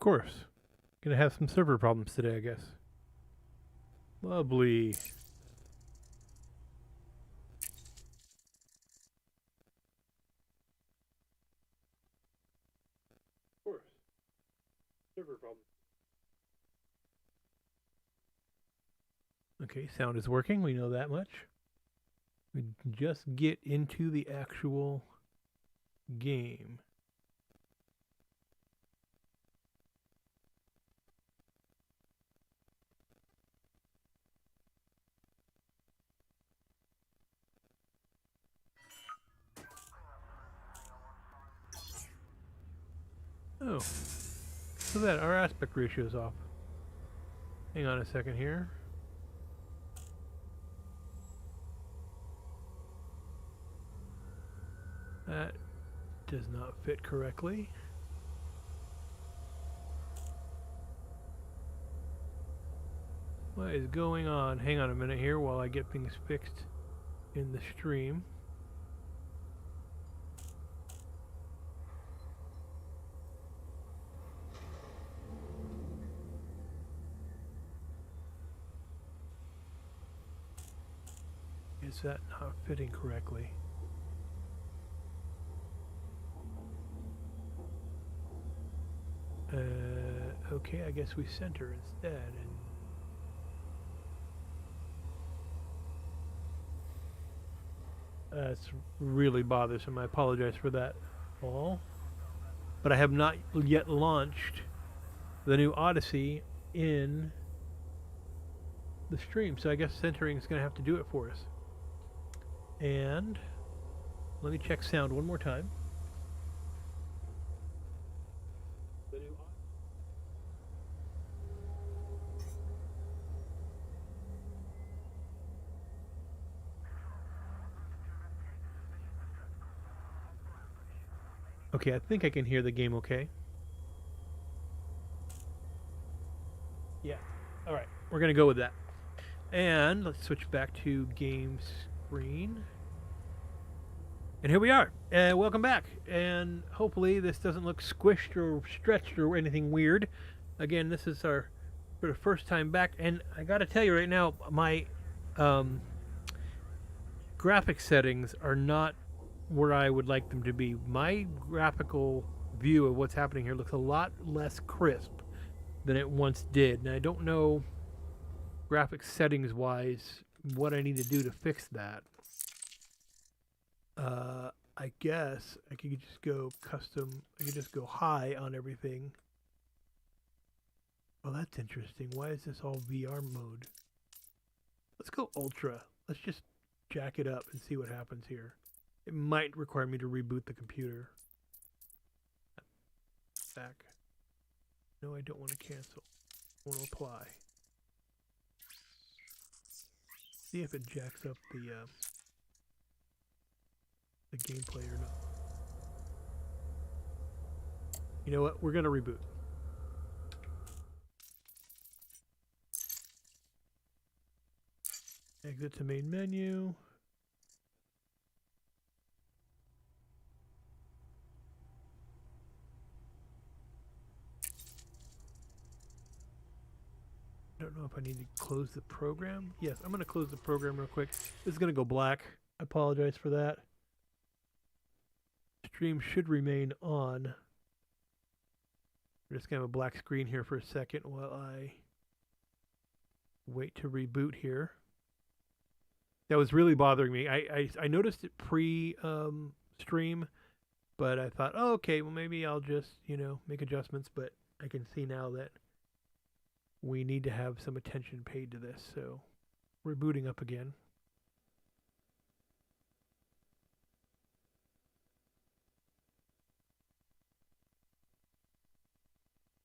course. Gonna have some server problems today, I guess. Lovely. Of course. Server problems. Okay, sound is working. We know that much. We just get into the actual game. Oh, so that our aspect ratio is off. Hang on a second here. That does not fit correctly. What is going on? Hang on a minute here while I get things fixed in the stream. Is that not fitting correctly? Okay, I guess we center instead. And that's really bothersome. I apologize for that all. But I have not yet launched the new Odyssey in the stream, so I guess centering is going to have to do it for us. And let me check sound one more time. Okay, I think I can hear the game okay. Yeah. All right, we're going to go with that. And let's switch back to game screen. And here we are. Welcome back. And hopefully this doesn't look squished or stretched or anything weird. Again, this is our for the first time back. And I got to tell you right now, my graphic settings are not where I would like them to be. My graphical view of what's happening here looks a lot less crisp than it once did. And I don't know, graphic settings wise, what I need to do to fix that. I guess I could just go custom. I could just go high on everything. Well, that's interesting. Why is this all VR mode? Let's go ultra. Let's just jack it up and see what happens here. It might require me to reboot the computer. Back. No, I don't want to cancel. I want to apply. See if it jacks up the gameplay or not. You know what? We're going to reboot. Exit to main menu. I don't know if I need to close the program. Yes, I'm going to close the program real quick. This is going to go black. I apologize for that. Stream should remain on. We're just going to have a black screen here for a second while I wait to reboot here. That was really bothering me. I noticed it pre-stream, but I thought, oh, okay, well, maybe I'll just, make adjustments. But I can see now that we need to have some attention paid to this. So we're booting up again.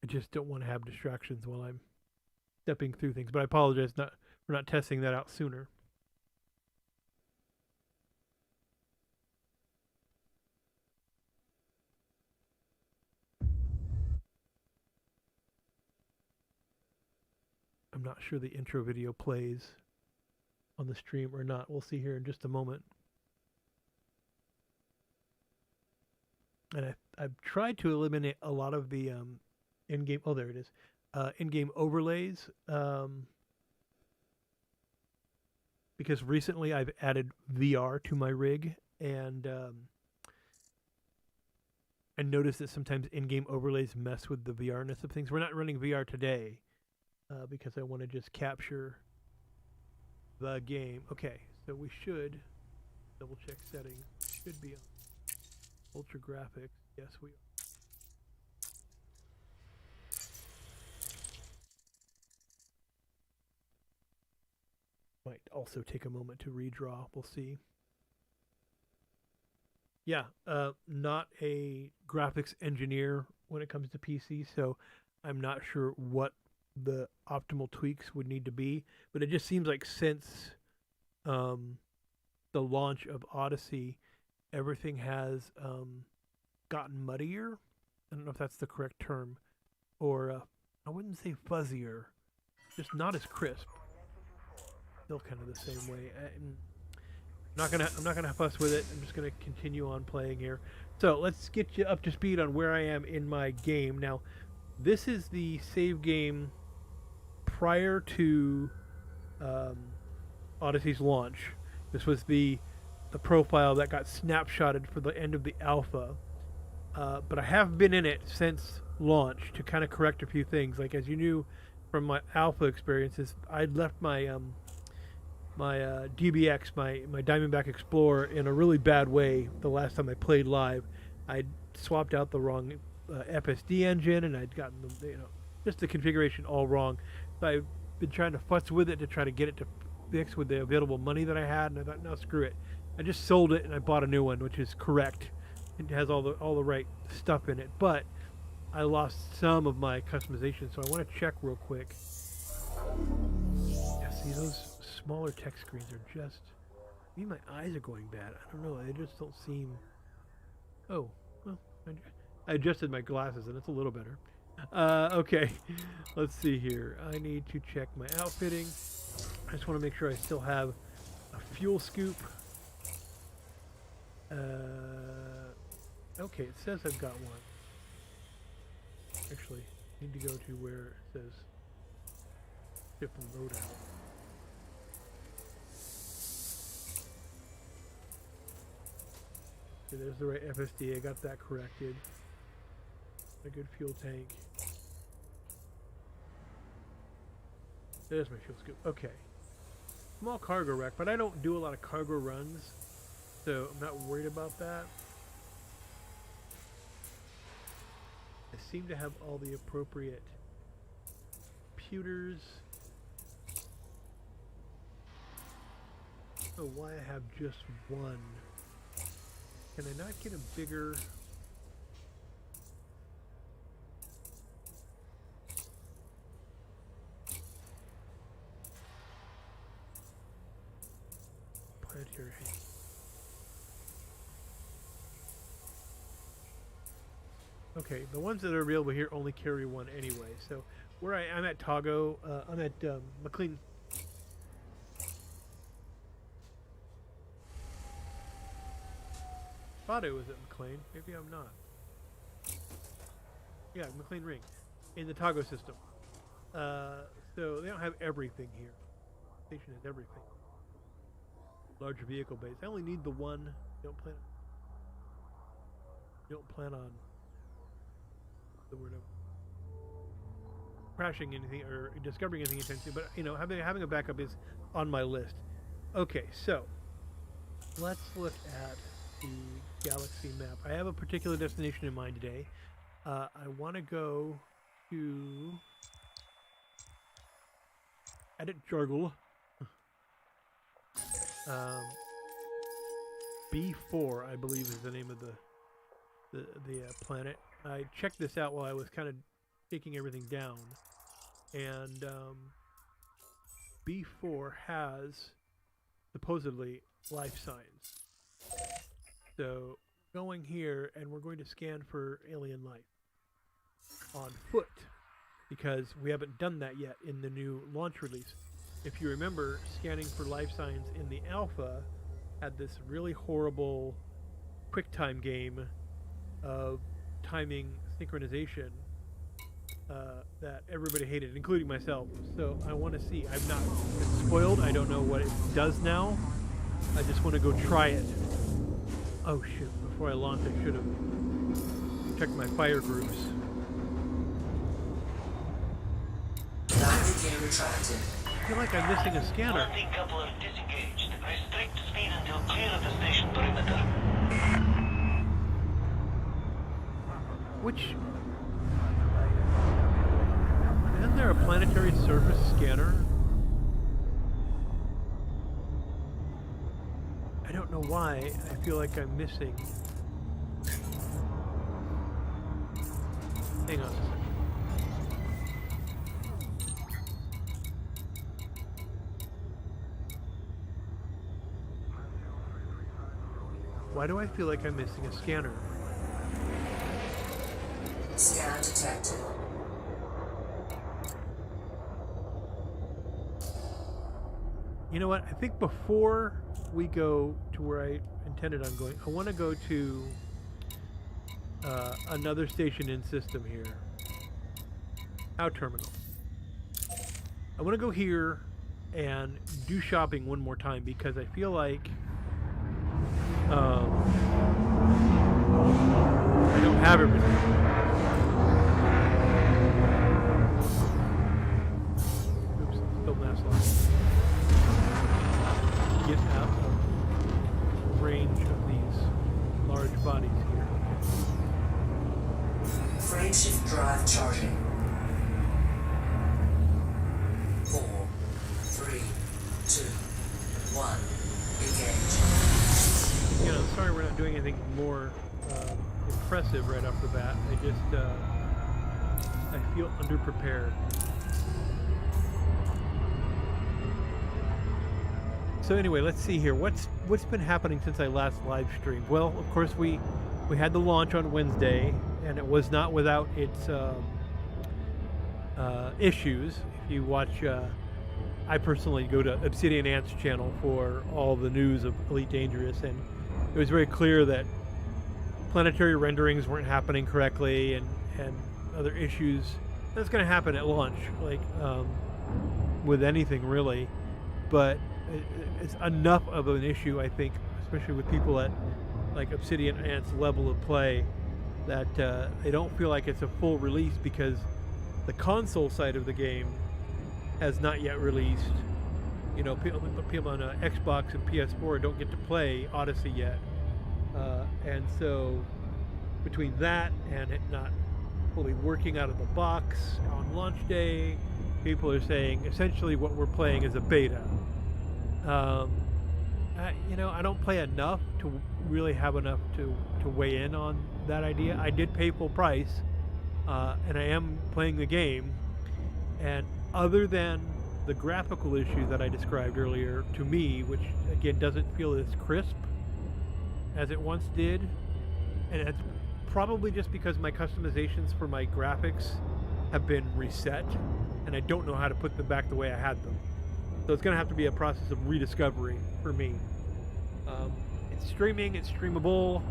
I just don't want to have distractions while I'm stepping through things. But I apologize for not testing that out sooner. I'm not sure the intro video plays on the stream or not. We'll see here in just a moment. And I've tried to eliminate a lot of the in-game. Oh, there it is. In-game overlays. Because recently I've added VR to my rig, and I noticed that sometimes in-game overlays mess with the VR-ness of things. We're not running VR today because I want to just capture the game. Okay, so we should double check settings. Should be on ultra graphics. Yes, we are. Might also take a moment to redraw. We'll see. Yeah, not a graphics engineer when it comes to PC, so I'm not sure what the optimal tweaks would need to be. But it just seems like since um, the launch of Odyssey, everything has gotten muddier. I don't know if that's the correct term, or I wouldn't say fuzzier, just not as crisp. Still kind of the same way. I'm not gonna fuss with it. I'm just gonna continue on playing here. So let's get you up to speed on where I am in my game. Now, this is the save game prior to Odyssey's launch. This was the profile that got snapshotted for the end of the alpha. But I have been in it since launch to kind of correct a few things. Like, as you knew from my alpha experiences, I'd left my DBX, my Diamondback Explorer, in a really bad way the last time I played live. I'd swapped out the wrong FSD engine, and I'd gotten just the configuration all wrong. So I've been trying to futz with it to try to get it to fix with the available money that I had, and I thought, no, screw it. I just sold it and I bought a new one, which is correct. It has all the right stuff in it, but I lost some of my customization, so I want to check real quick. Yeah, see, those smaller text screens are just... Maybe my eyes are going bad. I don't know. They just don't seem... Oh, well, I adjusted my glasses and it's a little better. Okay, let's see here. I need to check my outfitting. I just want to make sure I still have a fuel scoop. Okay, it says I've got one. Actually, I need to go to where it says ship and loadout. Okay, there's the right FSD. I got that corrected. A good fuel tank. There's my fuel scoop. Okay. Small cargo rack, but I don't do a lot of cargo runs, so I'm not worried about that. I seem to have all the appropriate computers. I don't know why I have just one. Can I not get a bigger... planetary height? Okay, the ones that are available here only carry one anyway. So where I'm at Togo, I'm at McLean. Thought it was at McLean. Maybe I'm not. Yeah, McLean Ring in the Togo system. So they don't have everything here. The station has everything. Larger vehicle base. I only need the one. Don't plan on the word of crashing anything or discovering anything intentionally, but you know, having a backup is on my list. Okay, so let's look at the galaxy map. I have a particular destination in mind today. I want to go to Edit Jargle. B4, I believe, is the name of the planet. I checked this out while I was kind of taking everything down, and B4 has supposedly life signs. So going here, and we're going to scan for alien life on foot, because we haven't done that yet in the new launch release. If you remember, scanning for life signs in the alpha had this really horrible QuickTime game of timing synchronization that everybody hated, including myself. So I want to see. I've not been spoiled. I don't know what it does now. I just want to go try it. Oh shoot, before I launched I should have checked my fire groups. Retracted. I feel like I'm missing a scanner. Landing coupler disengaged. Restrict speed until clear of the station perimeter. Which... Isn't there a planetary surface scanner? I don't know why. I feel like I'm missing. Hang on a second. Why do I feel like I'm missing a scanner? Scan detected. You know what? I think before we go to where I intended on going, I want to go to another station in system here. Our terminal. I want to go here and do shopping one more time because I feel like I don't have everything. Oops, still last line. Get out of range of these large bodies here. Frameshift drive charging. 4, 3, 2, 1. Engage. You know, sorry we're not doing anything more impressive right off the bat. I just, I feel underprepared. So anyway, let's see here. What's been happening since I last live streamed? Well, of course we had the launch on Wednesday, and it was not without its issues. If you watch, I personally go to Obsidian Ant's channel for all the news of Elite Dangerous, and it was very clear that planetary renderings weren't happening correctly, and other issues. That's going to happen at launch, like with anything really, but it's enough of an issue, I think, especially with people at like Obsidian Ant's level of play, that they don't feel like it's a full release because the console side of the game has not yet released. You know, people on Xbox and PS4 don't get to play Odyssey yet, and so between that and it not fully working out of the box on launch day, people are saying essentially what we're playing is a beta. You know, I don't play enough to really have enough to weigh in on that idea. I did pay full price, and I am playing the game, and other than the graphical issue that I described earlier to me, which again doesn't feel as crisp as it once did, and it's probably just because my customizations for my graphics have been reset and I don't know how to put them back the way I had them. So it's going to have to be a process of rediscovery for me. It's streaming, it's streamable.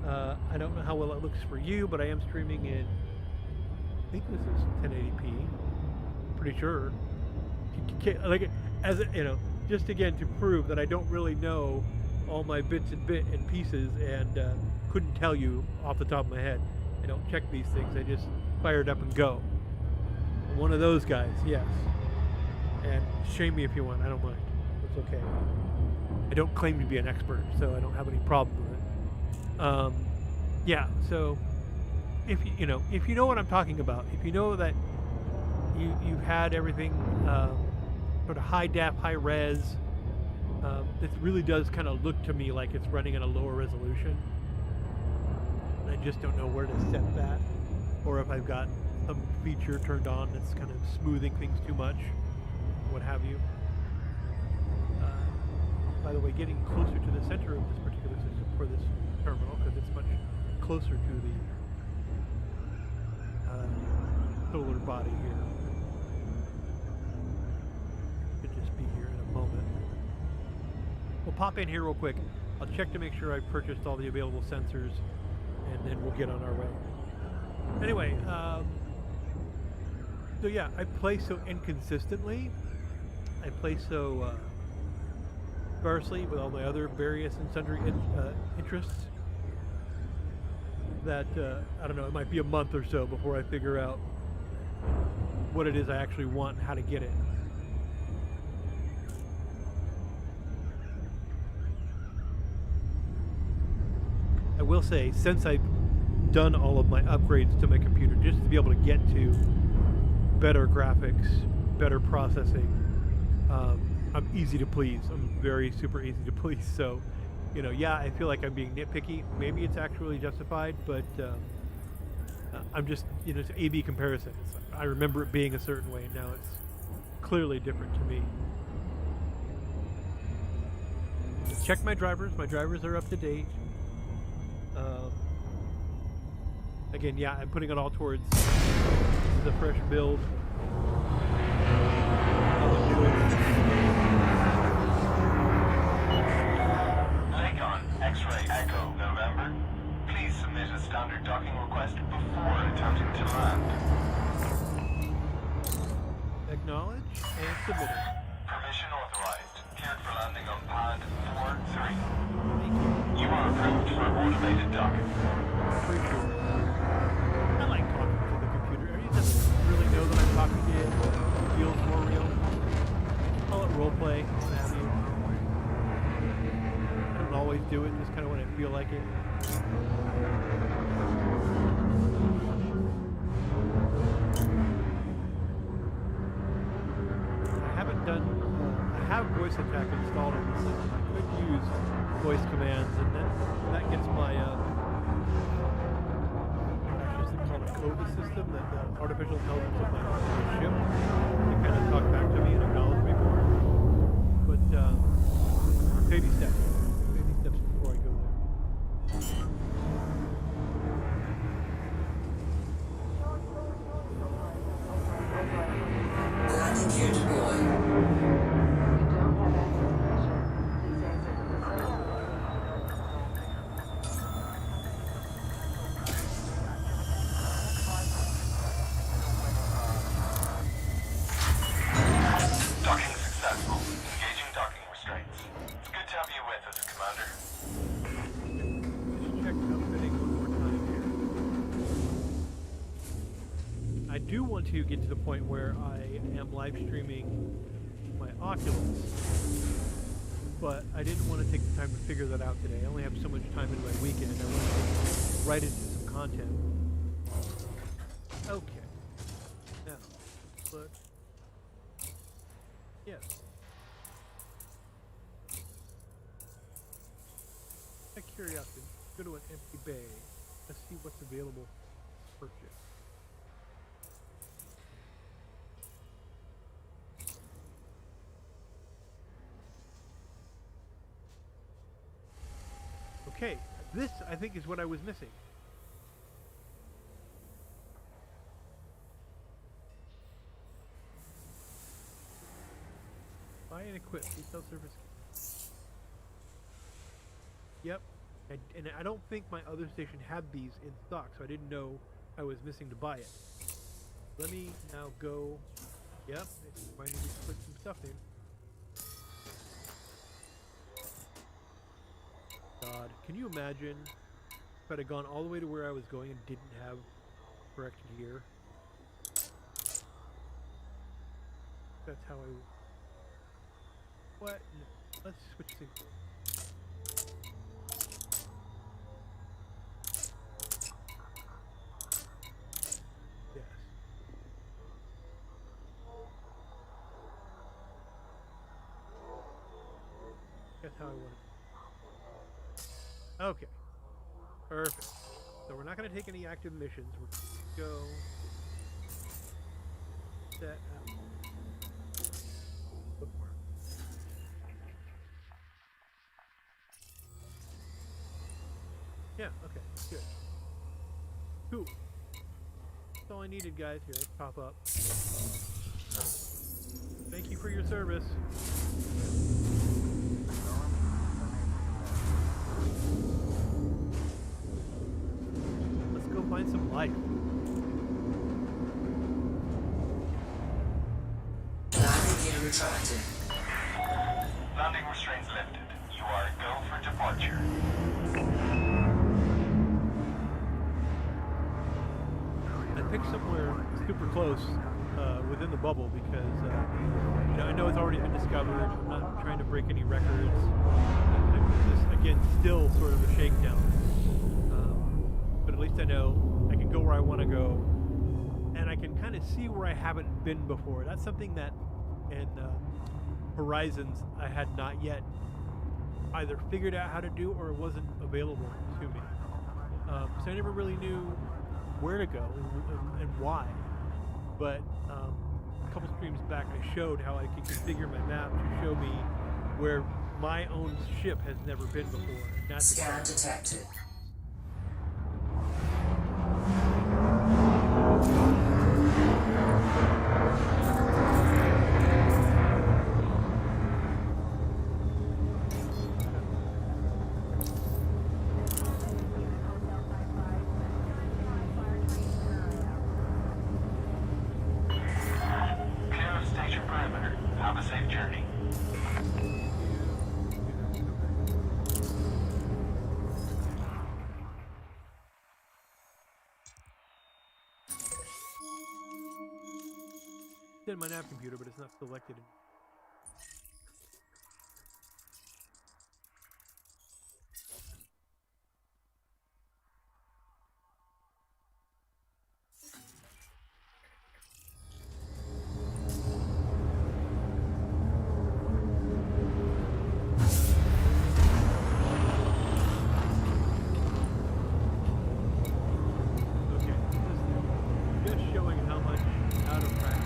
I don't know how well it looks for you, but I am streaming in, I think this is 1080p. Pretty sure. Like, as you know, just again to prove that I don't really know all my bits and pieces, and couldn't tell you off the top of my head. I don't check these things. I just fire it up and go. I'm one of those guys, yes. And shame me if you want. I don't mind. It's okay. I don't claim to be an expert, so I don't have any problem with it. Yeah. So if you know what I'm talking about, if you know that you've had everything sort of high def, high res, this really does kind of look to me like it's running at a lower resolution. I just don't know where to set that, or if I've got some feature turned on that's kind of smoothing things too much, what have you. By the way, getting closer to the center of this particular system for this terminal, because it's much closer to the solar body here. Could just be here in a moment. We'll pop in here real quick. I'll check to make sure I've purchased all the available sensors, and then we'll get on our way. Anyway, So yeah, I play so inconsistently. I play so sparsely with all my other various and sundry interests that I don't know. It might be a month or so before I figure out what it is I actually want and how to get it. I will say, since I've done all of my upgrades to my computer, just to be able to get to better graphics, better processing, I'm easy to please. I'm very super easy to please. So, yeah, I feel like I'm being nitpicky. Maybe it's actually justified, but I'm just, it's A/B comparison. I remember it being a certain way, and now it's clearly different to me. Check my drivers. My drivers are up to date. Again, yeah, I'm putting it all towards the fresh build. Lakon, X-ray Echo, November. Please submit a standard docking request before attempting to land. Acknowledge and submitted. Permission authorized. Cleared for landing on pad 4-3. Thank you. You are approved for automated docking. Appreciate it. I like talking to the computer. It doesn't really know that I'm talking to it. It feels more real. Call it roleplay, what have you. I don't always do it, just kind of when I feel like it. I haven't done. I have voice attack installed on the system. I could use voice commands, and that gets my. Code system, the artificial intelligence of my ship, to kind of talk back to me and acknowledge me more. But baby steps before I go there. Landing gear deployed. Docking successful. Engaging docking restraints. It's good to have you with us, Commander. Just check outfitting one more time here. I do want to get to the point where I am live streaming my Oculus, but I didn't want to take the time to figure that out today. I only have so much time in my weekend, and I want to get right into some content. Okay. Now, but yes. Out of curiosity, go to an empty bay. Let's see what's available for purchase. Okay, this I think is what I was missing. Buy and equip retail service. Yep, and I don't think my other station had these in stock, so I didn't know I was missing to buy it. Let me now go. Yep, I need to put some stuff in. God, can you imagine if I'd have gone all the way to where I was going and didn't have correct gear? That's how I. What? No. Let's switch things. Yes. That's how I want it. Okay. Perfect. So we're not going to take any active missions. We're going to go set up. Bookmark. Yeah, okay. Good. Cool. That's all I needed, guys. Here, let's pop up. Thank you for your service. Let's go find some life. retracted. Landing restraints lifted. You are go for departure. I picked somewhere super close within the bubble because you know, I know it's already been discovered. I'm not trying to break any records. I'm just, again, still sort of a shakedown. But at least I know I can go where I want to go, and I can kind of see where I haven't been before. That's something that in Horizons I had not yet either figured out how to do or it wasn't available to me. So I never really knew where to go and why. But a couple streams back I showed how I could configure my map to show me where my own ship has never been before. That's Scan detected. Clear of station perimeter. Have a safe journey. It's in my nav computer, but it's not selected. Okay, just showing how much out of practice.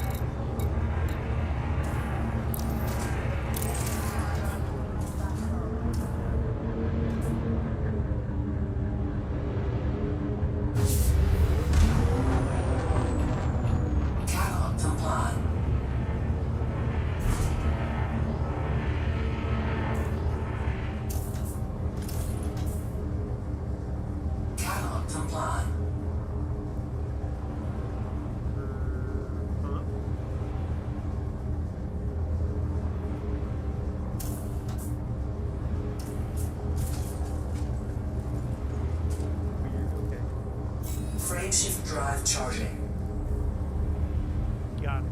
Cannot comply. Cannot comply. Huh? Weird, okay. Frameshift drive charging. Got it.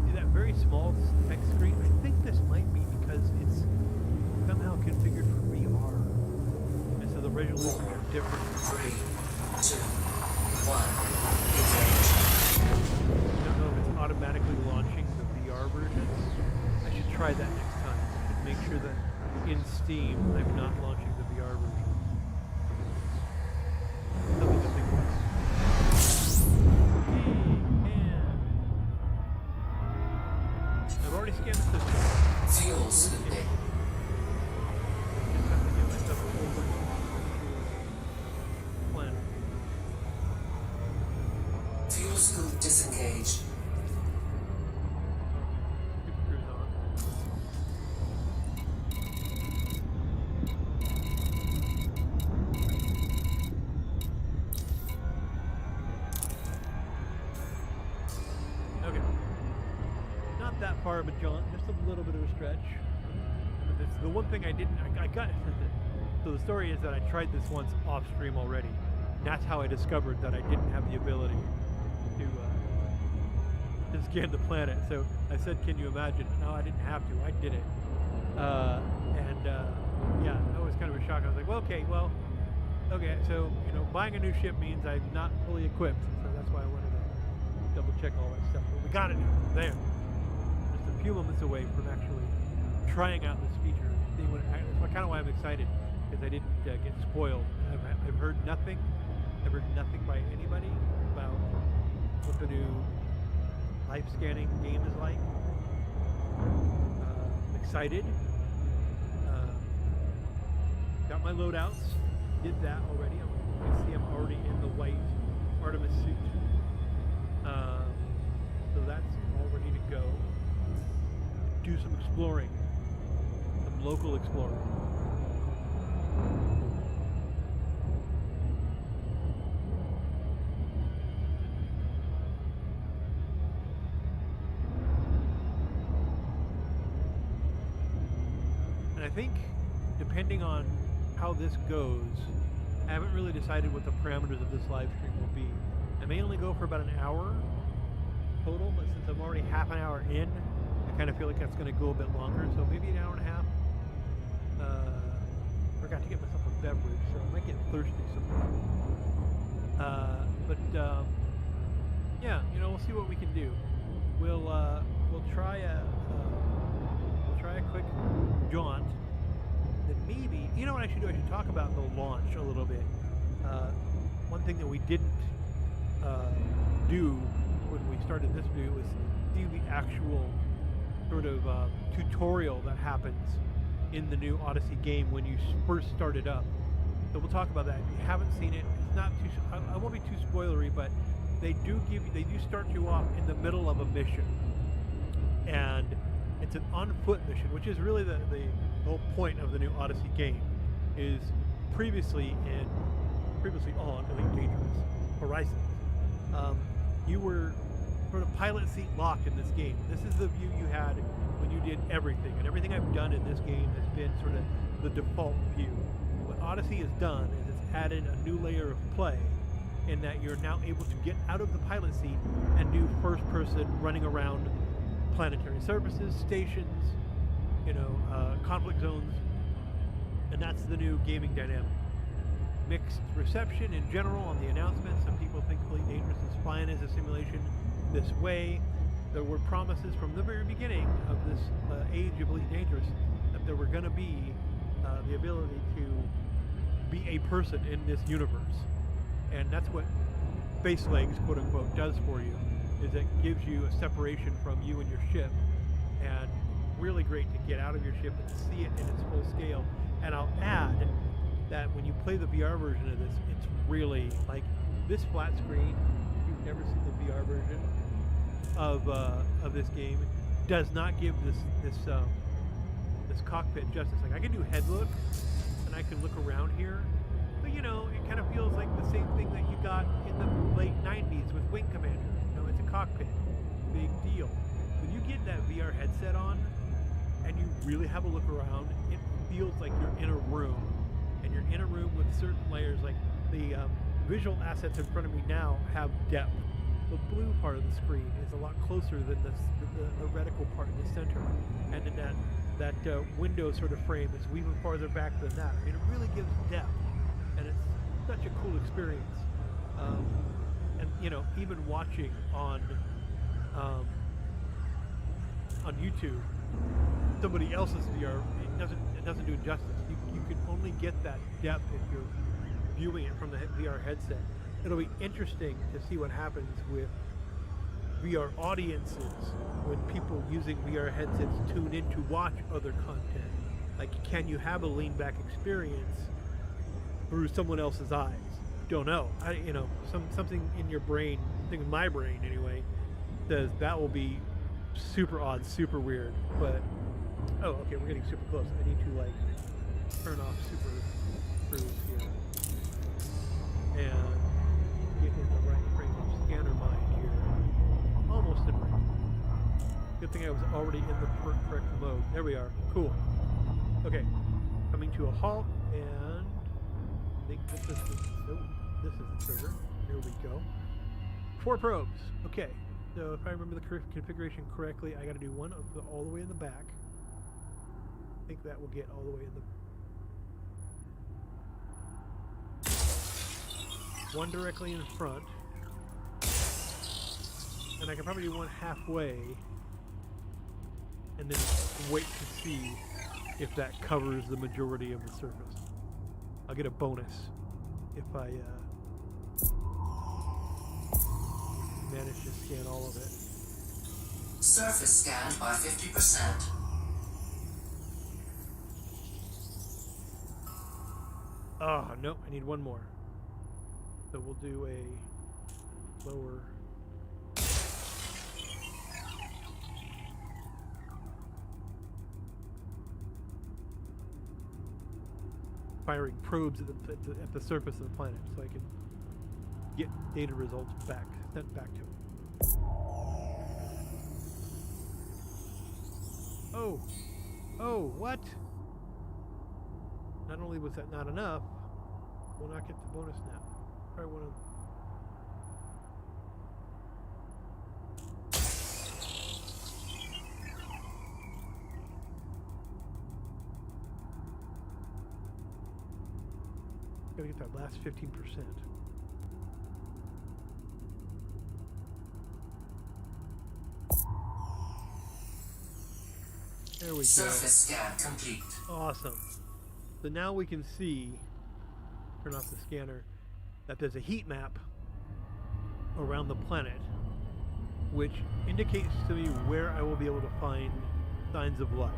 See that very small text screen? I think this might be because it's somehow configured for VR. And so the resolutions are different. 3, 2, 1. Engage. I don't know if it's automatically launching the VR version. I should try that next time. I should make sure that in Steam I'm not launching the VR version. Something to think about. And I've already scanned the system. Fuel scooping. Just have to get myself a whole bunch of plan. Fuel scoop disengaged. Super cruise on. Okay. Not that far of a jaunt, just a little bit of a stretch. But this, the one thing I didn't, I got, so the story is that I tried this once off stream already. And that's how I discovered that I didn't have the ability to scan the planet. So I said, can you imagine? No, I didn't have to. I did it. Yeah, that was kind of a shock. I was like, well, okay, so, you know, buying a new ship means I'm not fully equipped. So that's why I wanted to double check all that stuff. But we got it now. There. Just a few moments away from actually trying out this feature. That's kind of why I'm excited, because I didn't get spoiled. I've heard nothing. I've heard nothing by anybody about what the new life scanning game is like. I'm excited. Got my loadouts. Did that already. You can see I'm already in the white Artemis suit. So that's all ready to go. Do some exploring. Some local exploring. And I think, depending on how this goes, I haven't really decided what the parameters of this live stream will be. I may only go for about an hour total, but since I'm already half an hour in, I kind of feel like that's going to go a bit longer, so maybe an hour and a half. Forgot to get myself a beverage, so I might get thirsty somewhere. Yeah, you know, we'll see what we can do. We'll try a quick jaunt. Then maybe, you know what I should do? I should talk about the launch a little bit. One thing that we didn't do when we started this video was do the actual sort of tutorial that happens in the new Odyssey game when you first start it up. So we'll talk about that. If you haven't seen it, it's not too. I won't be too spoilery, but they do start you off in the middle of a mission, and it's an on-foot mission, which is really the whole point of the new Odyssey game. Is previously on Elite Dangerous Horizons, you were sort of pilot seat locked in this game. This is the view you had when you did everything, and everything I've done in this game has been sort of the default view. What Odyssey has done is it's added a new layer of play in that you're now able to get out of the pilot seat and do first person running around planetary surfaces, stations, you know, conflict zones, and that's the new gaming dynamic. Mixed reception in general on the announcement. Some people think Elite Dangerous is fine as a simulation this way. There were promises from the very beginning of this age of Elite Dangerous that there were going to be the ability to be a person in this universe. And that's what Space Legs, quote unquote, does for you, is it gives you a separation from you and your ship. And really great to get out of your ship and see it in its full scale. And I'll add that when you play the VR version of this, it's really like this flat screen. If you've never seen the VR version of this game, does not give this cockpit justice. Like, I can do head look and I can look around here, but you know, it kind of feels like the same thing that you got in the late 90s with Wing Commander. You know, it's a cockpit, big deal. When you get that VR headset on and you really have a look around, it feels like you're in a room, and you're in a room with certain layers. Like the visual assets in front of me now have depth. The blue part of the screen is a lot closer than the reticle part in the center, and in that window sort of frame is even farther back than that. I mean, it really gives depth, and it's such a cool experience. And you know, even watching on YouTube somebody else's VR, it doesn't do it justice. You can only get that depth if you're viewing it from the VR headset. It'll be interesting to see what happens with VR audiences when people using VR headsets tune in to watch other content. Like, can you have a lean back experience through someone else's eyes? Don't know. Something in your brain, I think in my brain anyway, says that will be super odd, super weird. But oh, okay, we're getting super close. I need to like turn off super cruise here and get in the right frame of scanner mind here. Almost in range. Good thing I was already in the correct mode. There we are. Cool. Okay, coming to a halt, and I think this is the trigger. Here we go. 4 probes. Okay, so if I remember the configuration correctly, I got to do one all the way in the back. I think that will get all the way in the... One directly in front. And I can probably do one halfway. And then wait to see if that covers the majority of the surface. I'll get a bonus if I manage to scan all of it. Surface scanned by 50%. Oh, no, I need one more. So we'll do a lower... firing probes at the surface of the planet so I can get data results sent back to him. Oh, what? not only was that not enough, we'll not get the bonus now. Try one of. Gotta get that last 15%. There we Surface scan complete. go. Awesome. So now we can see, turn off the scanner, that there's a heat map around the planet, which indicates to me where I will be able to find signs of life.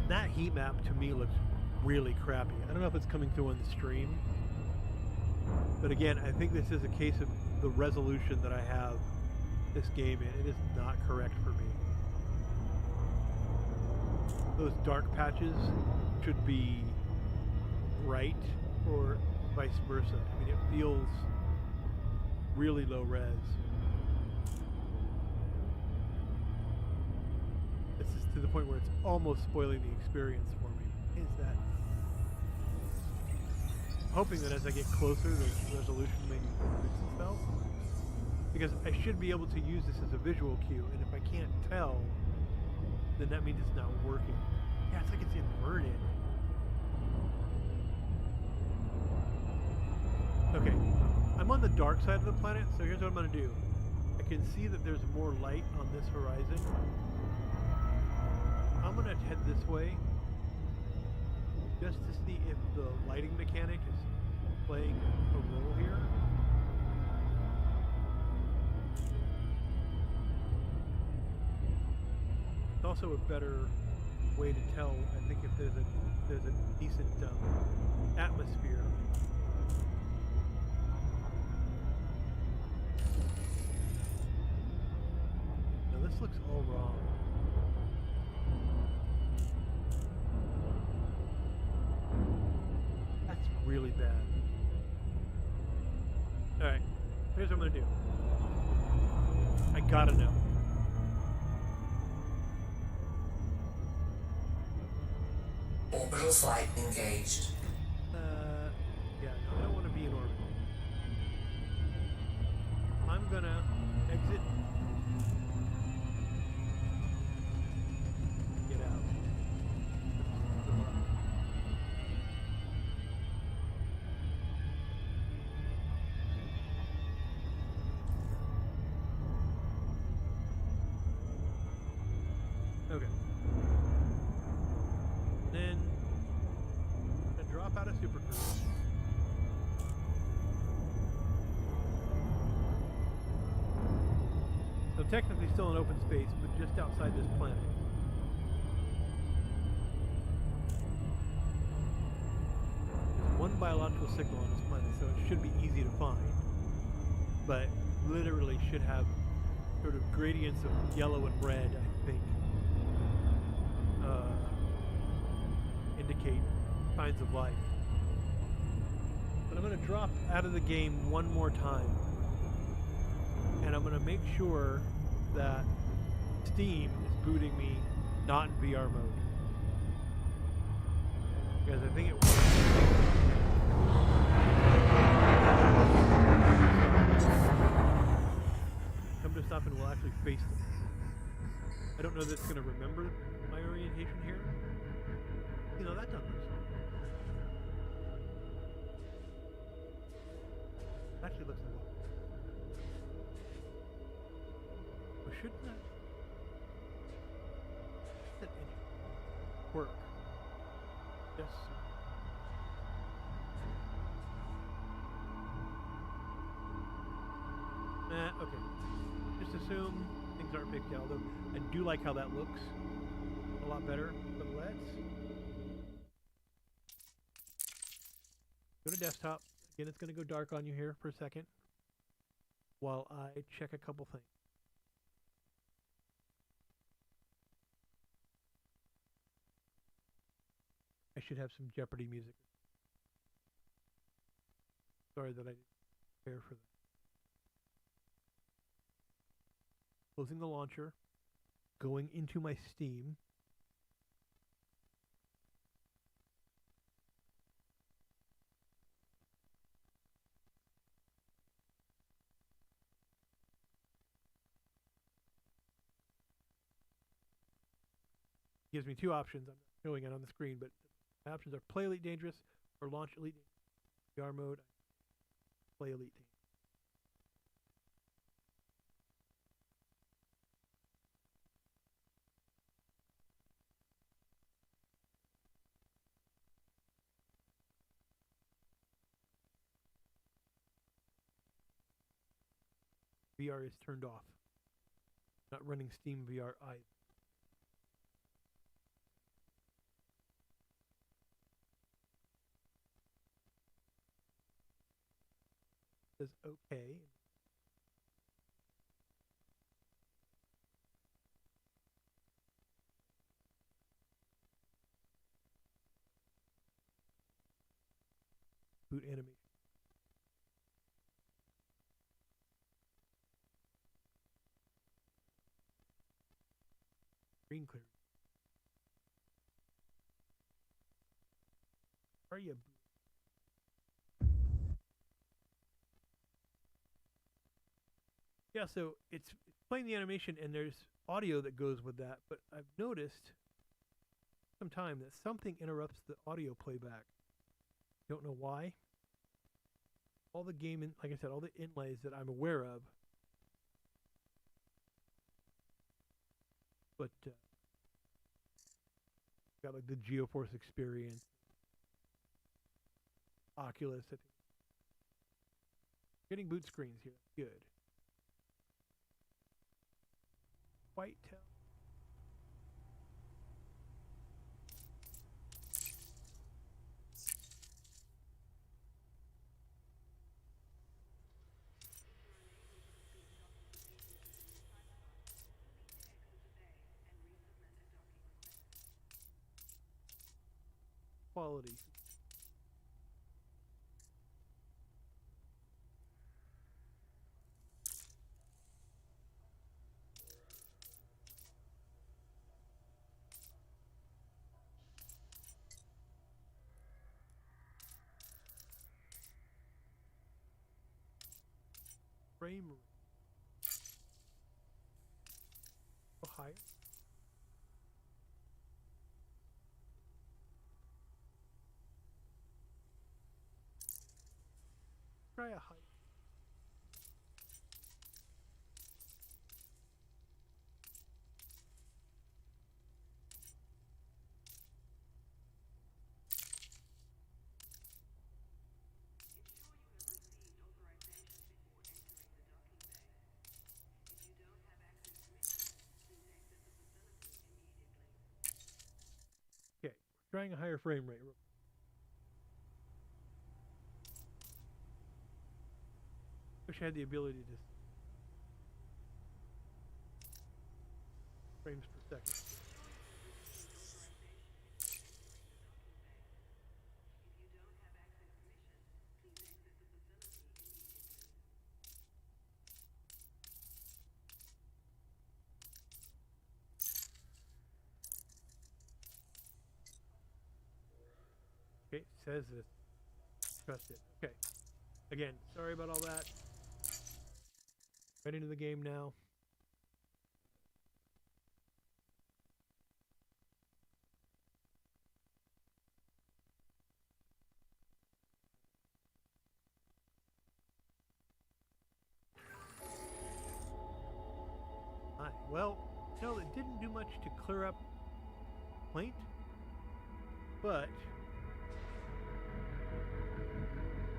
That heat map to me looks really crappy. I don't know if it's coming through on the stream, but again, I think this is a case of the resolution that I have this game in. It is not correct for me. Those dark patches should be bright or vice versa. I mean, it feels really low res. This is to the point where it's almost spoiling the experience for me. Is that? I'm hoping that as I get closer, the resolution maybe fix itself. Because I should be able to use this as a visual cue, and if I can't tell, then that means it's not working. Yeah, it's like it's inverted. Okay, I'm on the dark side of the planet, so here's what I'm going to do. I can see that there's more light on this horizon. I'm going to head this way just to see if the lighting mechanic is playing a role here. It's also a better way to tell, I think, if there's a decent atmosphere. Now this looks all wrong. That's really bad. Alright, here's what I'm gonna do. I gotta know. Orbital flight engaged. Yeah, no, I don't want to be in orbit. I'm gonna exit. Get out. Okay. Then I'm gonna drop out of Super Cruise. So technically still in open space, but just outside this planet. There's one biological signal on this planet, so it should be easy to find. But literally should have sort of gradients of yellow and red, I think. Indicate signs of life. But I'm going to drop out of the game one more time. And I'm going to make sure that Steam is booting me not in VR mode. Because I think it works. Come to stop and we'll actually face them. I don't know that it's going to remember my orientation here. You know, that doesn't. Actually looks like what? Well, shouldn't that work? Yes. Okay. Just assume things aren't fixed yet, although I do like how that looks a lot better. But let's go to desktop. Again, it's going to go dark on you here for a second while I check a couple things. I should have some Jeopardy music. Sorry that I didn't prepare for that. Closing the launcher, going into my Steam. gives me two options. I'm not showing it on the screen, but my options are play Elite Dangerous or launch Elite VR mode. Play Elite Dangerous. VR is turned off. Not running Steam VR either. Says okay. Boot animation. Screen clear. Are you? Yeah, so it's playing the animation and there's audio that goes with that, but I've noticed sometime that something interrupts the audio playback. Don't know why. All the like I said, all the inlays that I'm aware of. But got like the GeoForce experience, Oculus. Getting boot screens here. Good. White tail. Quality. Frame rate. Go higher. Try a high. Okay, we're trying a higher frame rate. Wish I had the ability to frames per second. Okay, says it. Trust it. Okay. Again, sorry about all that. Right into the game now. Hi. Well, no, it didn't do much to clear up complaint, but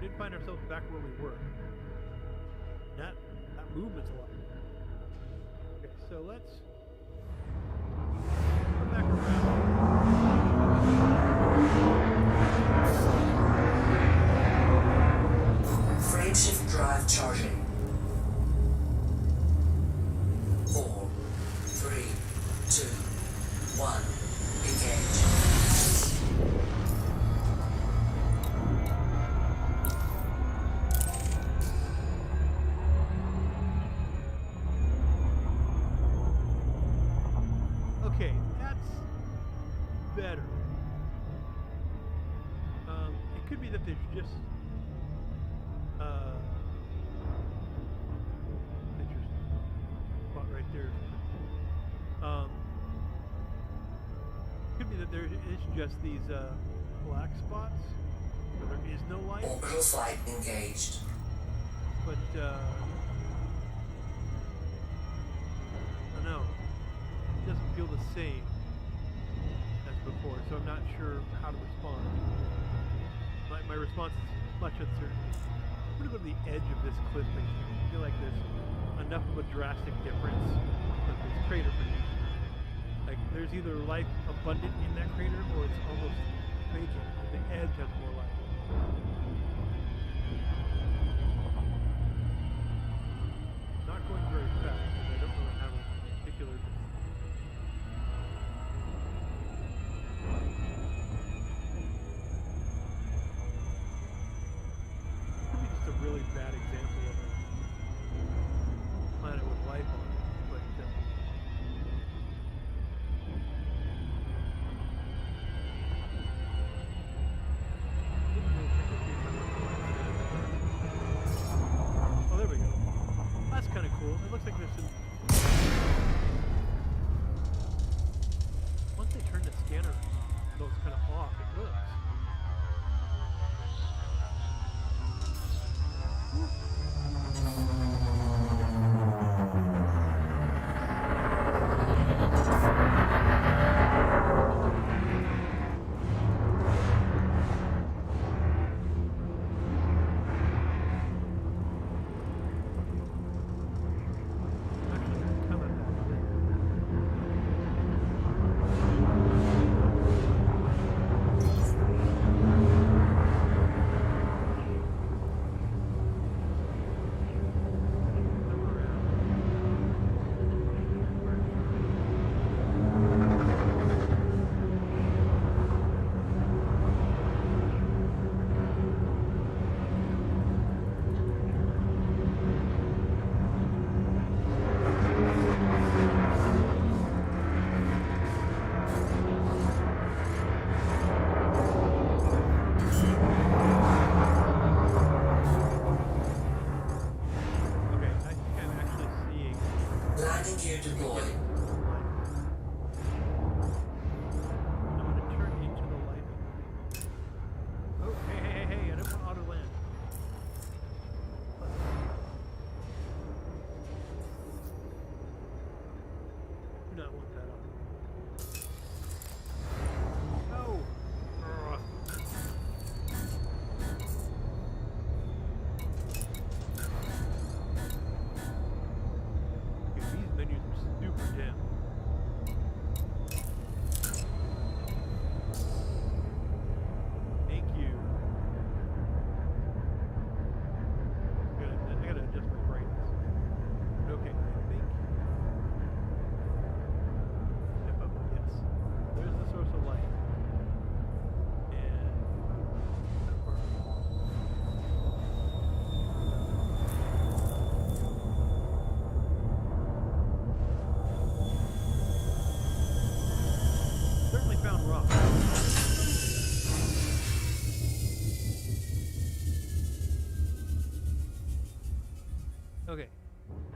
we did find ourselves back where we were. That movement's a lot. Okay, so let's come back around. Frameshift drive charging. 4, 3, 2, 1, engage. Okay, that's better. It could be that there's just interesting spot right there. there is just these black spots where there is no light. Orbital flight engaged. But I don't know. It doesn't feel the same as before, so I'm not sure how to respond. My response is much uncertainty. I'm gonna go to the edge of this cliff face. I feel like there's enough of a drastic difference with this crater for me. Like there's either life abundant in that crater or it's almost vacant. The edge has more life. Not going very fast because I don't really have a particular. Could be just a really bad example of a planet with life on it, but oh, there we go. That's kind of cool. It looks like there's some. Once they turn the scanner, goes kind of off. It looks. Okay,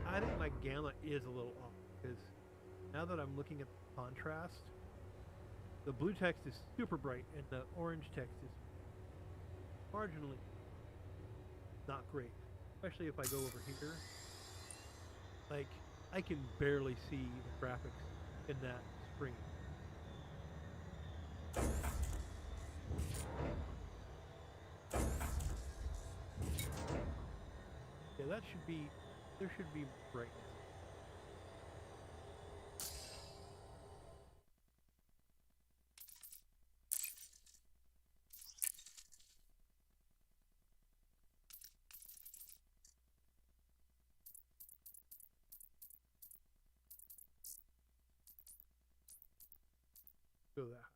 I think my gamma is a little off because now that I'm looking at the contrast, the blue text is super bright and the orange text is marginally not great, especially if I go over here. Like, I can barely see the graphics in that screen. Yeah, that should be, there should be brightness. Go that.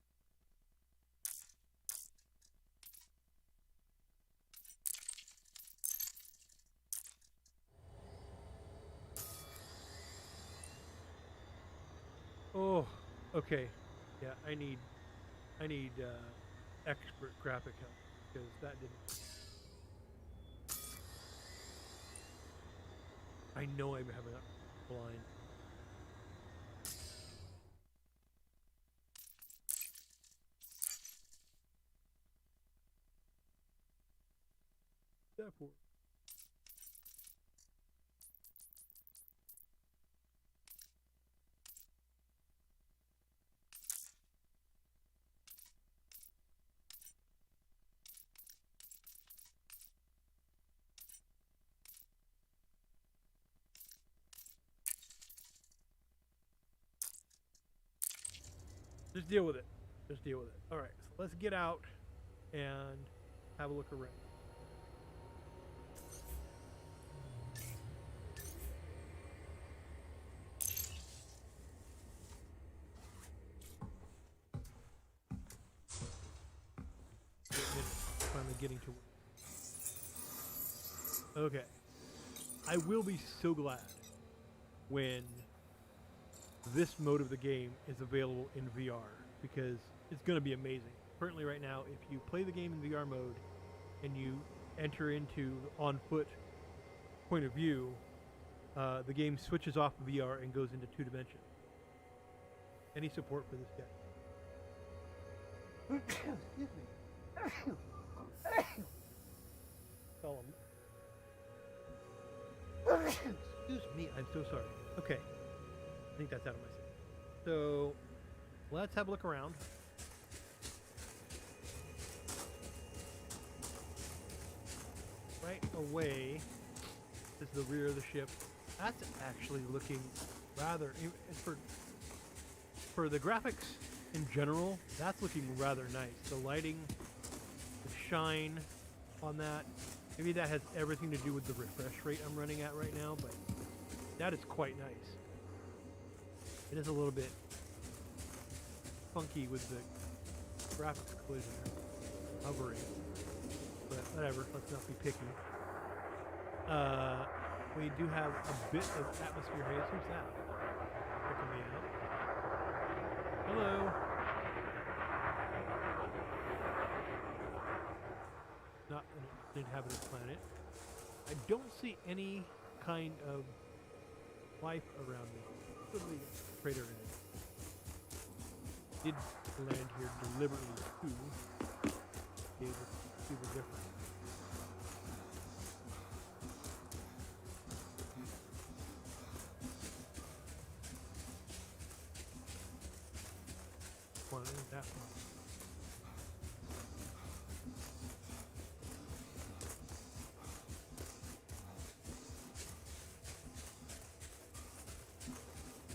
Oh, okay. Yeah, I need expert graphic help because that didn't. I know I'm having a blind. that for? Just deal with it. Just deal with it. All right, so let's get out and have a look around. Finally getting to work. Okay. I will be so glad when this mode of the game is available in VR because it's going to be amazing. Currently, right now, if you play the game in VR mode and you enter into on foot point of view, the game switches off VR and goes into 2 dimensions. Any support for this guy? Excuse me. Call him. Excuse me, I'm so sorry. Okay. I think that's out of my system. So, let's have a look around. Right away is the rear of the ship. That's actually looking rather... For the graphics in general, that's looking rather nice. The lighting, the shine on that. Maybe that has everything to do with the refresh rate I'm running at right now, but that is quite nice. It is a little bit funky with the graphics collision hovering, but whatever, let's not be picky. We do have a bit of atmosphere haze. Who's that? Checking me out. Hello. Not an inhabited planet. I don't see any kind of life around me. Totally crater in it. Did land here deliberately to be able to see the difference. One in that one.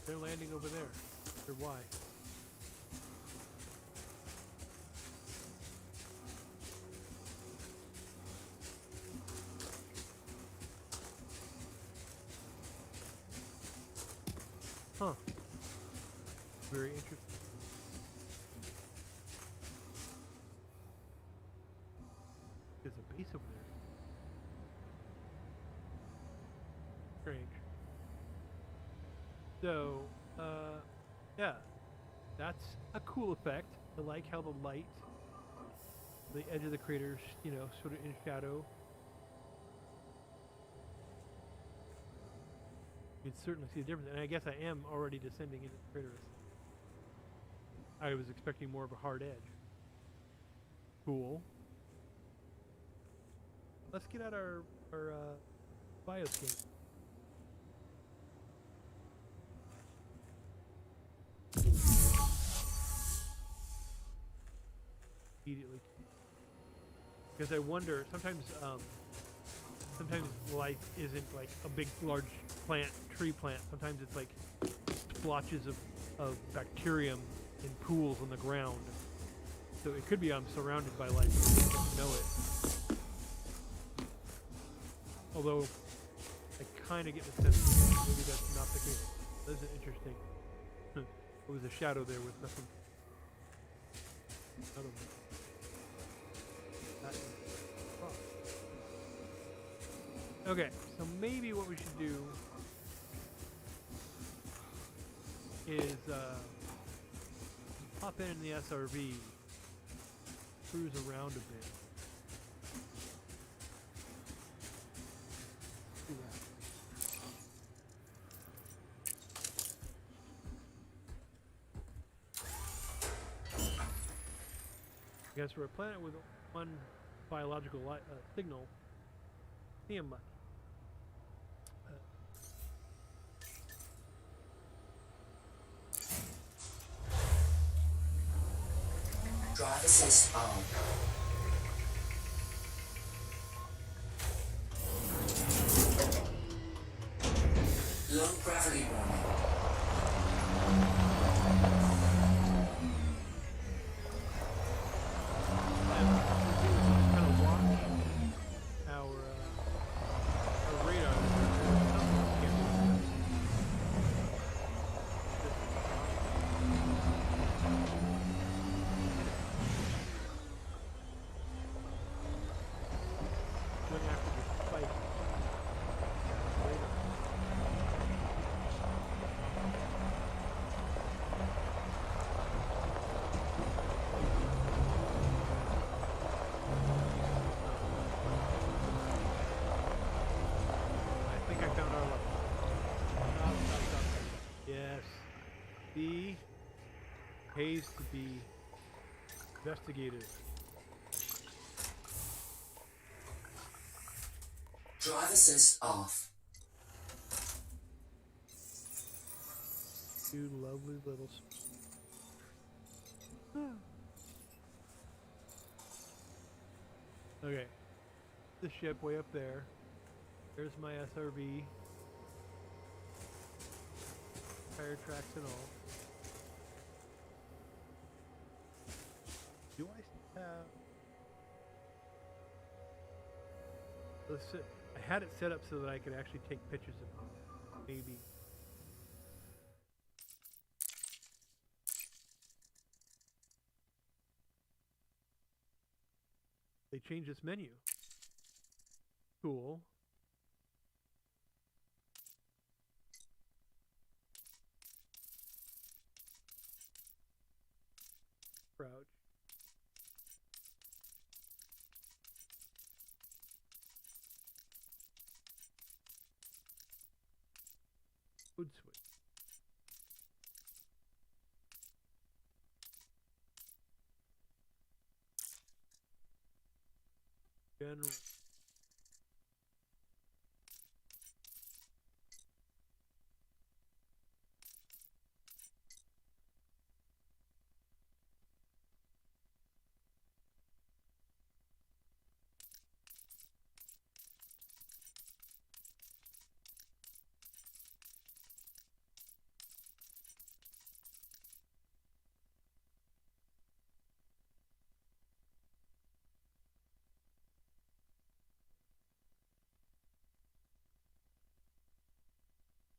They're landing over there. Or why? Huh. Very interesting. There's a base over there. Strange. So, yeah, that's a cool effect. I like how the light, the edge of the crater's, sort of in shadow. You can certainly see the difference, and I guess I am already descending into the crater. I was expecting more of a hard edge. Cool. Let's get out our bioscape. Immediately, because I wonder sometimes life isn't like a big large tree plant. Sometimes it's like splotches of bacterium in pools on the ground. So it could be I'm surrounded by life and I don't know it. Although I kind of get the sense that maybe that's not the case. That's interesting. There was a shadow there with nothing. I don't know. Okay, so maybe what we should do is hop in the SRV, cruise around a bit. Do that. I guess for a planet with one biological signal, him much. Drive assist on. Low gravity warning. Kind of watch our radar. Going after the spike. I think I found our level. Stop. Yes. B pays to be investigated. Drive assist off. Two lovely little. Okay. The ship way up there. There's my SRV. Tire tracks and all. Do I have... Let's sit. I had it set up so that I could actually take pictures of it. Maybe. They changed this menu. Cool. Crouch. Food switch. General.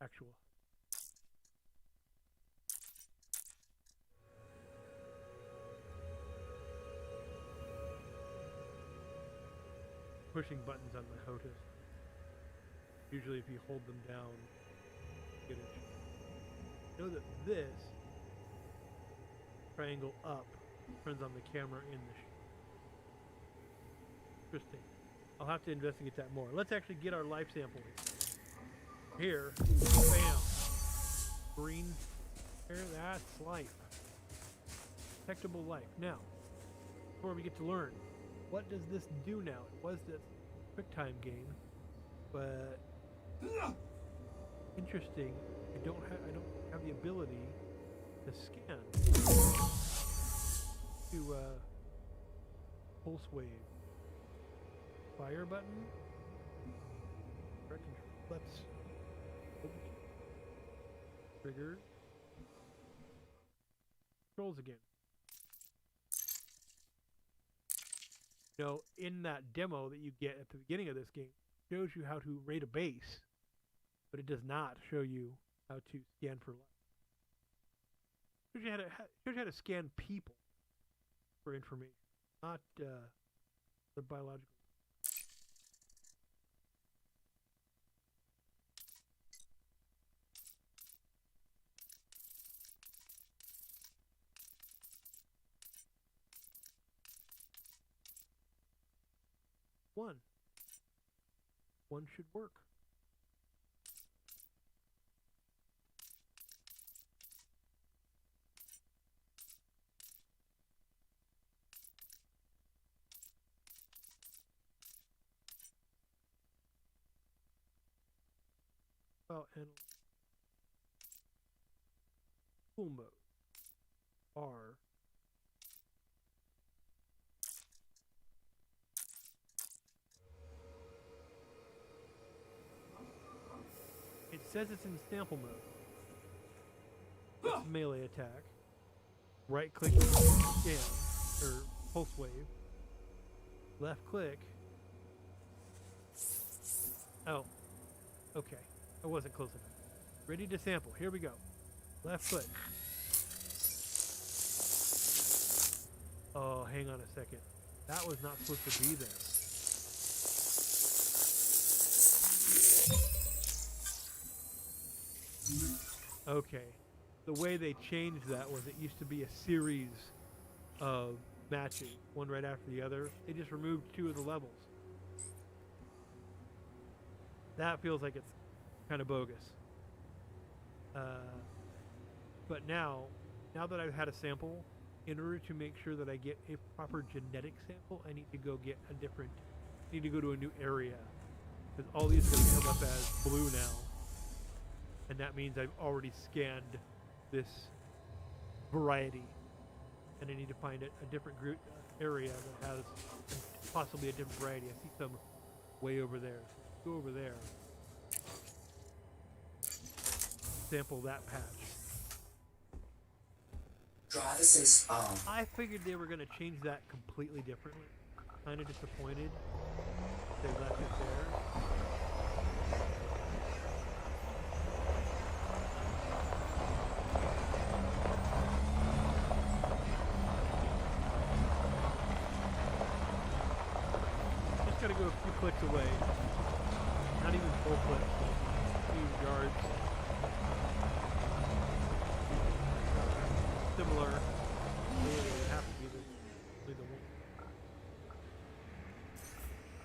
Actual. Pushing buttons on my HOTAS. Usually if you hold them down, you get it. Know that this triangle up turns on the camera in the Interesting. I'll have to investigate that more. Let's actually get our life sample here. Bam. Green. There, that's life. Detectable life. Now, before we get to learn, what does this do now? It was this QuickTime game, but interesting. I don't have the ability to scan to pulse wave. Fire button. Let's trigger. Controls again. You know, in that demo that you get at the beginning of this game, it shows you how to raid a base, but it does not show you how to scan for life. It shows you how to scan people for information, not the biological. One should work. Profile and tool mode. R. It says it's in sample mode. It's melee attack. Right click scan or pulse wave. Left click. Oh, okay. I wasn't close enough. Ready to sample. Here we go. Left click. Oh, hang on a second. That was not supposed to be there. Okay. The way they changed that was it used to be a series of matches, one right after the other. They just removed 2 of the levels. That feels like it's kind of bogus. But now that I've had a sample, in order to make sure that I get a proper genetic sample, I need to go get a different, I need to go to a new area. Because all these are going to come up as blue now. And that means I've already scanned this variety. And I need to find a different group area that has possibly a different variety. I see some way over there. Go over there. Sample that patch. Drive assist on. I figured they were going to change that completely differently. Kind of disappointed they left it there. Just got to go a few clicks away. Not even full clicks, a few yards. Similar. It would have to be the one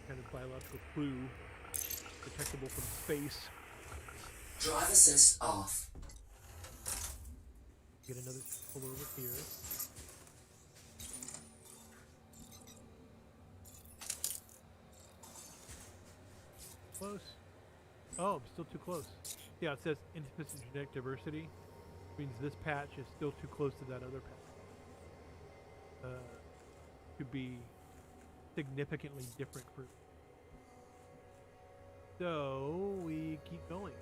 kind of biological clue detectable from space. Drive assist off. Get another pull over here. Close. Oh, I'm still too close. Yeah, it says insufficient genetic diversity. Means this patch is still too close to that other patch. To be significantly different group. So we keep going.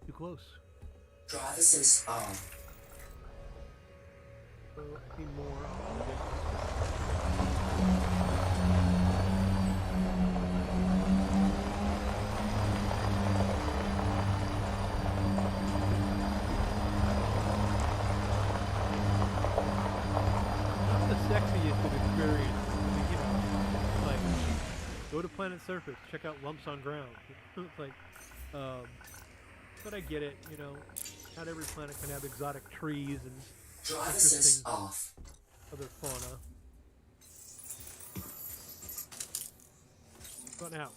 Too close. Drive assist on. So I see more on the distance. Sexiest of experience. I mean, you know, like go to planet surface, check out lumps on ground. It's like, but I get it. You know, not every planet can have exotic trees and Drive interesting assist off. other fauna. But now,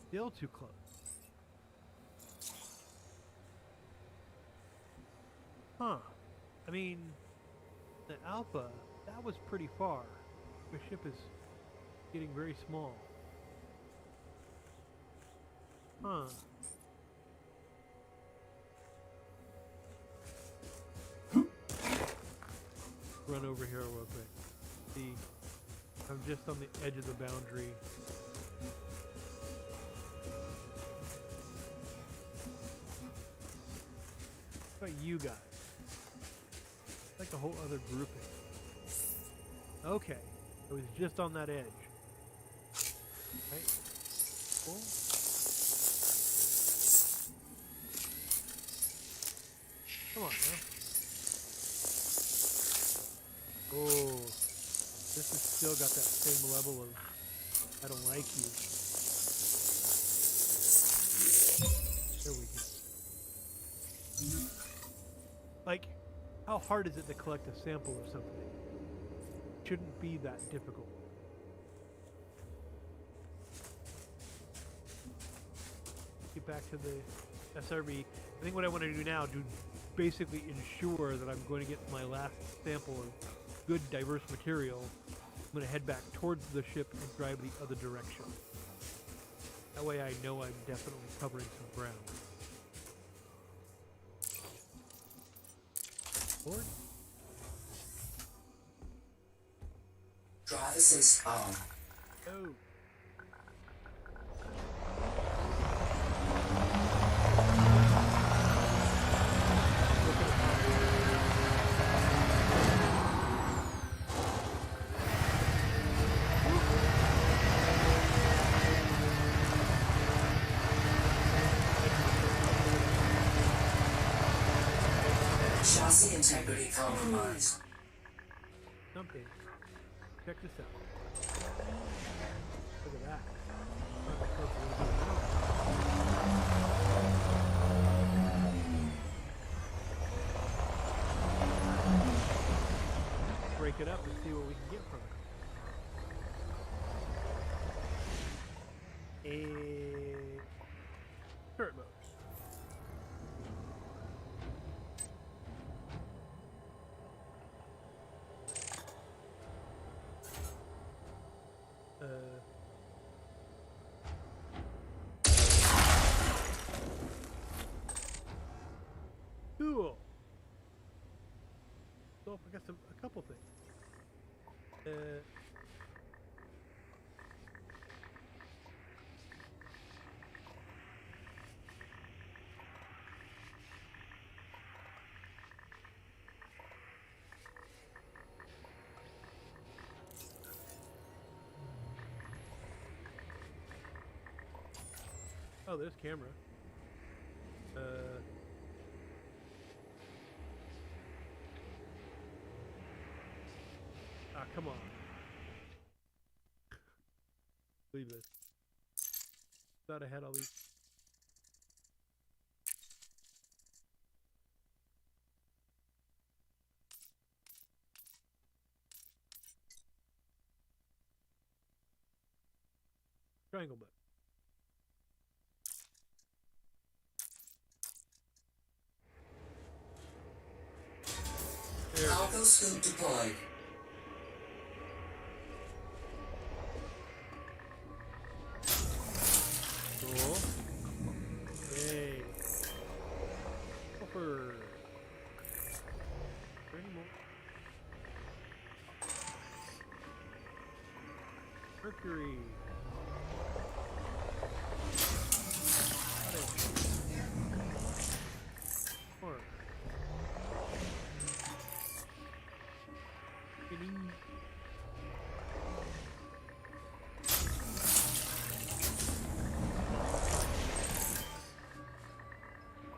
still too close. Huh? I mean, the Alpha. That was pretty far. My ship is getting very small. Huh. Run over here real quick. See, I'm just on the edge of the boundary. What about you guys? Like a whole other grouping. Okay, I was just on that edge. Right? Cool. Come on now. Oh, this has still got that same level of I don't like you. There we go. Like, how hard is it to collect a sample of something? Shouldn't be that difficult. Get back to the SRB. I think what I want to do now to basically ensure that I'm going to get my last sample of good diverse material I'm going to head back towards the ship and drive the other direction. That way I know I'm definitely covering some ground. Forward. Driver assist on. Oh. Chassis integrity compromised. Something. Check this out. Look at that. Break it up and see what we can get from it. And turret mode. Cool. So I got a couple things. Oh, there's camera. Come on. Leave this. Thought I had all these. Triangle button. Cargo scoop deployed. Cool. Yay. Copper. Any more? Mercury. More.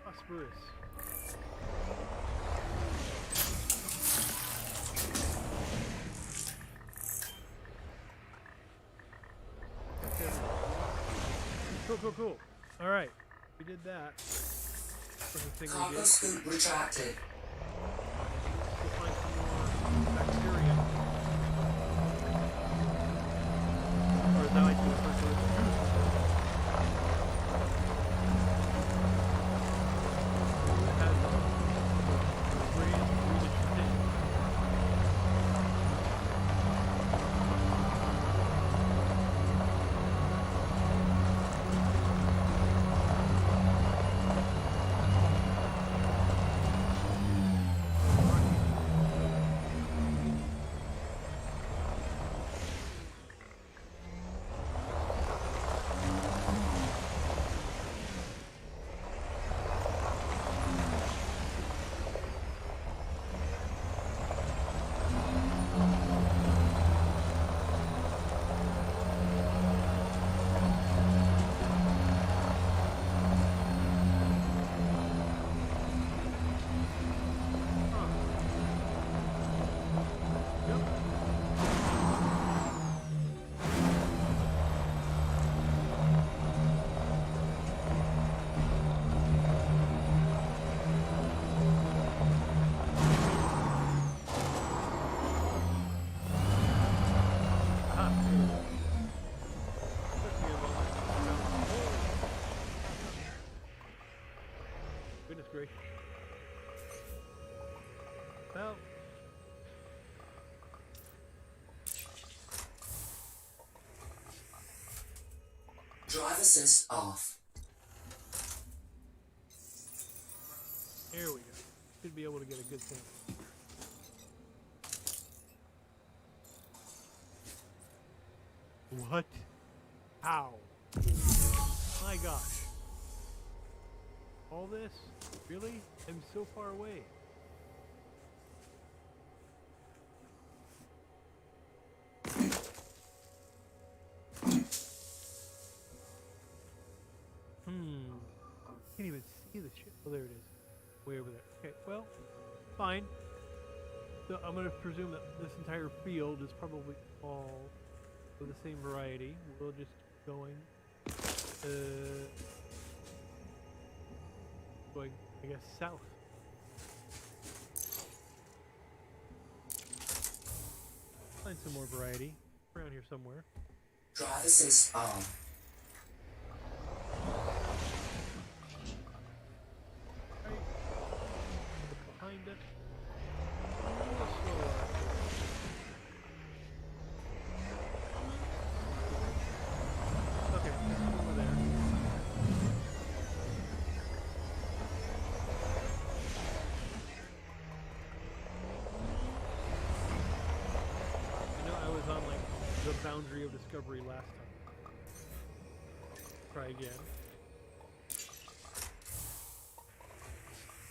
Phosphorus. Cool. All right, we did that. That's the thing we Cargo did. scoop retracted. We'll find some more bacteria. Or as I like to refer to it. It has a greenish tint. Goodness gracious. Well, Drive assist off. There we go. Should be able to get a good sample. What? How? My gosh. All this? Really? I'm so far away. Can't even see the shit. Oh, there it is. Way over there. Okay, well, fine. So I'm going to presume that this entire field is probably all of the same variety. We'll just keep going. Going, I guess, south. Find some more variety around here somewhere. Drive assist on. Right behind us. A little slower. Okay, over there. I know I was on like the boundary of discovery last time. Try again.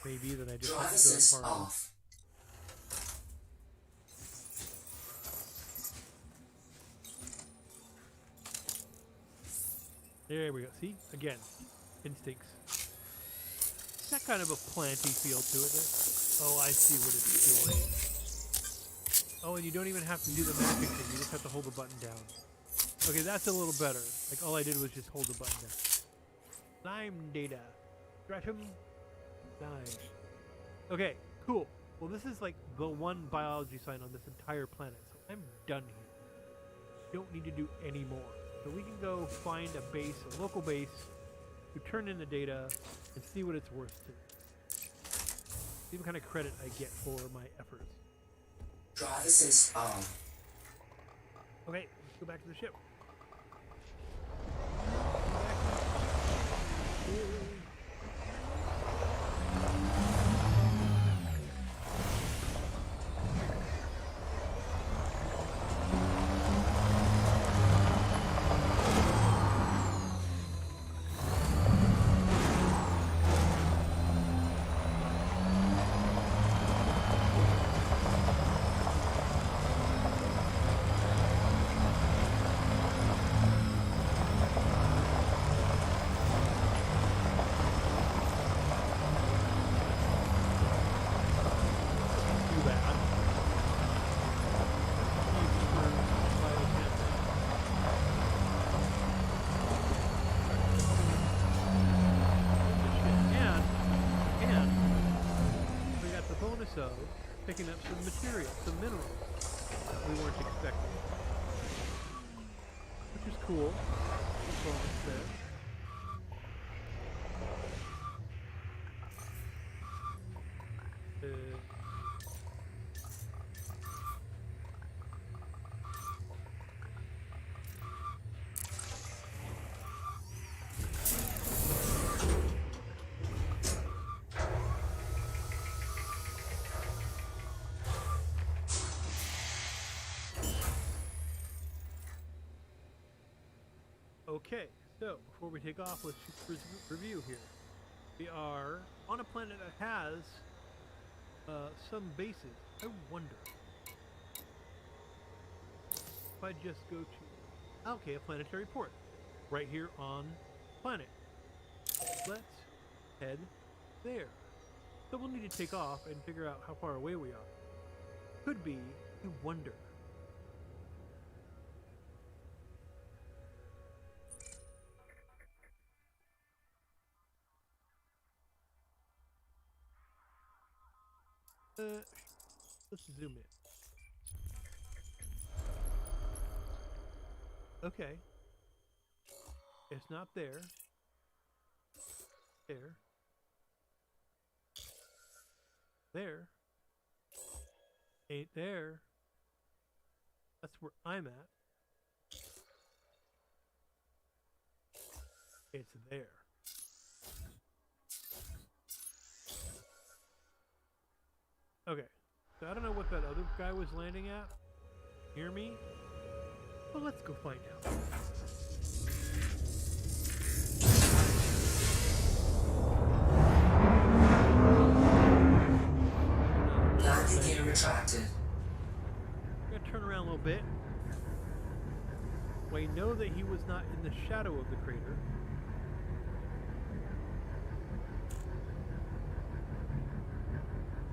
Maybe that I just Drive have to assist go far enough. off. There we go. See? Again. Instincts. Got kind of a planty feel to it. Oh, I see what it's doing. Oh, and you don't even have to do the magic thing. You just have to hold the button down. Okay, that's a little better. Like, all I did was just hold the button down. Slime data. Stratum. Nice. Okay, cool. Well, this is like the one biology sign on this entire planet, so I'm done here. Don't need to do any more. So we can go find a base, a local base, to turn in the data and see what it's worth to. See what kind of credit I get for my efforts. Drive assist on. Okay, let's go back to the ship. So, picking up some material, some minerals that we weren't expecting, which is cool. Good bonus there. Okay, so before we take off, let's just review here. We are on a planet that has some bases. I wonder if I just go to, okay, a planetary port right here on planet. Let's head there. So we'll need to take off and figure out how far away we are. Could be, I wonder. Let's zoom in. Okay. It's not there. There. There. Ain't there. That's where I'm at. It's there. Okay. So I don't know what that other guy was landing at. Hear me? Well, let's go find out. Landing gear retracted. I'm gonna turn around a little bit. We know that he was not in the shadow of the crater.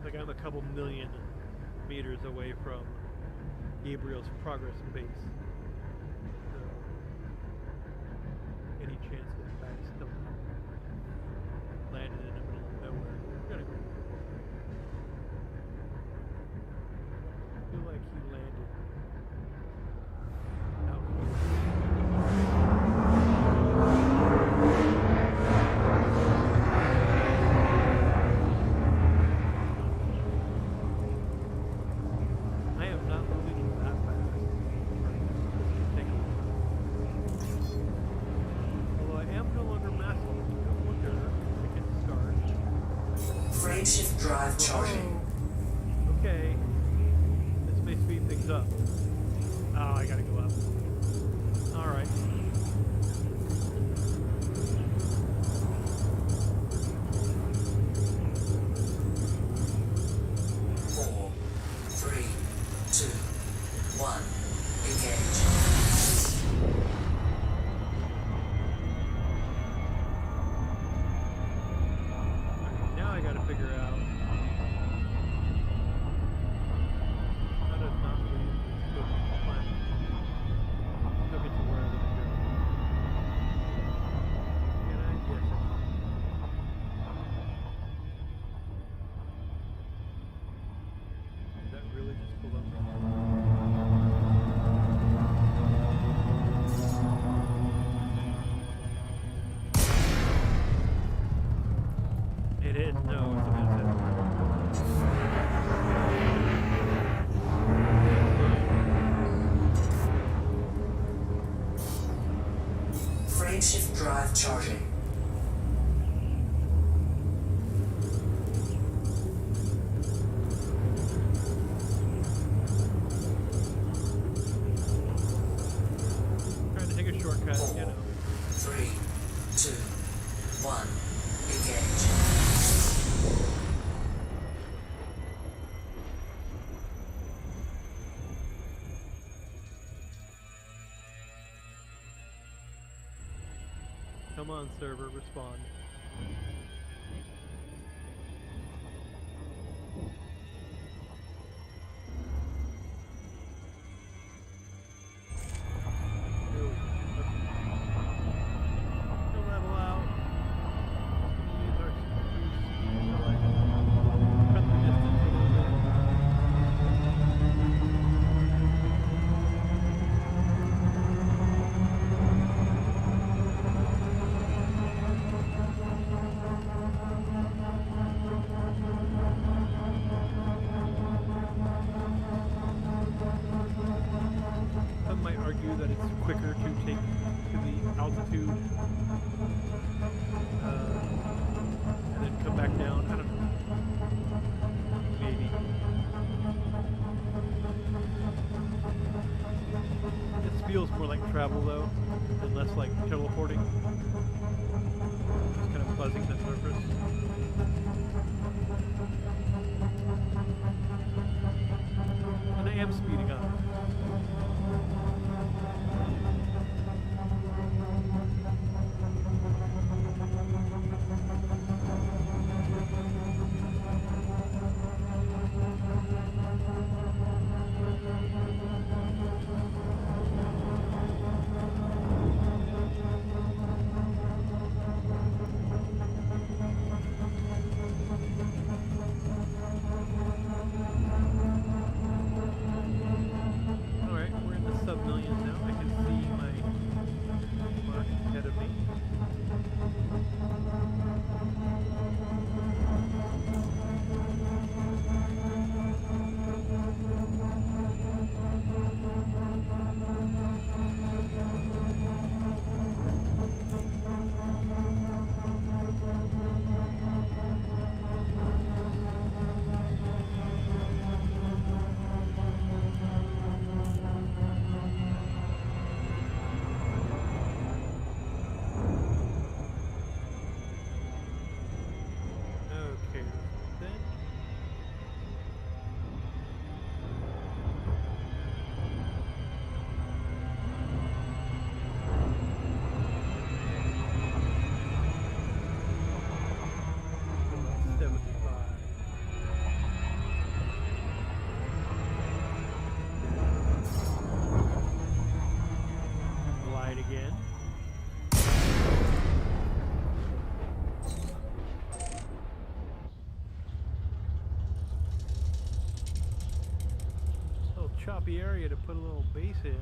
Like I'm a couple million meters away from Gabriel's progress base. So, any chance that guy's still landed in the middle of nowhere? We're gonna go. I feel like he landed out here. I am not moving that fast. Take a look. Although I am no longer massive, I wonder if I can start. Frame shift drive charging. Okay. This may speed things up. Oh, I gotta go up. Alright. Four, three, two, one. Engage. Okay, now I gotta figure out how to not lose this planet. Still get to where I need to go. Can I? Yes, I can. Is that really just below me? It is, no, it's a Frame shift drive charging. trying to take a shortcut, you know. 3, 2, 1. Engage. Come on, server, respond. Here we go. To level out. Just gonna use our super boost to like cut the distance a little bit. Some might argue that it's quicker to take to the altitude and then come back down. I don't know. Maybe. This feels more like travel though, and less like teleporting. Just kind of buzzing the surface. And I am speeding up. again. Little choppy area to put a little base in.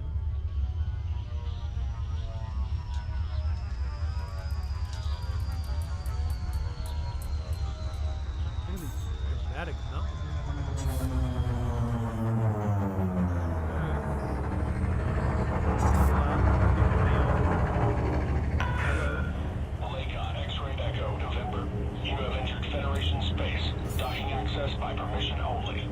Look at these dramatic mountains. Lakon, X-ray Echo, November. You have entered Federation space. Docking access by permission only.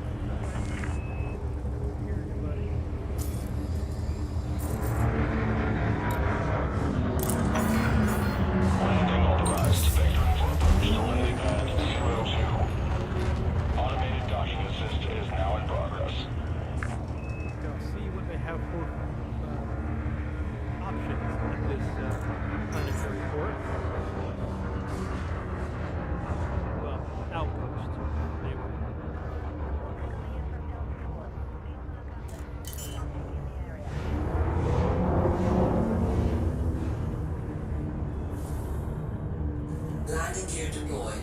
Landing authorized. Vectoring for approach to landing pad 02. Automated docking assist is now in progress. I'll see what they have for options at this planetary port. Well, outpost. Anyway. Landing gear deployed.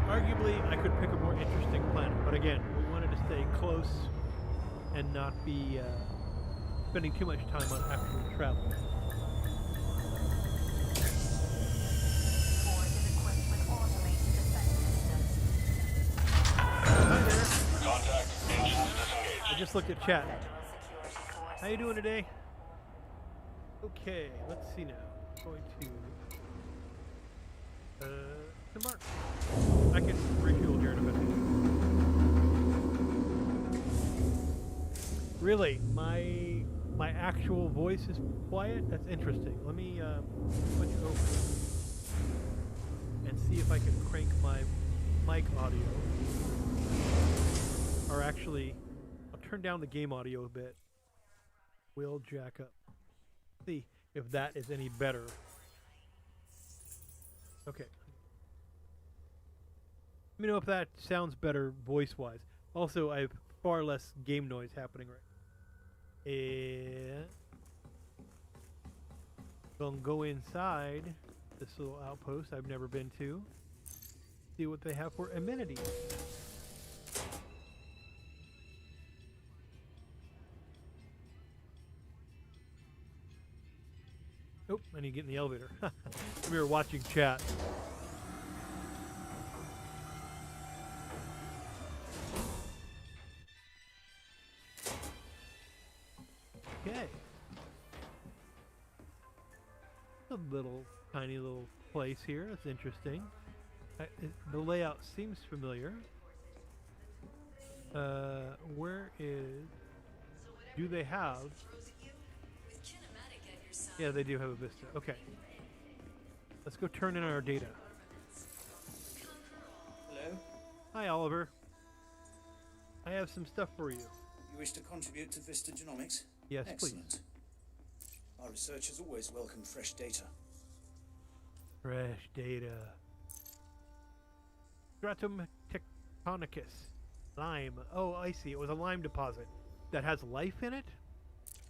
Arguably, I could pick a more interesting planet, but again, we wanted to stay close and not be spending too much time on actual travel. Hi there. Contact. Engines disengaged. I just looked at chat. How you doing today? Okay, let's see now. I'm going to embark. I can refuel here in a minute. Really, my actual voice is quiet? That's interesting. Let me switch over and see if I can crank my mic audio. Or actually, I'll turn down the game audio a bit. Will jack up. See if that is any better. Okay. Let me know if that sounds better voice-wise. Also, I have far less game noise happening right now. And gonna go inside this little outpost I've never been to. See what they have for amenities. Oh, I need to get in the elevator. We were watching chat. Okay. A little, tiny little place here. That's interesting. The layout seems familiar. Where is... Do they have... Yeah, they do have a vista. Okay. Let's go turn in our data. Hello. Hi, Oliver. I have some stuff for you. You wish to contribute to Vista Genomics? Yes, Excellent. please. Our researchers always welcome fresh data. Fresh data. Stratum tectonicus. Lime. Oh, I see. It was a lime deposit that has life in it?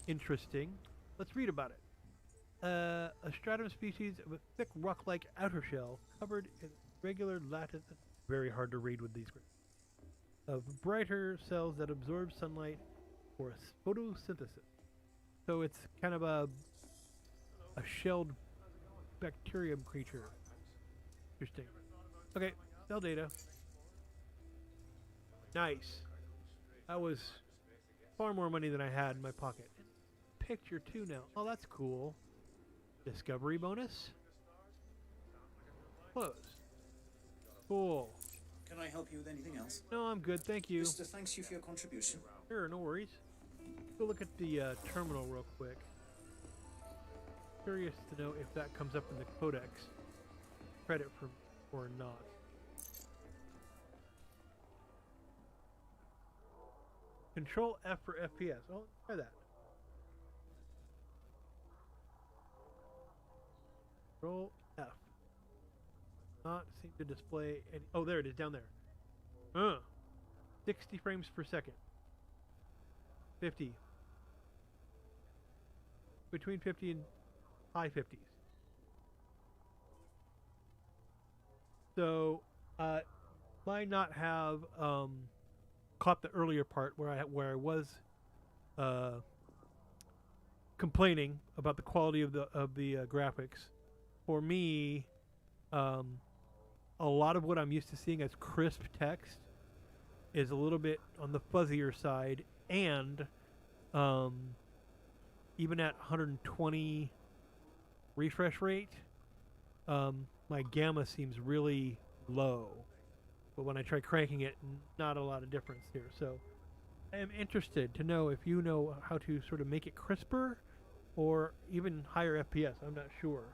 Interesting. Let's read about it. A stratum species of a thick rock-like outer shell covered in regular lattice. Very hard to read with these. Of brighter cells that absorb sunlight for photosynthesis. So it's kind of a shelled bacterium creature. Interesting. Okay, cell data. Nice. That was far more money than I had in my pocket. Picture too now. Oh, that's cool. Discovery bonus? Close. Cool. Can I help you with anything else? No, I'm good, thank you. Vista thanks you for your contribution. Sure, no worries. Go look at the terminal real quick. Curious to know if that comes up in the codex. Credit for or not. Control F for FPS. Oh, try that. Control F. Not seem to display any. Oh, there it is down there. 60 frames per second. 50. between 50 and high 50s. So, might not have caught the earlier part where I was complaining about the quality of the graphics. For me, a lot of what I'm used to seeing as crisp text is a little bit on the fuzzier side, and even at 120 refresh rate, my gamma seems really low. But when I try cranking it, not a lot of difference here. So I am interested to know if you know how to sort of make it crisper or even higher FPS. I'm not sure.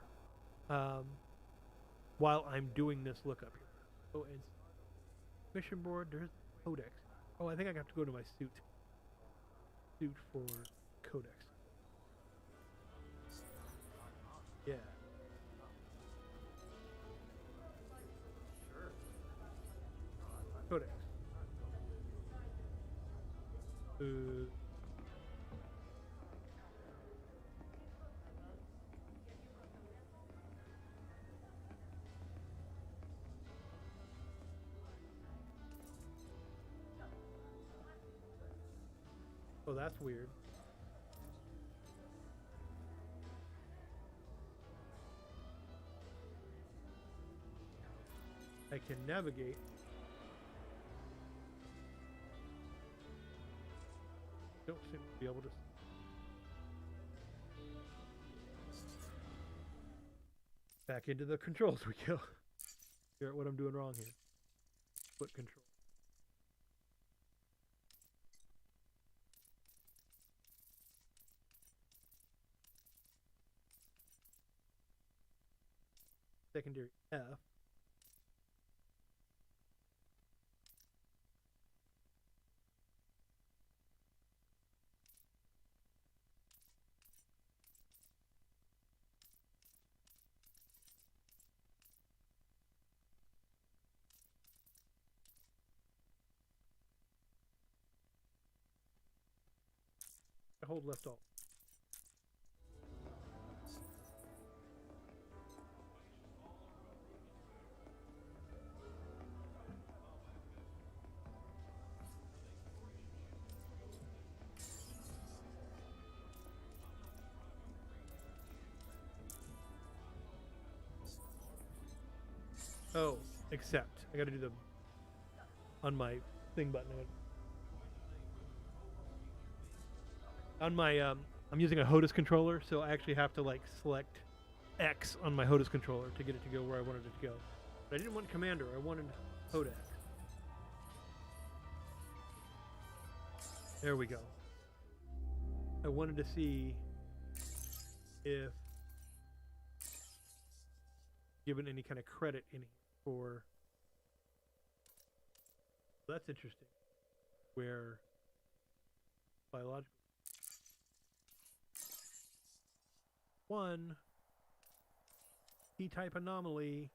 While I'm doing this lookup here. So it's mission board, there's codex. Oh, I think I have to go to my suit. Suit for codex. Yeah. Codex. Oh, that's weird. I can navigate. Don't seem to be able to. Back into the controls we go. Figure out what I'm doing wrong here. Foot control. Secondary F. I hold left alt. Oh, accept. I gotta do the on my thing button. On my I'm using a HOTUS controller, so I actually have to like select X on my HOTUS controller to get it to go where I wanted it to go. But I didn't want Commander, I wanted HOTUS. There we go. I wanted to see if given any kind of credit in here for. That's interesting. Where biological. One T-type anomaly.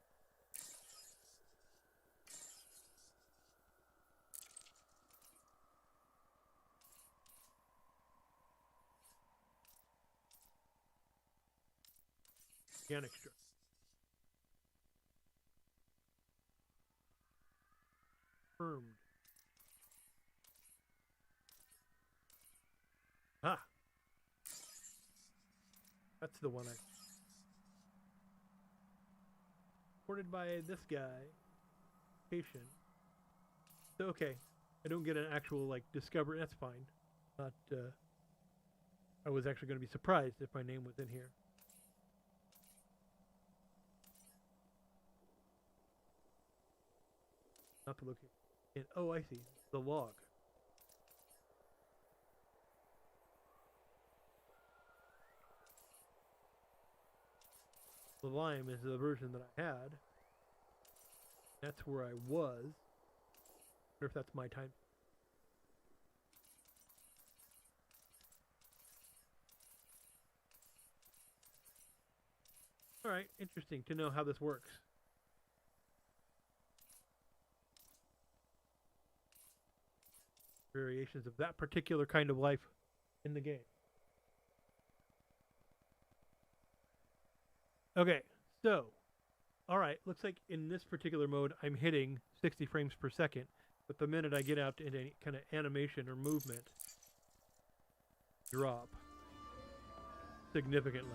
Organic structure. Confirmed. Ah. That's the one I reported by this guy. Patient. So okay. I don't get an actual like discovery. That's fine. Not I was actually going to be surprised if my name was in here. Not the location. Oh, I see. The log. The Lime is the version that I had. That's where I was. I wonder if that's my time. Alright, interesting to know how this works. Variations of that particular kind of life in the game. Okay, so, all right, looks like in this particular mode, I'm hitting 60 frames per second, but the minute I get out into any kind of animation or movement, drop significantly.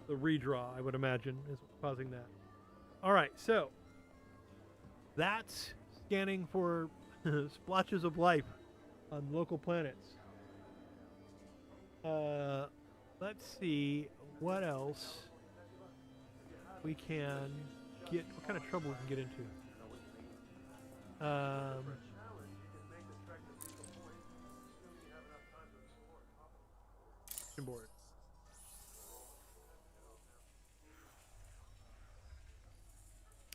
The redraw, I would imagine, is causing that. All right, so that's scanning for splotches of life on local planets. Let's see what else we can get. What kind of trouble we can get into? Board.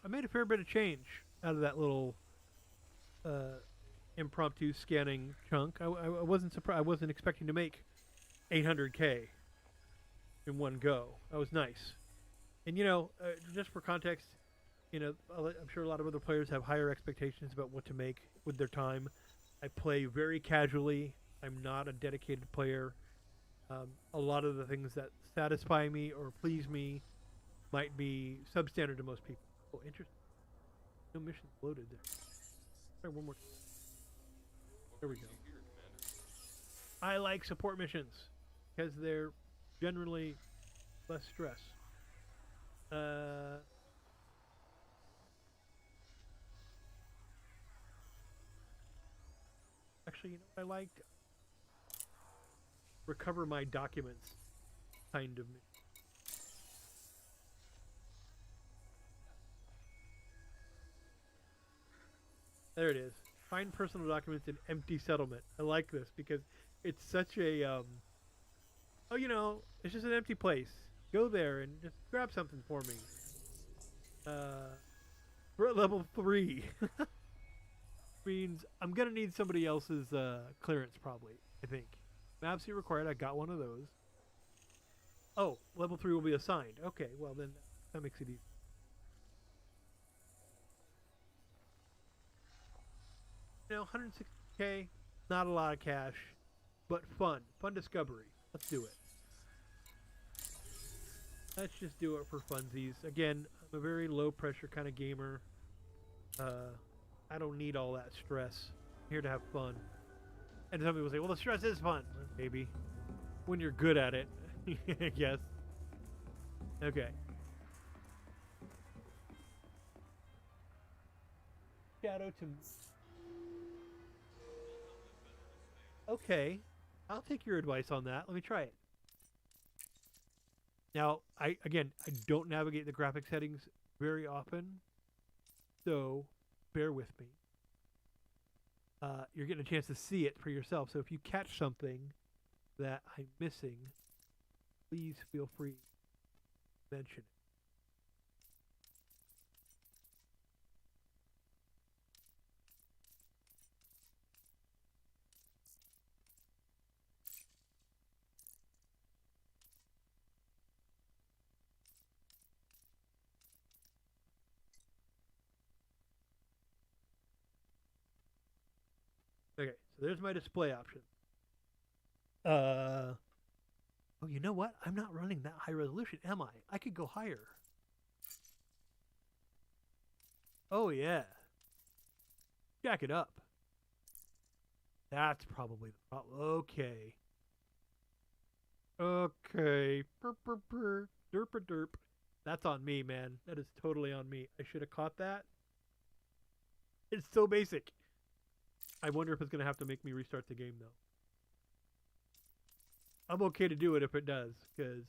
I made a fair bit of change out of that little impromptu scanning chunk. I wasn't surprised. I wasn't expecting to make 800K in one go. That was nice. And just for context, I'm sure a lot of other players have higher expectations about what to make with their time. I play very casually. I'm not a dedicated player. A lot of the things that satisfy me or please me might be substandard to most people. Oh, interesting. No mission loaded there. Try one more. There we go. I like support missions because they're generally less stress. Actually, what I liked? Recover my documents kind of mission. There it is. Find personal documents in empty settlement. I like this because it's such a it's just an empty place. Go there and just grab something for me. We're at level 3. Means I'm gonna need somebody else's clearance probably, I think. Absolutely required. I got one of those. Oh, level 3 will be assigned. Okay, well then that makes it easy. You know, 160K, not a lot of cash, but fun. Fun discovery. Let's do it. Let's just do it for funsies. Again, I'm a very low pressure kind of gamer. I don't need all that stress. I'm here to have fun. And some people say, well, the stress is fun. Maybe. When you're good at it, I guess. Okay. Shadow to... Okay. I'll take your advice on that. Let me try it. Now, I don't navigate the graphic settings very often, so bear with me. You're getting a chance to see it for yourself, so if you catch something that I'm missing, please feel free to mention it. Okay, so there's my display option. Oh, you know what? I'm not running that high resolution, am I? I could go higher. Oh, yeah. Jack it up. That's probably the problem. Okay. Okay. Burp, burp, burp. Derp, derp. That's on me, man. That is totally on me. I should have caught that. It's so basic. I wonder if it's going to have to make me restart the game, though. I'm okay to do it if it does, because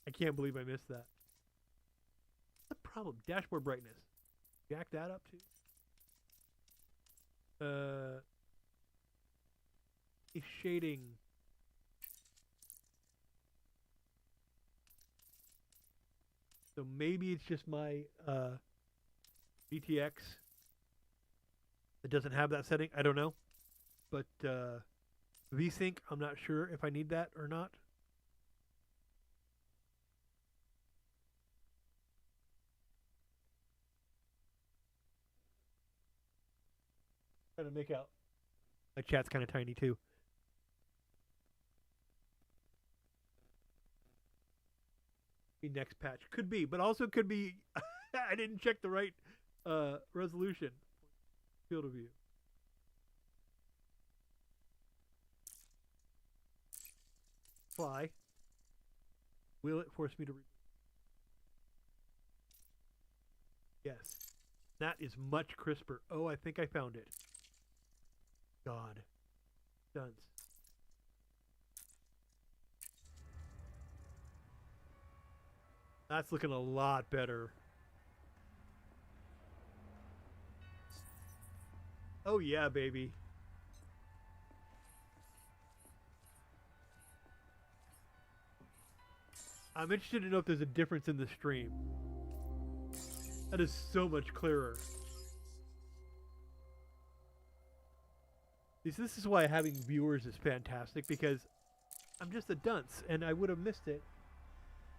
I can't believe I missed that. What's the problem? Dashboard brightness. Jack that up, too. Shading. So maybe it's just my GTX. It doesn't have that setting. I don't know. But VSync, I'm not sure if I need that or not. Trying to make out. My chat's kind of tiny too. Be next patch. Could be, but also could be I didn't check the right resolution. Field of view. Fly. Will it force me to Yes. That is much crisper. Oh, I think I found it. God. Dunce. That's looking a lot better. Oh yeah, baby. I'm interested to know if there's a difference in the stream. That is so much clearer. This is why having viewers is fantastic, because I'm just a dunce and I would have missed it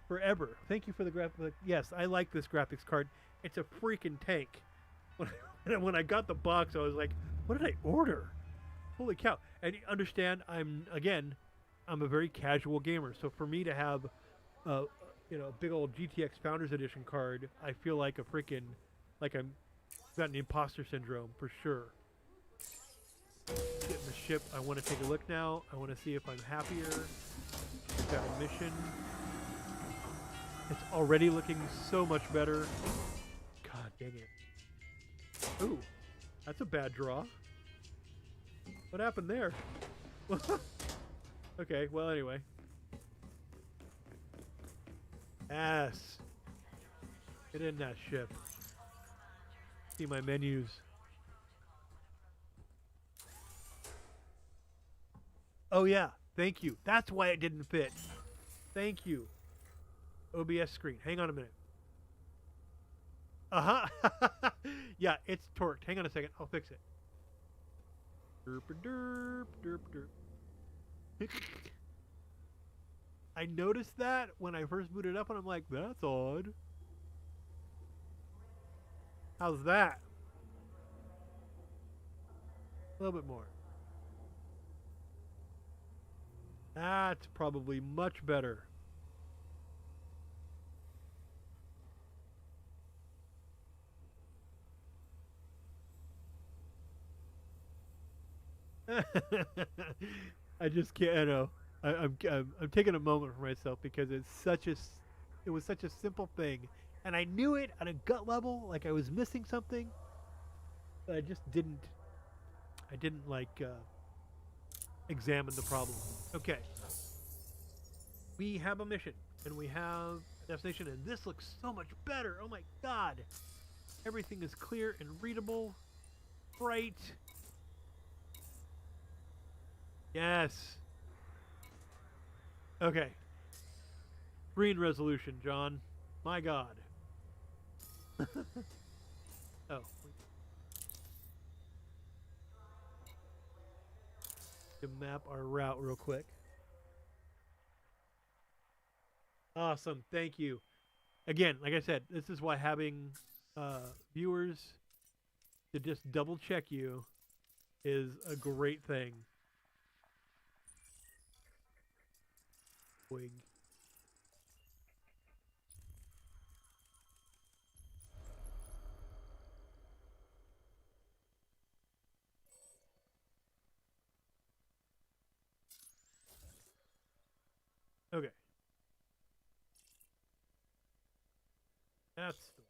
forever. Thank you for the graphic. Yes, I like this graphics card. It's a freaking tank. When I got the box, I was like, what did I order? Holy cow. And you understand, I'm a very casual gamer. So for me to have a big old GTX Founders Edition card, I feel like I'm got an imposter syndrome for sure. Getting the ship. I want to take a look now. I want to see if I'm happier. We've got a mission. It's already looking so much better. God dang it. Ooh, that's a bad draw. What happened there? Okay, well anyway. Yes. Get in that ship. See my menus. Oh yeah, thank you. That's why it didn't fit. Thank you. OBS screen. Hang on a minute. Uh-huh. Yeah, it's torqued. Hang on a second. I'll fix it. Derp derp derp derp. I noticed that when I first booted up and I'm like, that's odd. How's that? A little bit more. That's probably much better. I just can't. I know. I'm taking a moment for myself because it was such a simple thing, and I knew it at a gut level, like I was missing something, but I just didn't. I didn't examine the problem. Okay. We have a mission and we have a destination, and this looks so much better. Oh my god. Everything is clear and readable. Bright. Yes. Okay. Screen resolution, John. My god. Oh. To map our route real quick. Awesome. Thank you. Again, like I said, this is why having viewers to just double check you is a great thing. Wig. Okay. That's the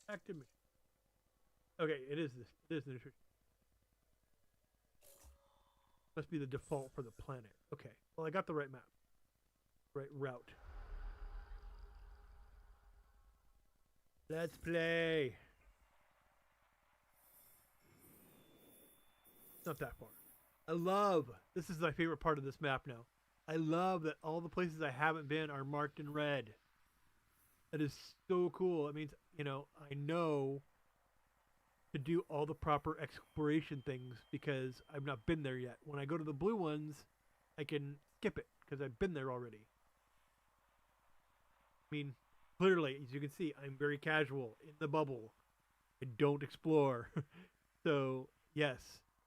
active mission. Okay, it is this. It is the mission. Must be the default for the planet. Okay. Well, I got the right map. Right route. Let's play. Not that far. This is my favorite part of this map now. I love that all the places I haven't been are marked in red. That is so cool. It means, I know to do all the proper exploration things because I've not been there yet. When I go to the blue ones, I can skip it because I've been there already. I mean, clearly, as you can see, I'm very casual in the bubble. I don't explore. So yes,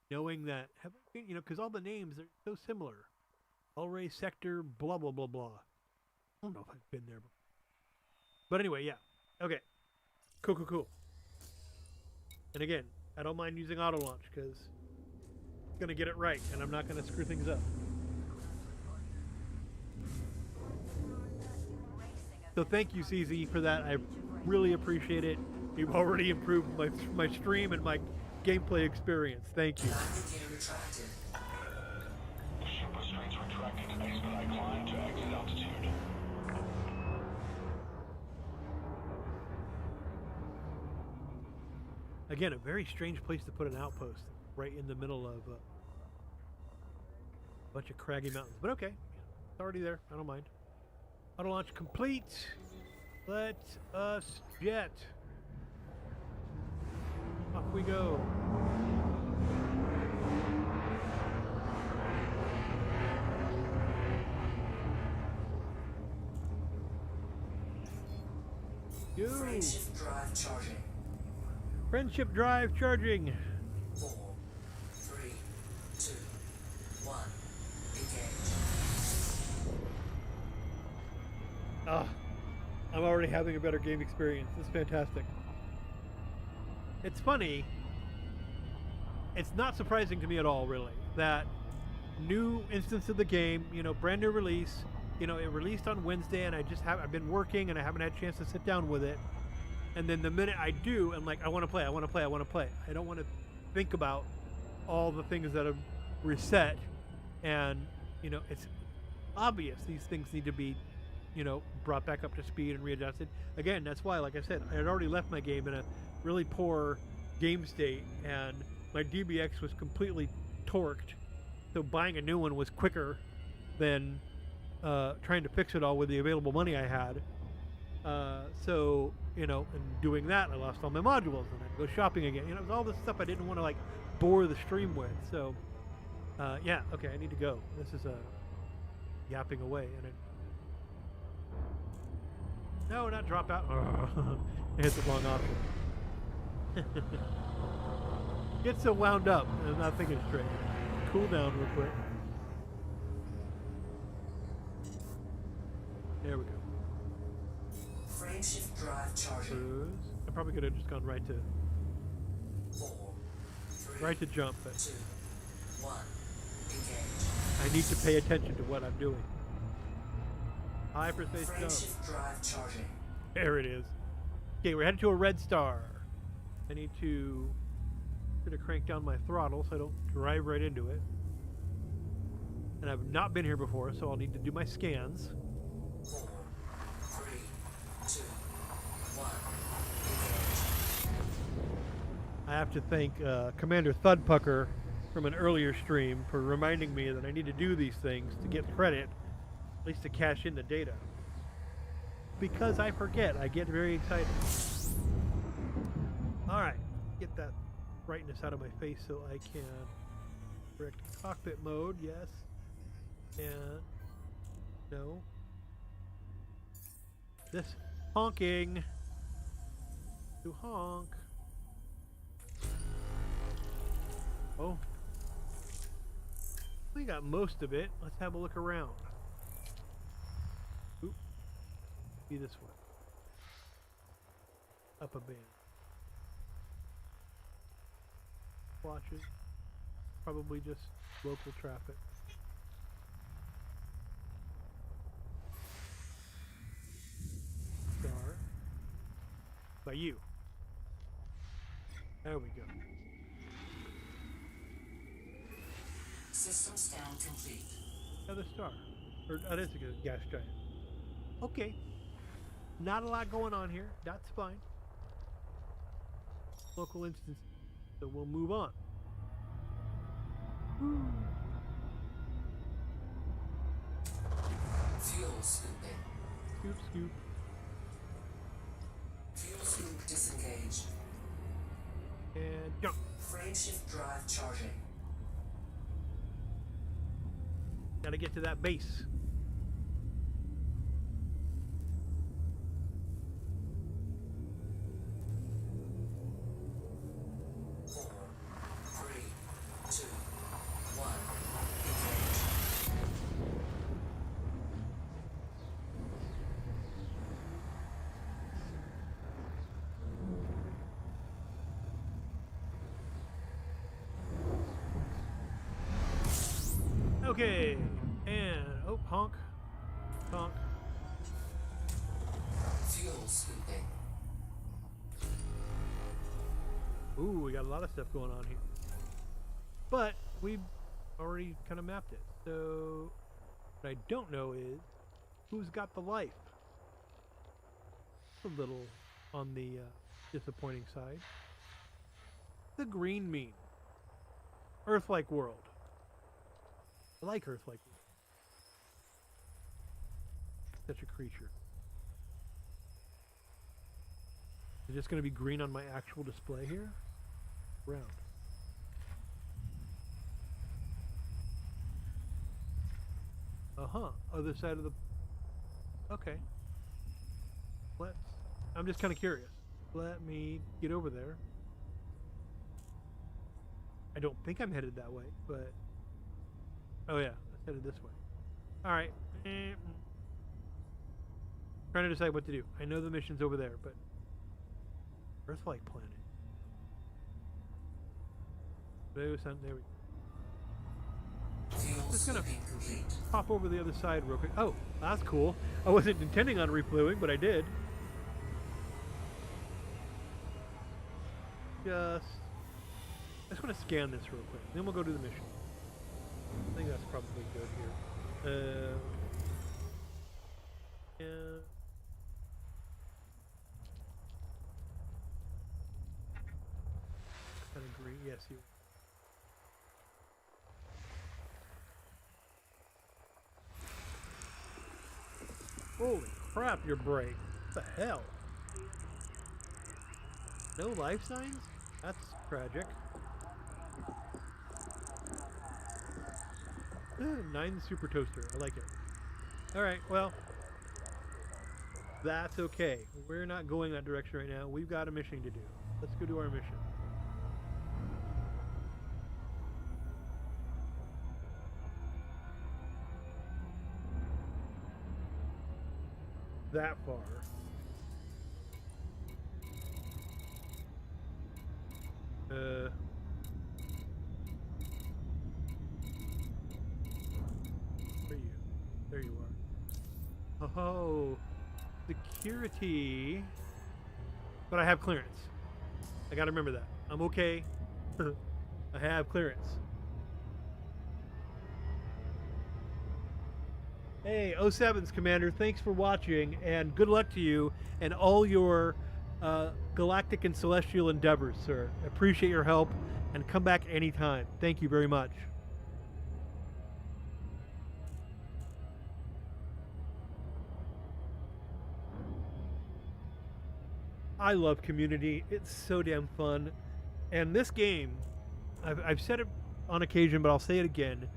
knowing that, have I been, because all the names are so similar. Alray sector, blah blah blah blah. I don't know if I've been there before. But anyway, yeah. Okay. Cool, cool, cool. And again, I don't mind using auto launch because it's gonna get it right, and I'm not gonna screw things up. So thank you, CZ, for that. I really appreciate it. You've already improved my stream and my gameplay experience. Thank you. Landing gear retracted. Ship restraints retracted. Expedite climb to exit altitude. Again, a very strange place to put an outpost, right in the middle of a bunch of craggy mountains. But okay, it's already there. I don't mind. Auto launch complete. Let us jet. Off we go. Go. Frameshift drive charging. Friendship drive charging. 4, 3, 2, 1. Engage. Ah, I'm already having a better game experience. This is fantastic. It's funny. It's not surprising to me at all, really, that new instance of the game, brand new release, it released on Wednesday, and I've been working, and I haven't had a chance to sit down with it. And then the minute I do, I'm like, I want to play, I want to play, I want to play. I don't want to think about all the things that have reset, and it's obvious these things need to be brought back up to speed and readjusted. Again, that's why, like I said, I had already left my game in a really poor game state, and my DBX was completely torqued. So buying a new one was quicker than trying to fix it all with the available money I had. So, and doing that, I lost all my modules, and I'd go shopping again. It was all this stuff I didn't want to, bore the stream with. So, yeah, okay, I need to go. This is yapping away. And no, not drop out. I hit the wrong option. Get so wound up, and I'm not thinking straight. Cool down real quick. There we go. Frameshift drive charging. Cruise. I probably could have just gone right to 4, 3, jump, but 2, 1. Engage. I need to pay attention to what I'm doing. Hyperspace jump. Frameshift drive charging. There it is. Okay, we're headed to a red star. I need to crank down my throttle so I don't drive right into it. And I've not been here before, so I'll need to do my scans. 4, 3, 2, 1. Engage. I have to thank Commander Thudpucker from an earlier stream for reminding me that I need to do these things to get credit, at least to cash in the data. Because I forget, I get very excited. Alright, get that brightness out of my face so I can correct cockpit mode, yes. And no. This honking. To honk. Oh. We got most of it. Let's have a look around. Oop. Be this way. Up a bit. Watches. Probably just local traffic. Star. By you. There we go. System scan complete. Another star. Or that is a gas giant. Okay. Not a lot going on here. That's fine. Local instance. So we'll move on. Fuel scooping. Scoop, scoop. Fuel scoop disengaged. And jump. Frameshift drive charging. Gotta get to that base. Okay, and oh, honk, honk. Fuel scooping. Ooh, we got a lot of stuff going on here. But we've already kind of mapped it. So what I don't know is who's got the life. A little on the disappointing side. The green mean. Earth-like world. I like Earth-like world. Such a creature. Is it just going to be green on my actual display here? Round. Other side of the... Okay. I'm just kind of curious. Let me get over there. I don't think I'm headed that way, but... Oh yeah, it's headed this way. Alright. Trying to decide what to do. I know the mission's over there, but... Earth-like planet. There we go. Fuel Just gonna scooping complete. pop over the other side real quick. Oh, that's cool. I wasn't intending on refluing, but I did. I just want to scan this real quick. Then we'll go do the mission. I think that's probably good here. Yeah. Kind of green. Yes, you. Holy crap, your brake. What the hell? No life signs? That's tragic. 9 super toaster. I like it. Alright, well. That's okay. We're not going that direction right now. We've got a mission to do. Let's go do our mission. That far. There you are. Oh, security. But I have clearance. I gotta remember that. I'm okay. I have clearance. Hey, 07's Commander, thanks for watching, and good luck to you and all your galactic and celestial endeavors, sir. Appreciate your help, and come back anytime. Thank you very much. I love Community. It's so damn fun. And this game, I've said it on occasion, but I'll say it again,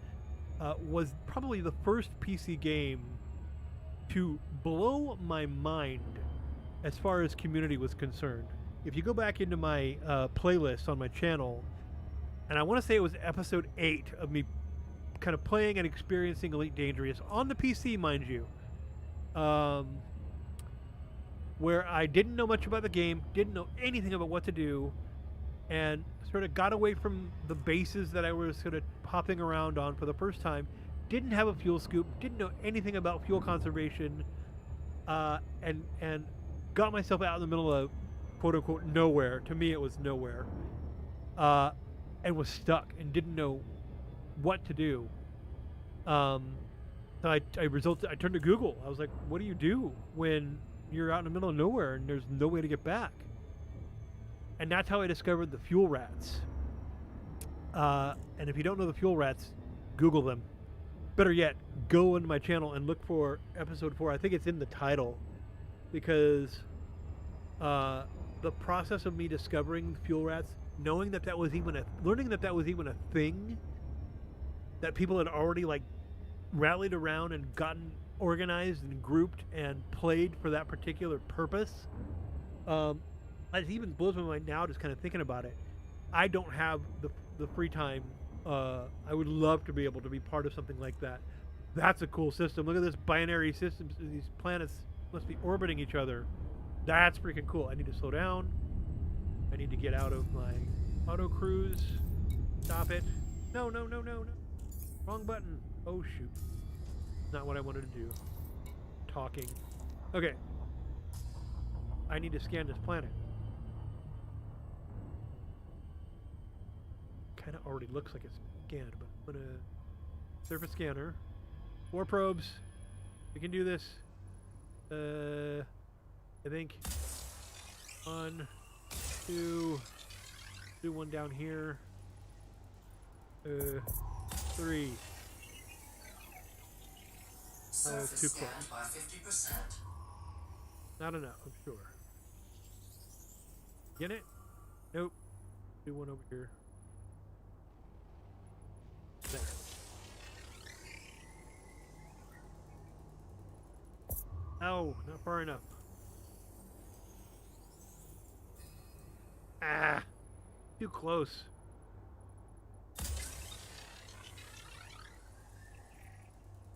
was probably the first PC game to blow my mind as far as Community was concerned. If you go back into my playlist on my channel, and I want to say it was episode 8 of me kind of playing and experiencing Elite Dangerous on the PC, mind you, where I didn't know much about the game, didn't know anything about what to do, and sort of got away from the bases that I was sort of hopping around on for the first time, didn't have a fuel scoop, didn't know anything about fuel conservation, and got myself out in the middle of quote-unquote nowhere. To me it was nowhere, and was stuck and didn't know what to do. So I turned to Google. I was like, what do you do when you're out in the middle of nowhere and there's no way to get back? And that's how I discovered the fuel rats. And if you don't know the fuel rats, Google them. Better yet, go into my channel and look for episode 4. I think it's in the title, because the process of me discovering the fuel rats, knowing that that was even learning that that was even a thing, that people had already like rallied around and gotten organized and grouped and played for that particular purpose. It even blows my mind now just kind of thinking about it. I don't have the free time. I would love to be able to be part of something like that. That's a cool system. Look at this binary system. These planets must be orbiting each other. That's freaking cool. I need to slow down. I need to get out of my auto cruise. Stop it. No. Wrong button. Oh shoot. Not what I wanted to do. Talking. Okay. I need to scan this planet. Kind of already looks like it's scanned, but I'm gonna surface scanner. 4 probes. We can do this. I think 1, 2. Do one down here. 3. Surface too scanned close. by 50%. Not enough, I'm sure. Get it? Nope. Do one over here. There. Oh, not far enough. Ah, too close.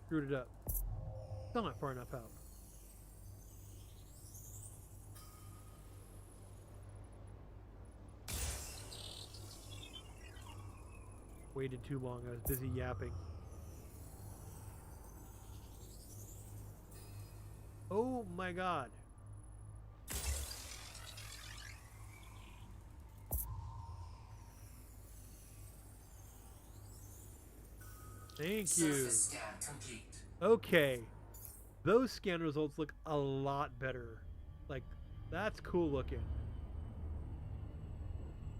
Screwed it up. Still not far enough out. Waited too long. I was busy yapping. Oh my god. Thank you. Surface scan complete. Okay. Those scan results look a lot better. Like, that's cool looking.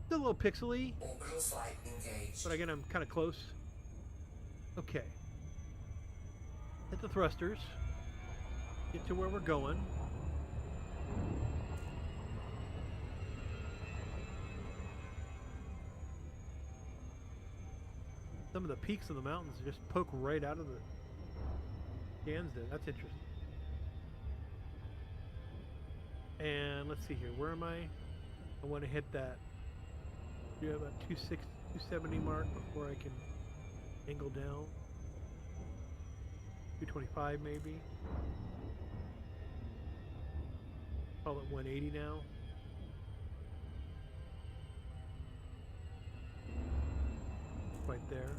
Still a little pixely, Orbital flight engaged. but again, I'm kind of close. Okay. Hit the thrusters. Get to where we're going. Some of the peaks of the mountains just poke right out of the scans there. That's interesting. And let's see here. Where am I? I want to hit that. Yeah, about 270 mark before I can angle down. 225 maybe. Call it 180 now. Right there.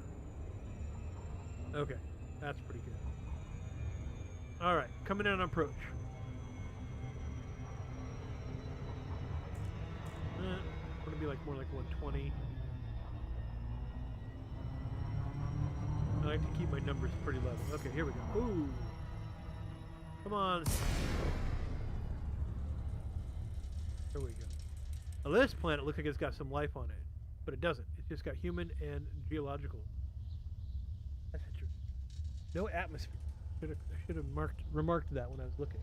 Okay, that's pretty good. All right, coming in on approach. Gonna be like more like 120. I like to keep my numbers pretty level. Okay, here we go. Ooh, come on. There we go. Now this planet looks like it's got some life on it, but it doesn't. It's just got human and geological. That's interesting. No atmosphere. I should have remarked that when I was looking.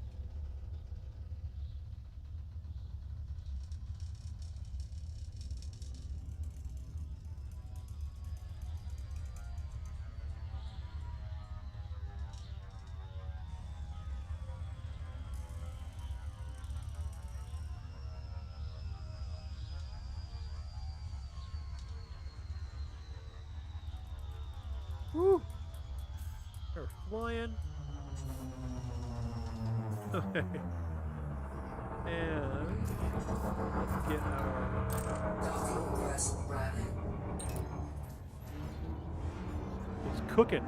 Woo! They're flying. Okay. And let's get our. Docking press ramming. It's cooking.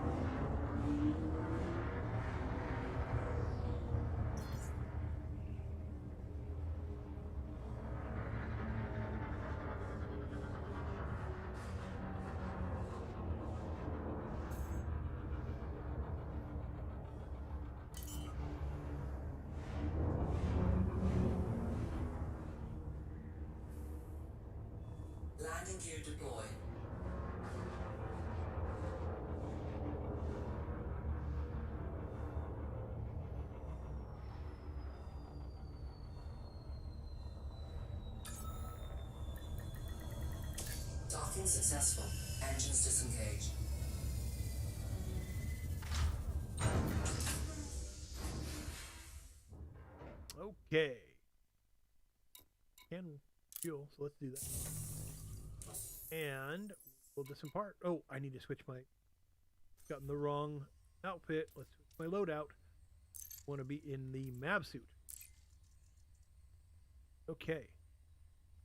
Landing gear deployed. Docking successful. Engines disengaged. Okay. Can fuel, so let's do that. And we'll disimpart. Oh, I need to switch my. Gotten the wrong outfit. Let's switch my loadout. Want to be in the MAV suit. Okay.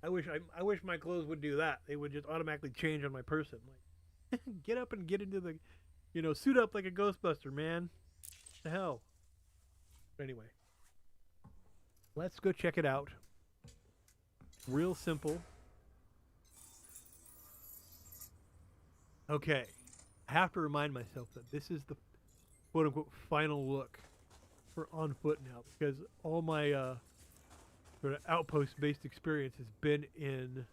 I wish my clothes would do that. They would just automatically change on my person. Like, get up and get into the You know, suit up like a Ghostbuster, man. The hell. But anyway, let's go check it out. Real simple. Okay. I have to remind myself that this is the quote unquote final look for On Foot now, because all my sort of outpost based experience has been in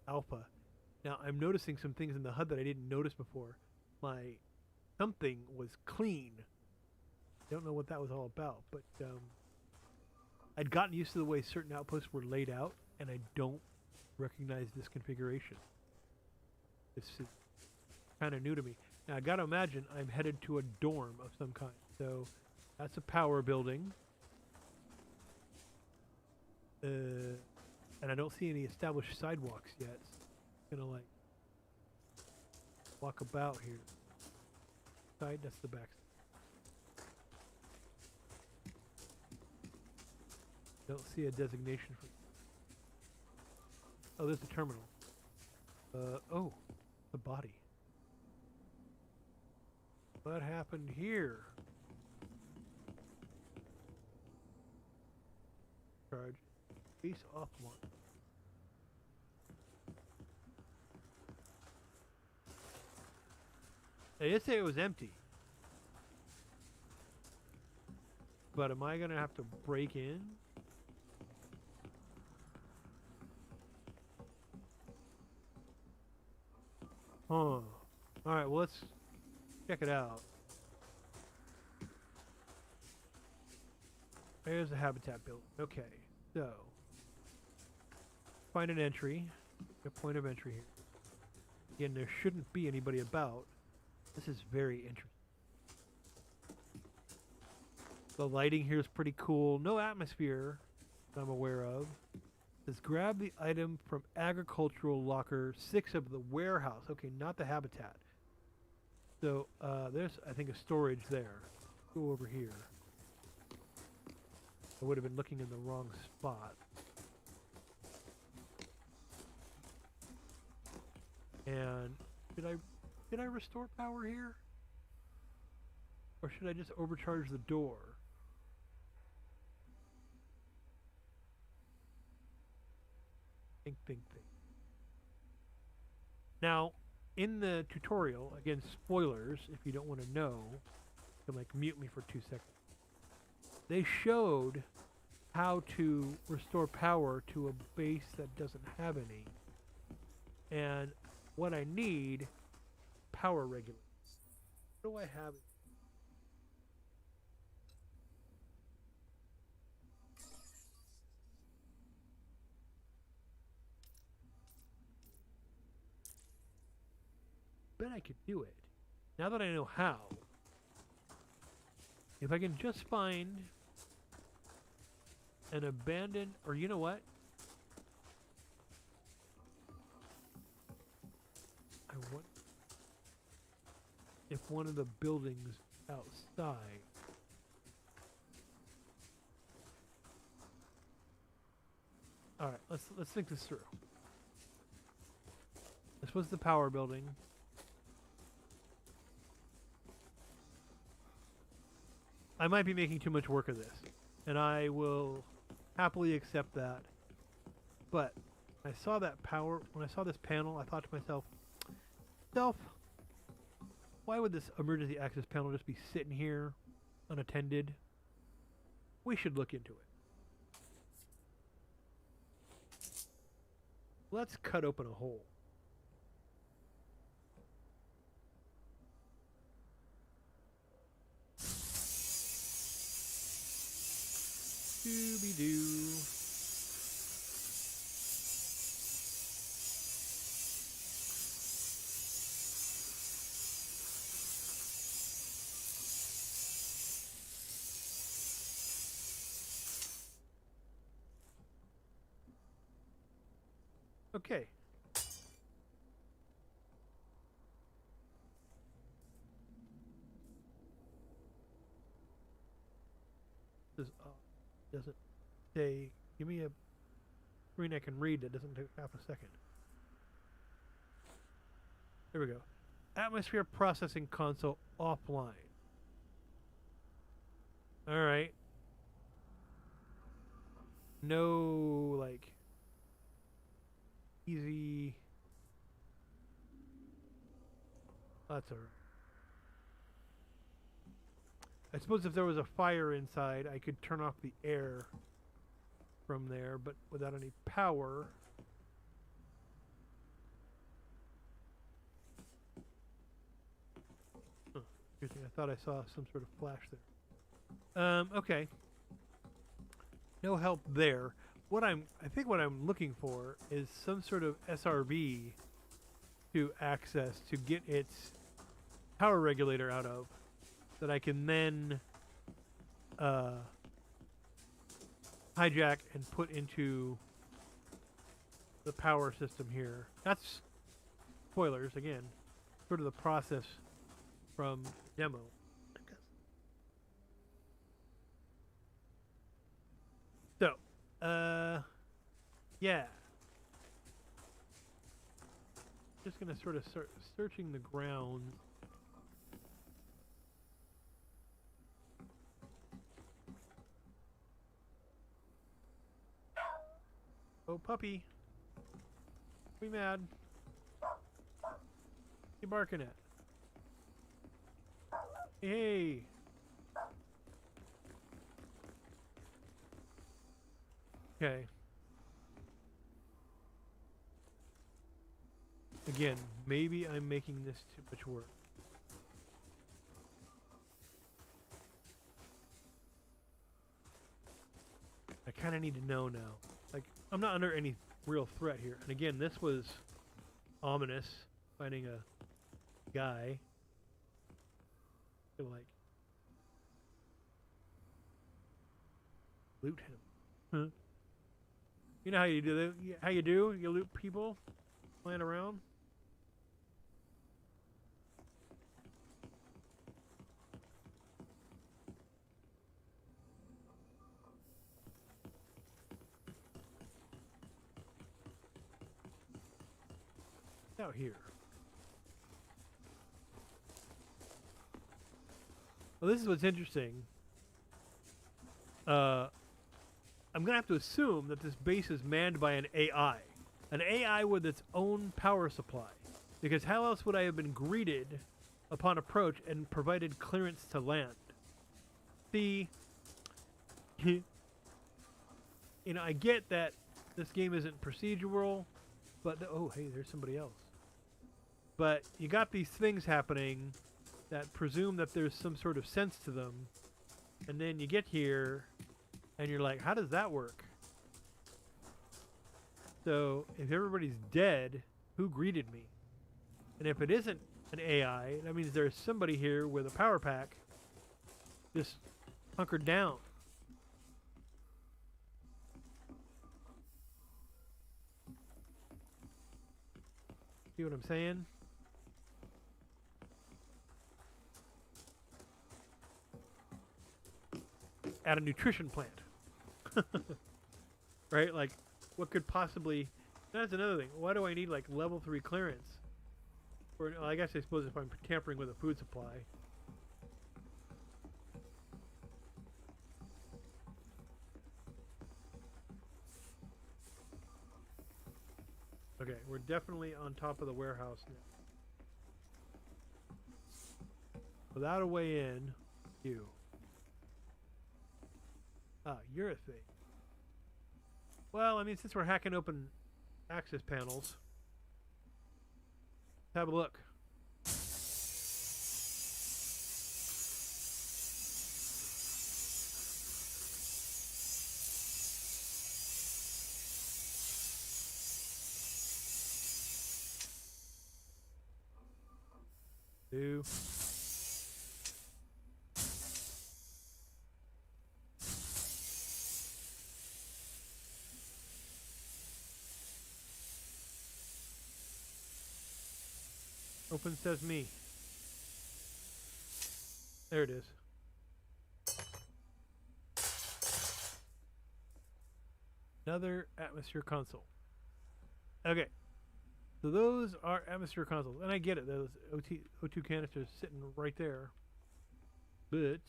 alpha. Now I'm noticing some things in the HUD that I didn't notice before. My something was clean. Don't know what that was all about, but I'd gotten used to the way certain outposts were laid out, and I don't recognize this configuration. This is kind of new to me. Now I gotta imagine I'm headed to a dorm of some kind. So that's a power building. And I don't see any established sidewalks yet. So I'm gonna like walk about here. Side, that's the back. Don't see a designation for. Oh, there's the terminal. Oh, the body. What happened here? Charge. Face off one. They did say it was empty. But am I gonna have to break in? Huh. Alright, well let's check it out. There's the habitat building. Okay, so find an entry, a point of entry here. Again, there shouldn't be anybody about. This is very interesting. The lighting here is pretty cool. No atmosphere that I'm aware of. It says grab the item from agricultural locker 6 of the warehouse. Okay, not the habitat. So there's, I think, a storage there. Go over here. I would have been looking in the wrong spot. And did I restore power here? Or should I just overcharge the door? Think. Now, in the tutorial, again, spoilers, if you don't want to know, you can like mute me for 2 seconds. They showed how to restore power to a base that doesn't have any. And what I need, power regulators. What do I have? Bet I could do it. Now that I know how. If I can just find an abandoned, or you know what? I want if one of the buildings outside. All right, let's think this through. This was the power building. I might be making too much work of this, and I will happily accept that. But I saw that power, when I saw this panel, I thought to myself, why would this emergency access panel just be sitting here unattended? We should look into it. Let's cut open a hole. Dooby-doo. Okay. This doesn't say, give me a screen I can read that doesn't take half a second. There we go. Atmosphere processing console offline. All right. No, like, easy. That's all right. I suppose if there was a fire inside, I could turn off the air from there, but without any power. Huh, interesting. I thought I saw some sort of flash there. Okay. No help there. I think what I'm looking for is some sort of SRV to access to get its power regulator out of, that I can then hijack and put into the power system here. That's, spoilers again, sort of the process from demo. So, yeah. Just gonna sort of start searching the ground. Oh, puppy. Be mad. You barking at? Hey. Okay. Again, maybe I'm making this too much work. I kind of need to know now. Like, I'm not under any real threat here. And again, this was ominous, finding a guy. To, like, loot him. Huh? You know how you do that? How you do? You loot people lying around? Out here. Well, this is what's interesting. I'm gonna have to assume that this base is manned by an AI with its own power supply, because how else would I have been greeted upon approach and provided clearance to land? See, you know, I get that this game isn't procedural, but oh, hey, there's somebody else. But you got these things happening that presume that there's some sort of sense to them, and then you get here and you're like, how does that work? So if everybody's dead, who greeted me? And if it isn't an AI, that means there's somebody here with a power pack just hunkered down. See what I'm saying? At a nutrition plant. Right? Like, what could possibly... That's another thing. Why do I need, like, level 3 clearance? Or, well, I guess I suppose if I'm tampering with a food supply. Okay, we're definitely on top of the warehouse now. Without a way in, you. Ah, you're a thing. Well, I mean, since we're hacking open access panels, let's have a look. Do. Open sesame. There it is. Another atmosphere console. Okay. So those are atmosphere consoles, and I get it. Those O2 canisters sitting right there, but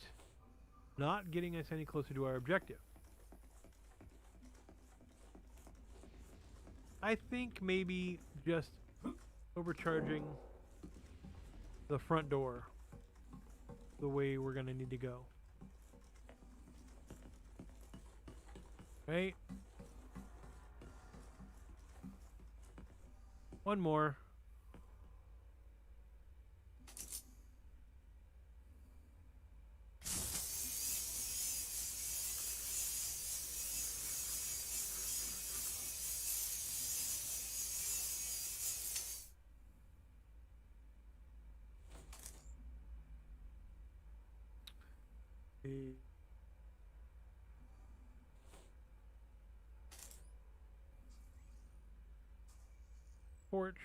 not getting us any closer to our objective. I think maybe just overcharging the front door the way we're gonna need to go. Right? One more. Porch.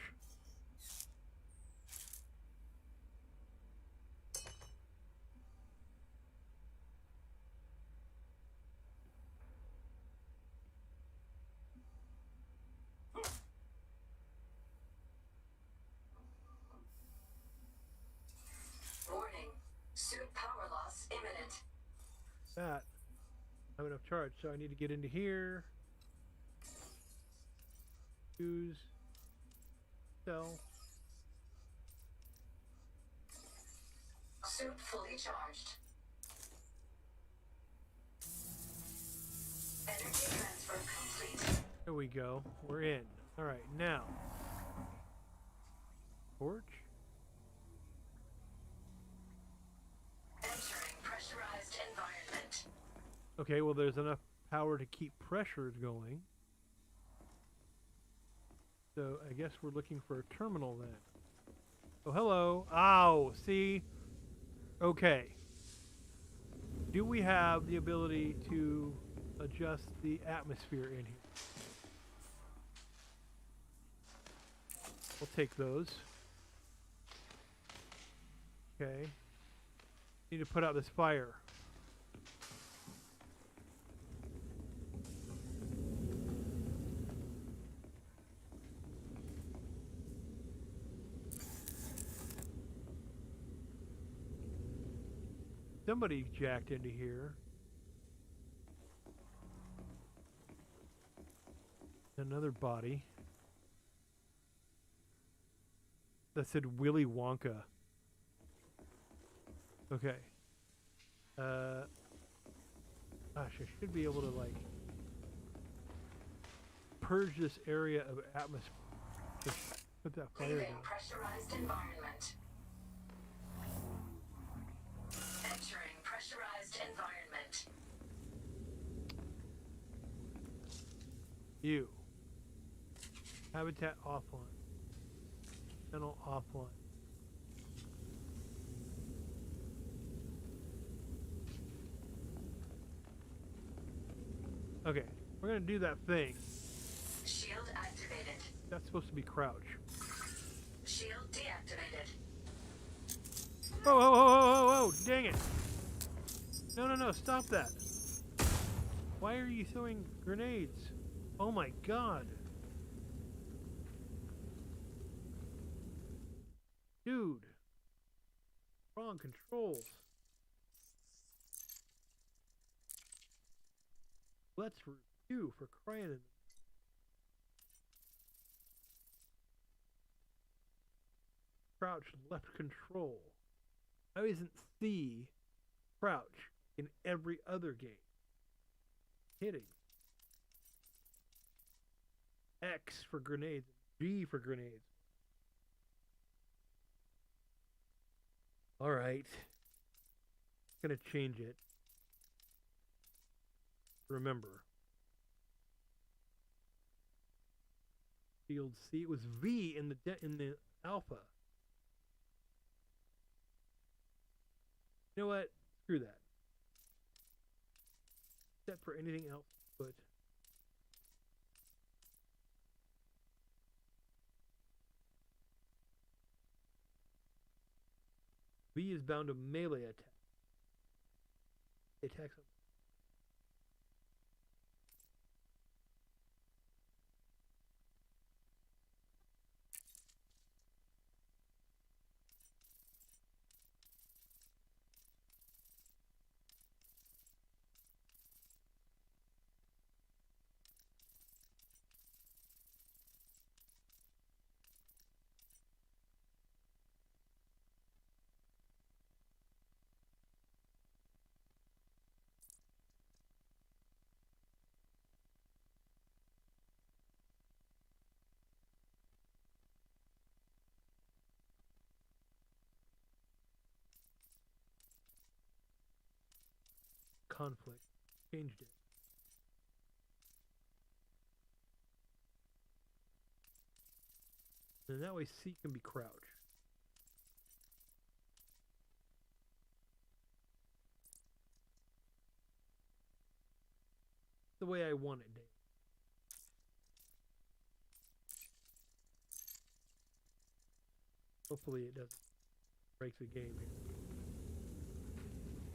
Warning. Suit power loss imminent. That. I have enough charge, so I need to get into here. Use. Sell. Suit fully charged. Energy transfer complete. There we go. We're in. Alright, now. Porch. Entering pressurized environment. Okay, well there's enough power to keep pressures going. So I guess we're looking for a terminal then. Oh, hello. Ow, see? Okay. Do we have the ability to adjust the atmosphere in here? We'll take those. Okay. Need to put out this fire. Somebody jacked into here. Another body. That said Willy Wonka. Okay. Gosh, I should be able to like purge this area of atmosphere. Just put that fire Leaving down. pressurized environment. Entering pressurized environment. You. Habitat offline. Channel offline. Okay, we're gonna do that thing. Shield activated. That's supposed to be crouch. Shield deactivated. Whoa, whoa, whoa, whoa, whoa, whoa, dang it. No, no, no, stop that. Why are you throwing grenades? Oh my god. Dude. Wrong controls. Let's review for crying in. Crouch left control. How isn't C crouch in every other game? Hitting. X for grenades. G for grenades. Alright. Gonna change it. Remember. Field C. It was V in the alpha. You know what? Screw that. Set for anything else but V is bound to melee attack. Attacks on conflict. Changed it. And that way C can be crouch. The way I want it, Dave. Hopefully it doesn't break the game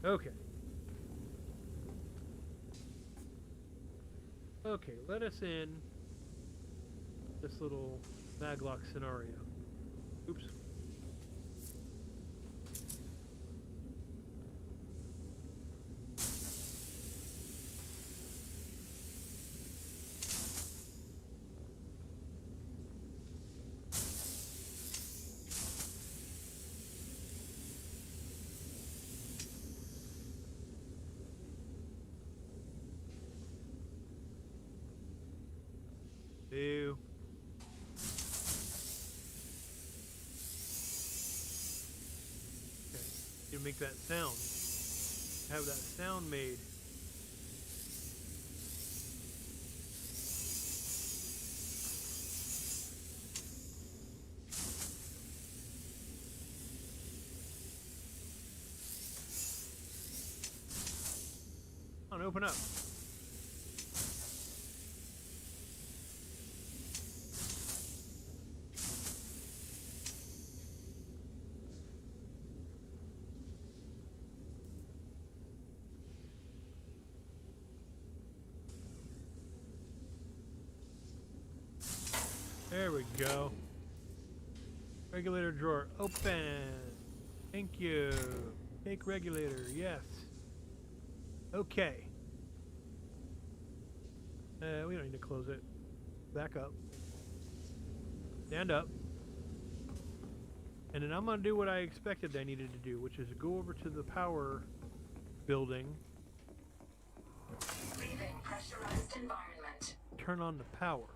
here. Okay. Okay, let us in this little maglock scenario. Oops. Ew. Okay, you make that sound. Have that sound made. Come on, open up. There we go. Regulator drawer open. Thank you. Take regulator, yes. Okay. We don't need to close it. Back up. Stand up. And then I'm going to do what I expected I needed to do, which is go over to the power building. Leaving pressurized environment. Turn on the power.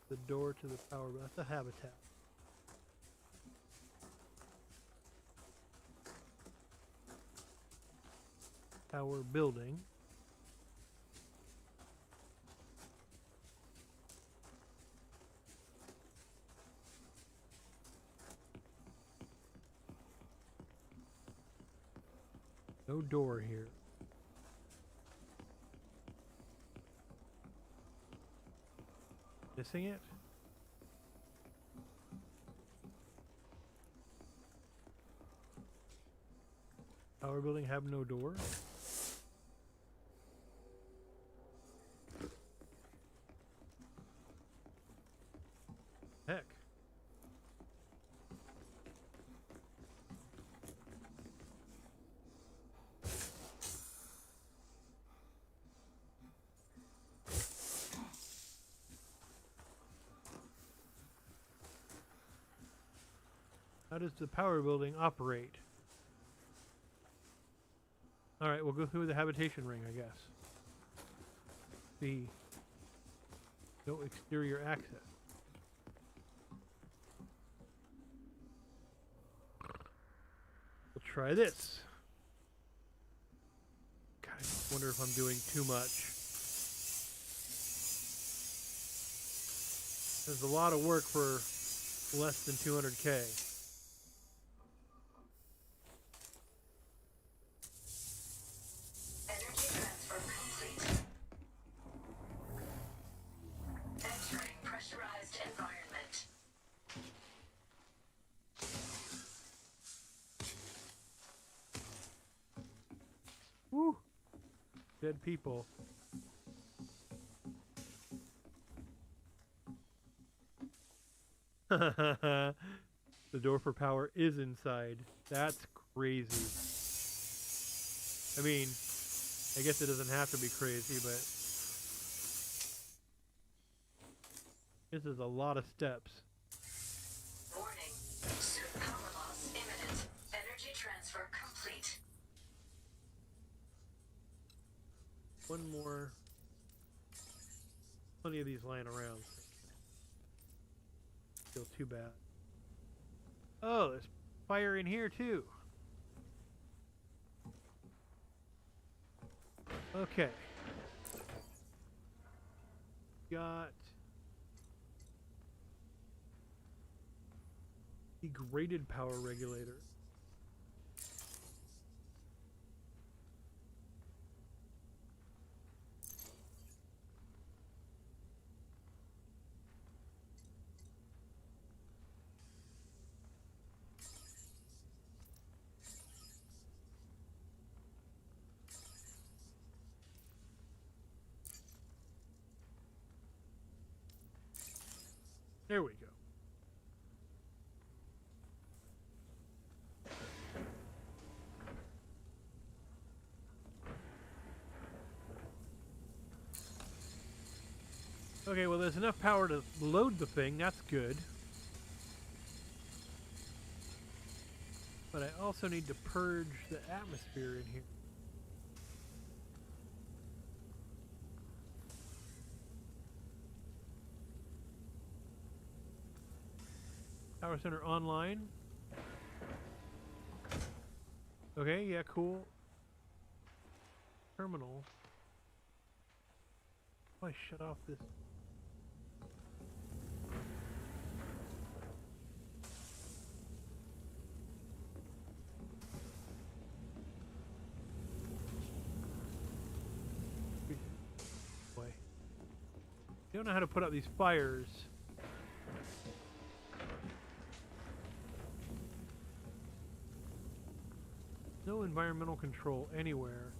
The door to the power, that's a habitat. Power building. No door here. Missing it? Power building have no door? Heck. How does the power building operate? Alright, we'll go through the habitation ring, I guess. No exterior access. We'll try this. God, I just wonder if I'm doing too much. There's a lot of work for less than 200K. Energy transfer complete. Entering pressurized environment. Woo! Dead people. The door for power is inside. That's crazy. I mean, I guess it doesn't have to be crazy, but This is a lot of steps. Warning. Soon power loss imminent. Energy transfer complete. One more. Plenty of these lying around. Feel too bad. Oh, there's fire in here too. Okay. Got degraded power regulator. There we go. Okay, well, there's enough power to load the thing. That's good. But I also need to purge the atmosphere in here. Power center online. Okay, yeah, cool. Terminal. Oh, I shut off this. Boy. You don't know how to put out these fires. No environmental control anywhere.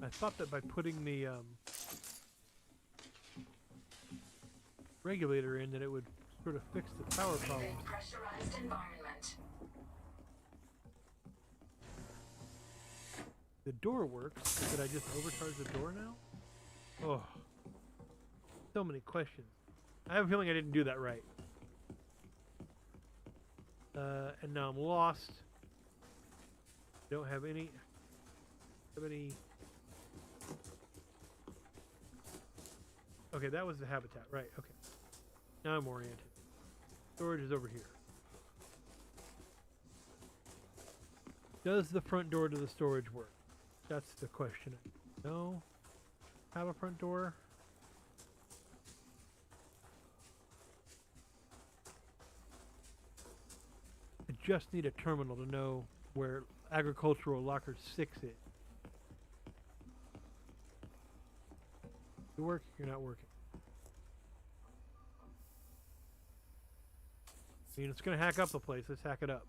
I thought that by putting the regulator in that it would sort of fix the power problem. Pressurized environment. The door works. Did I just overcharge the door now? Oh. So many questions. I have a feeling I didn't do that right. And now I'm lost. Don't have any... Okay, that was the habitat. Right, okay. Now I'm oriented. Storage is over here. Does the front door to the storage work? That's the question. No. Have a front door? I just need a terminal to know where agricultural locker 6 is. You work? You're not working. I mean, it's going to hack up the place. Let's hack it up.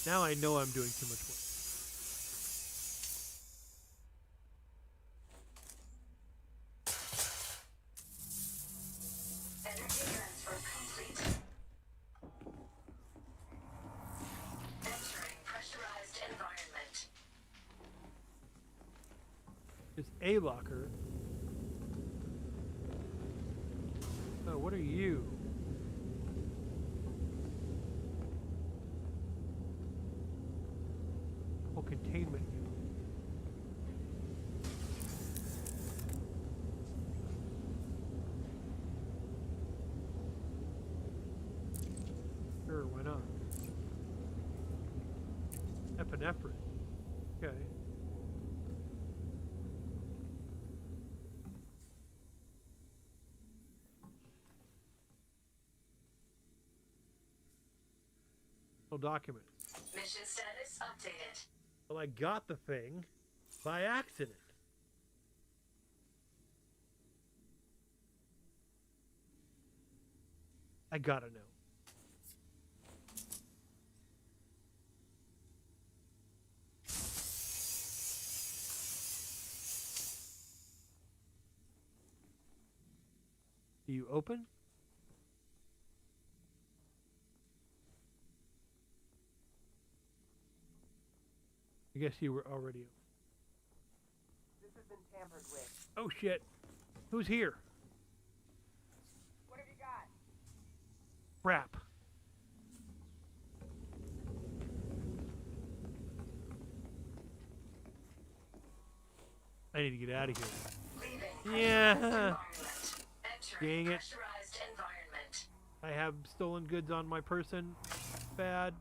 Now I know I'm doing too much work. Energy transfer complete. Entering pressurized environment. It's a locker. Oh, what are you? Oh, containment unit. Sure, why not? Epinephrine. Okay. No documents. Mission status updated. Well, I got the thing by accident. I gotta know. Do you open? I guess you were already. This has been tampered with. Oh shit! Who's here? What have you got? Crap! I need to get out of here. Leaving Yeah. pressurized environment. Entering Dang it. pressurized environment. I have stolen goods on my person. Bad.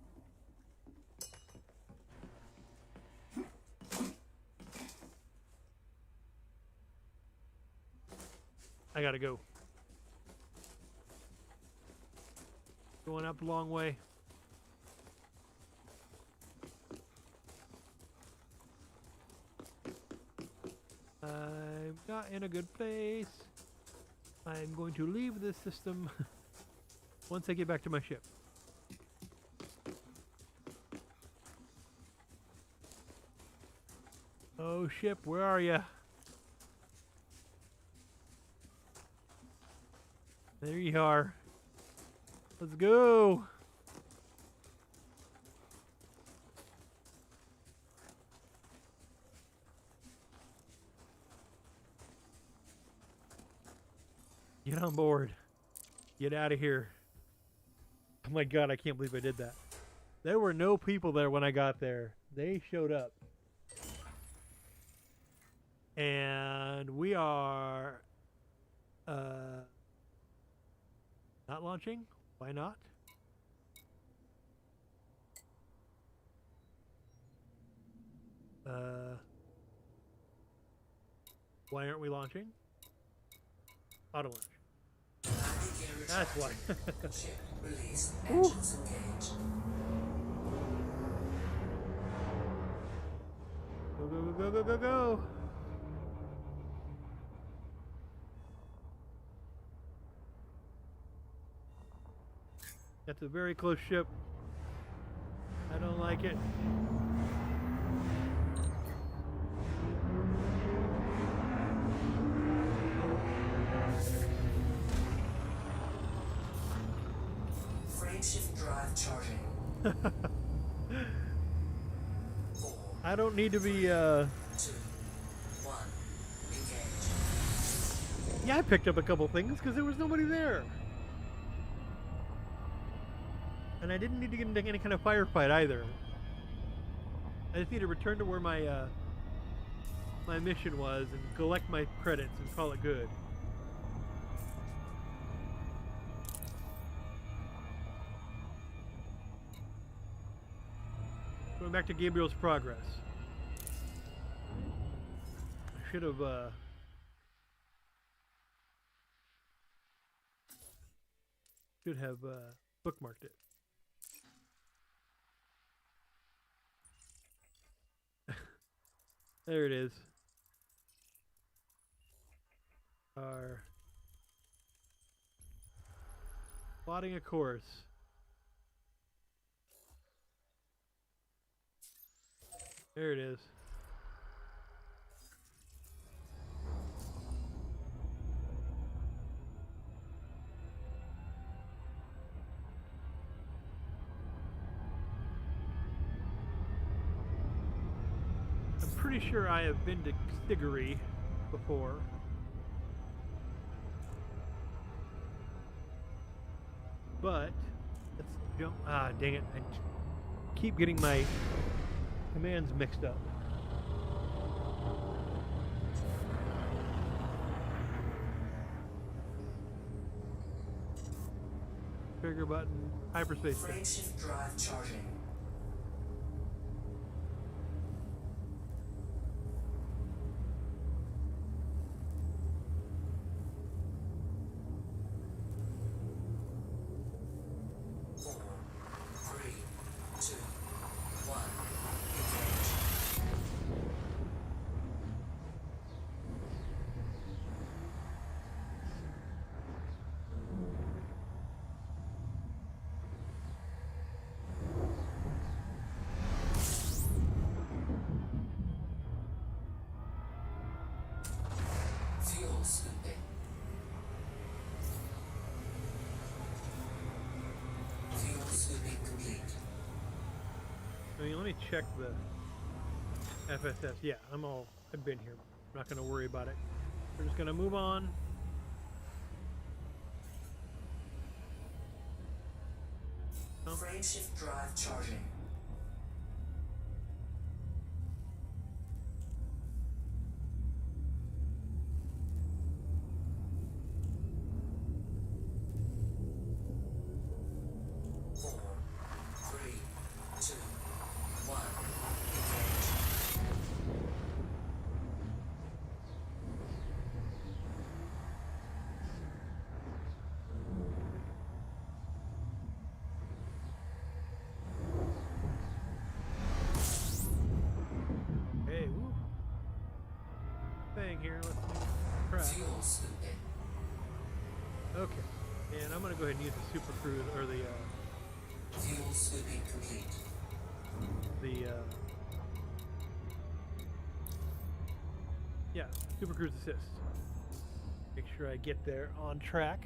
I gotta go. Going up a long way. I'm not in a good place. I'm going to leave this system once I get back to my ship. Oh, ship, where are ya? There you are. Let's go. Get on board. Get out of here. Oh my god, I can't believe I did that. There were no people there when I got there. They showed up. And we are not launching. Why not? Why aren't we launching? Auto launch. That's why. Ship release. Engines engaged. Go, go, go, go, go, go, go. That's a very close ship. I don't like it. Frame shift drive charging. I don't need to be, 2, 1. Engage. Yeah, I picked up a couple things because there was nobody there. And I didn't need to get into any kind of firefight either. I just need to return to where my my mission was and collect my credits and call it good. Going back to Gabriel's progress. I should have bookmarked it. There it is. Our plotting a course. There it is. I'm pretty sure I have been to Stiggery before. But let's jump. Ah, dang it. I keep getting my commands mixed up. Trigger button, hyperspace. Frame shift drive charging. check the FSS. Yeah, I've been here. I'm not going to worry about it. We're just going to move on. Frameshift drive charging. Four, three, two, one. Engage. Okay, woo. Thing here. Let's try. Fuel scooping. Okay, and I'm going to go ahead and use the Super Cruise or the Fuel scooping complete. yeah, Super Cruise Assist. Make sure I get there on track.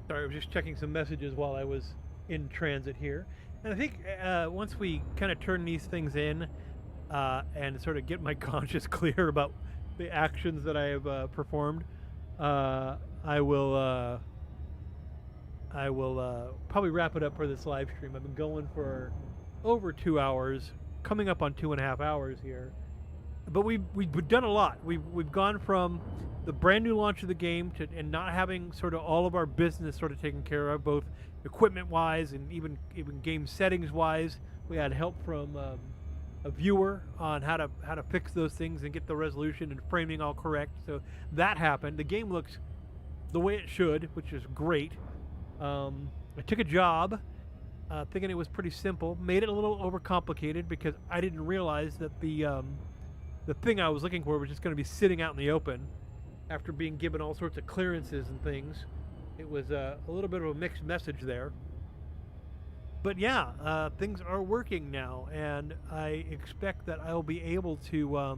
Sorry, I was just checking some messages while I was in transit here. And I think once we kind of turn these things in and sort of get my conscience clear about the actions that I have performed, I will probably wrap it up for this live stream. I've been going for over 2 hours, coming up on 2.5 hours here. But we've done a lot. We've gone from the brand new launch of the game to and not having sort of all of our business sort of taken care of, both equipment wise and even game settings wise. We had help from a viewer on how to fix those things and get the resolution and framing all correct. So that happened. The game looks the way it should, which is great. I took a job thinking it was pretty simple, made it a little overcomplicated because I didn't realize that the thing I was looking for was just going to be sitting out in the open after being given all sorts of clearances and things. It was a little bit of a mixed message there. But yeah, things are working now, and I expect that I'll be able to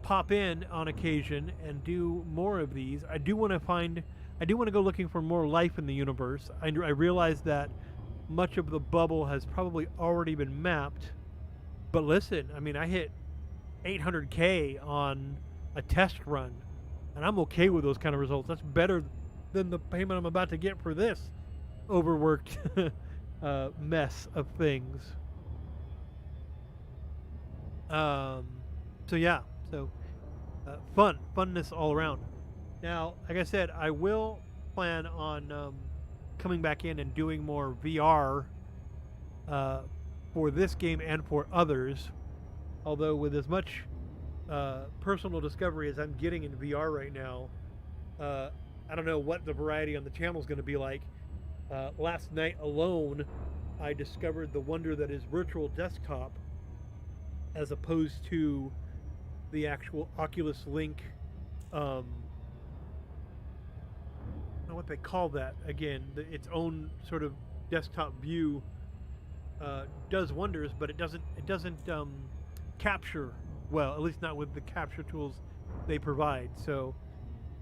pop in on occasion and do more of these. I do want to go looking for more life in the universe. I realize that much of the bubble has probably already been mapped. But listen, I mean, I hit 800K on a test run, and I'm okay with those kind of results. That's better than the payment I'm about to get for this overworked mess of things. So yeah, funness all around. Now, like I said, I will plan on coming back in and doing more VR for this game and for others. Although with as much personal discovery as I'm getting in VR right now, I don't know what the variety on the channel is going to be like. Last night alone, I discovered the wonder that is virtual desktop as opposed to the actual Oculus Link, I don't know what they call that again, its own sort of desktop view does wonders, but it doesn't capture well, at least not with the capture tools they provide. So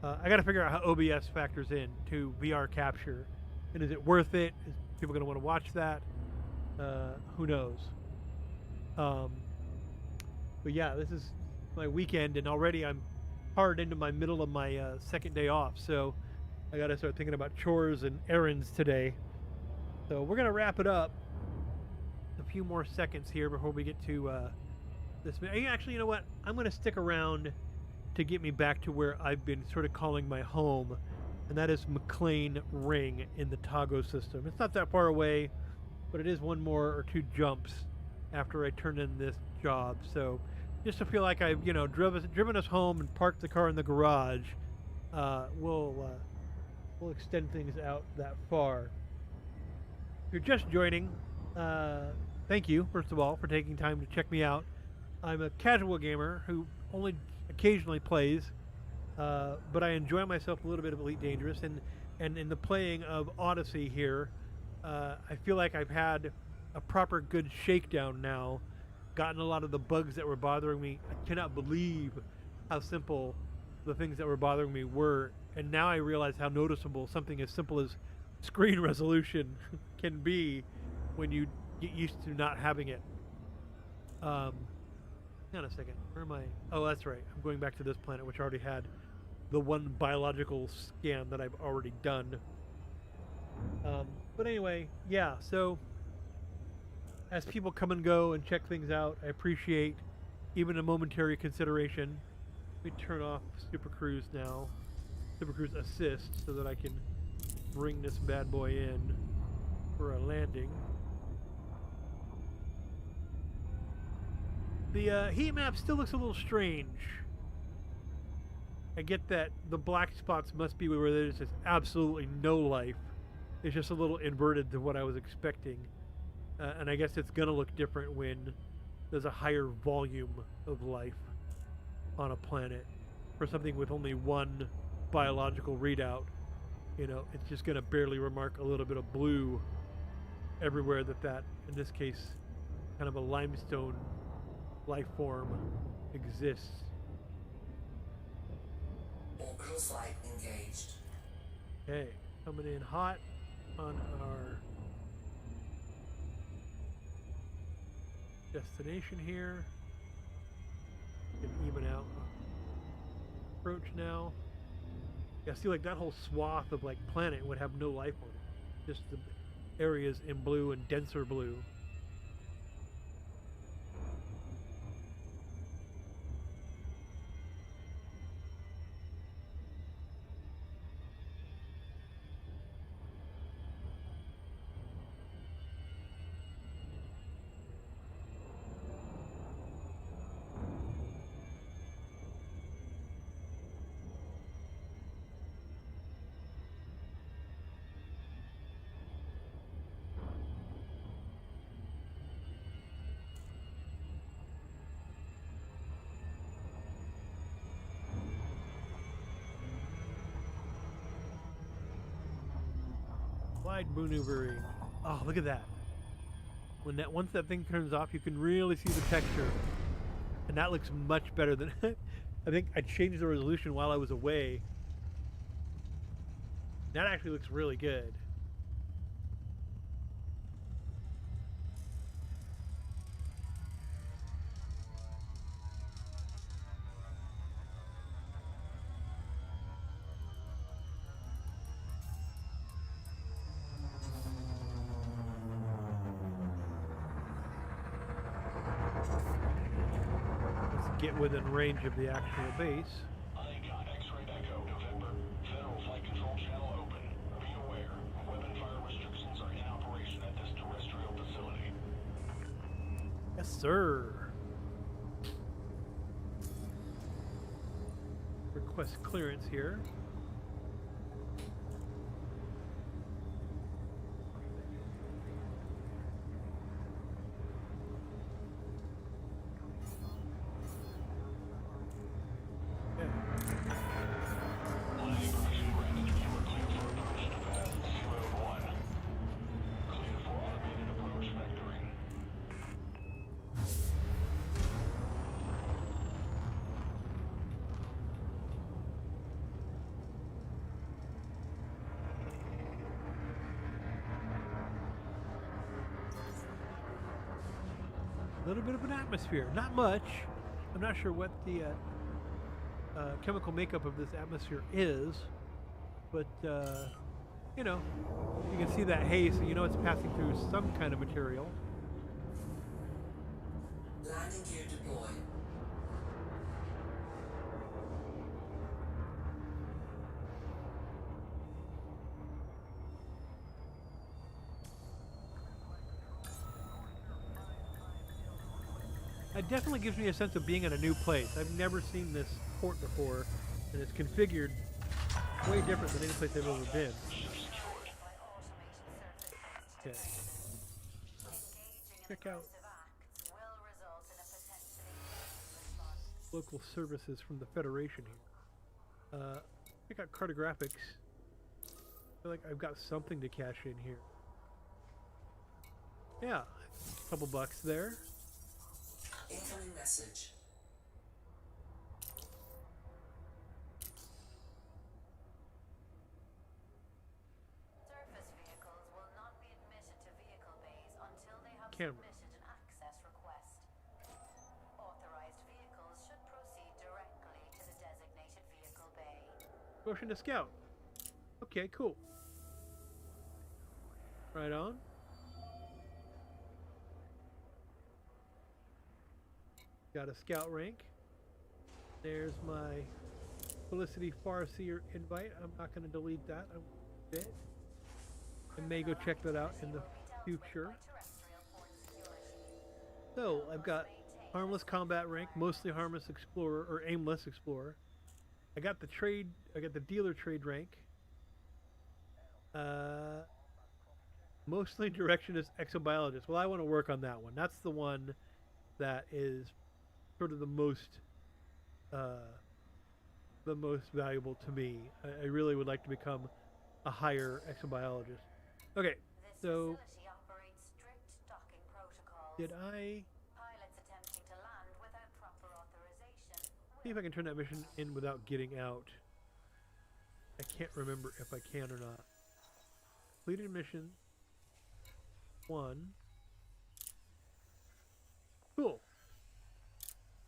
I got to figure out how OBS factors in to VR capture, and is it worth it? Is people going to want to watch that? Who knows? But yeah, this is my weekend, and already I'm hard into my middle of my second day off, so I got to start thinking about chores and errands today. So we're going to wrap it up. A few more seconds here before we get to this. Actually, you know what? I'm going to stick around to get me back to where I've been sort of calling my home, and that is McLean Ring in the Tago system. It's not that far away, but it is one more or two jumps after I turn in this job. So just to feel like I've, driven us home and parked the car in the garage, we'll extend things out that far. If you're just joining, thank you, first of all, for taking time to check me out. I'm a casual gamer who only occasionally plays, but I enjoy myself a little bit of Elite Dangerous, and in the playing of Odyssey here, I feel like I've had a proper good shakedown now, gotten a lot of the bugs that were bothering me. I cannot believe how simple the things that were bothering me were, and now I realize how noticeable something as simple as screen resolution can be when you get used to not having it. Hang on a second. Where am I? Oh, that's right. I'm going back to this planet, which already had the one biological scan that I've already done. But anyway, yeah, so as people come and go and check things out, I appreciate even a momentary consideration. Let me turn off Super Cruise now. Super Cruise Assist so that I can bring this bad boy in for a landing. The heat map still looks a little strange. I get that the black spots must be where there's just absolutely no life. It's just a little inverted to what I was expecting. And I guess it's going to look different when there's a higher volume of life on a planet. For something with only one biological readout, it's just going to barely remark a little bit of blue everywhere that, in this case, kind of a limestone life form exists. Orbital flight engaged. Okay, coming in hot on our destination here. Can even out approach now. Yeah, see, like that whole swath of like planet would have no life on it. Just the areas in blue and denser blue. Wide maneuvering. Oh, look at that. Once that thing turns off, you can really see the texture. And that looks much better than I think I changed the resolution while I was away. That actually looks really good. Get within range of the actual base. Icon X-ray Echo, November. Federal Flight Control Channel open. Be aware, weapon fire restrictions are in operation at this terrestrial facility. Yes, sir. Request clearance here. A little bit of an atmosphere, not much. I'm not sure what the chemical makeup of this atmosphere is, but you can see that haze, so you know it's passing through some kind of material. Line Landing gear deployed. It definitely gives me a sense of being in a new place. I've never seen this port before, and it's configured way different than any place I've ever been. Okay. Check out local services from the Federation here. Check out cartographics. I feel like I've got something to cash in here. Yeah, a couple bucks there. Incoming message. Surface vehicles will not be admitted to vehicle bays until they have Camera. submitted an access request. Authorized vehicles should proceed directly to the designated vehicle bay. Motion to scout. Okay, cool. Right on. Got a scout rank. There's my Felicity Farseer invite. I'm not going to delete that. I may go check that out in the future. So I've got harmless combat rank, mostly harmless explorer or aimless explorer. I got the trade. I got the dealer trade rank. Mostly directionist exobiologist. Well, I want to work on that one. That's the one that is sort of the most valuable to me. I really would like to become a higher exobiologist. Okay, so Facility operates strict docking protocols. did I Pilots attempting to land without proper authorization see if I can turn that mission in without getting out? I can't remember if I can or not. Completed mission 1. Cool.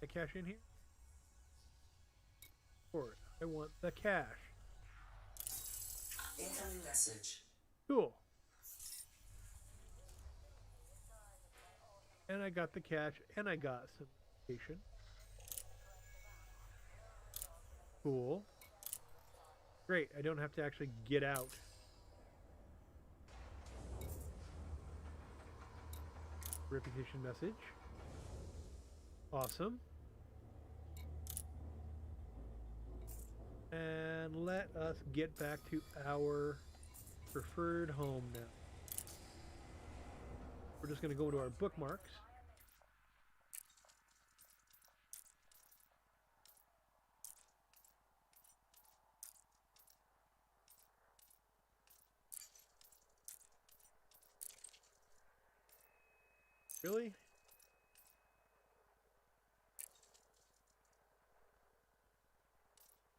I cash in here? For it. I want the cash. Incoming message. Cool. And I got the cash, and I got some vacation. Cool. Great, I don't have to actually get out. Reputation message. Awesome. And let us get back to our preferred home now. We're just going to go to our bookmarks. Really?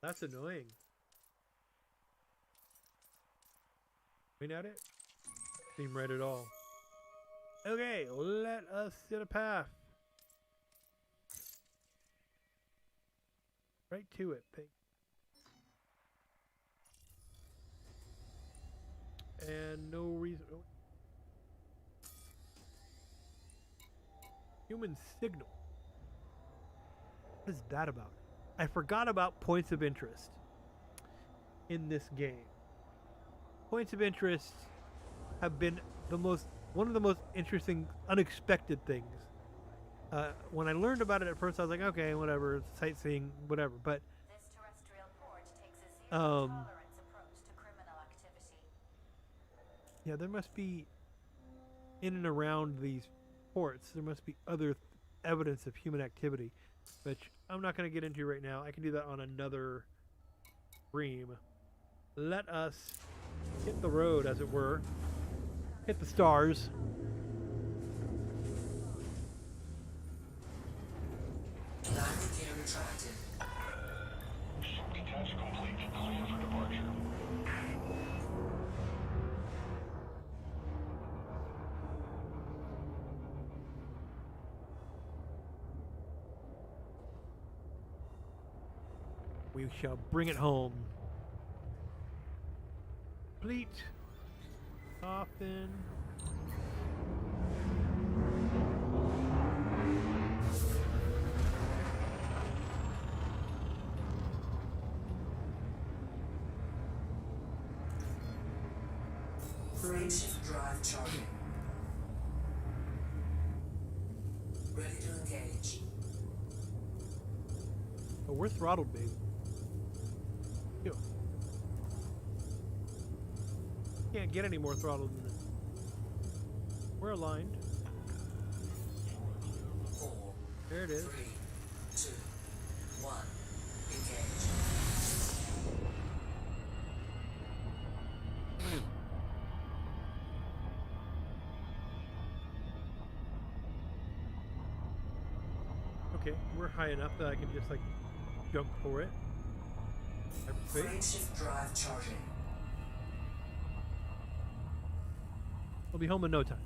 That's annoying. Point at it? Seem right at all. Okay, let us set a path. Right to it, and no reason. Human signal. What is that about? I forgot about points of interest in this game. Points of interest have been one of the most interesting, unexpected things. When I learned about it at first, I was like, okay, whatever, sightseeing, whatever. But This terrestrial port takes a zero tolerance approach to criminal activity. yeah, there must be in and around these ports. There must be other evidence of human activity, which I'm not going to get into right now. I can do that on another stream. Let us hit the road, as it were. Hit the stars. Landing gear retracted. Ship detach complete. Clear for departure. We shall bring it home. Fleet. Coffin. Frameshift drive charging. Ready to engage. Oh, we're throttled, baby. Yo. Can't get any more throttled than this. We're aligned. 4, There it is. 3, 2, 1. Engage. Okay, we're high enough that I can just like jump for it. Hyperspace. Frameshift drive charging. We'll be home in no time.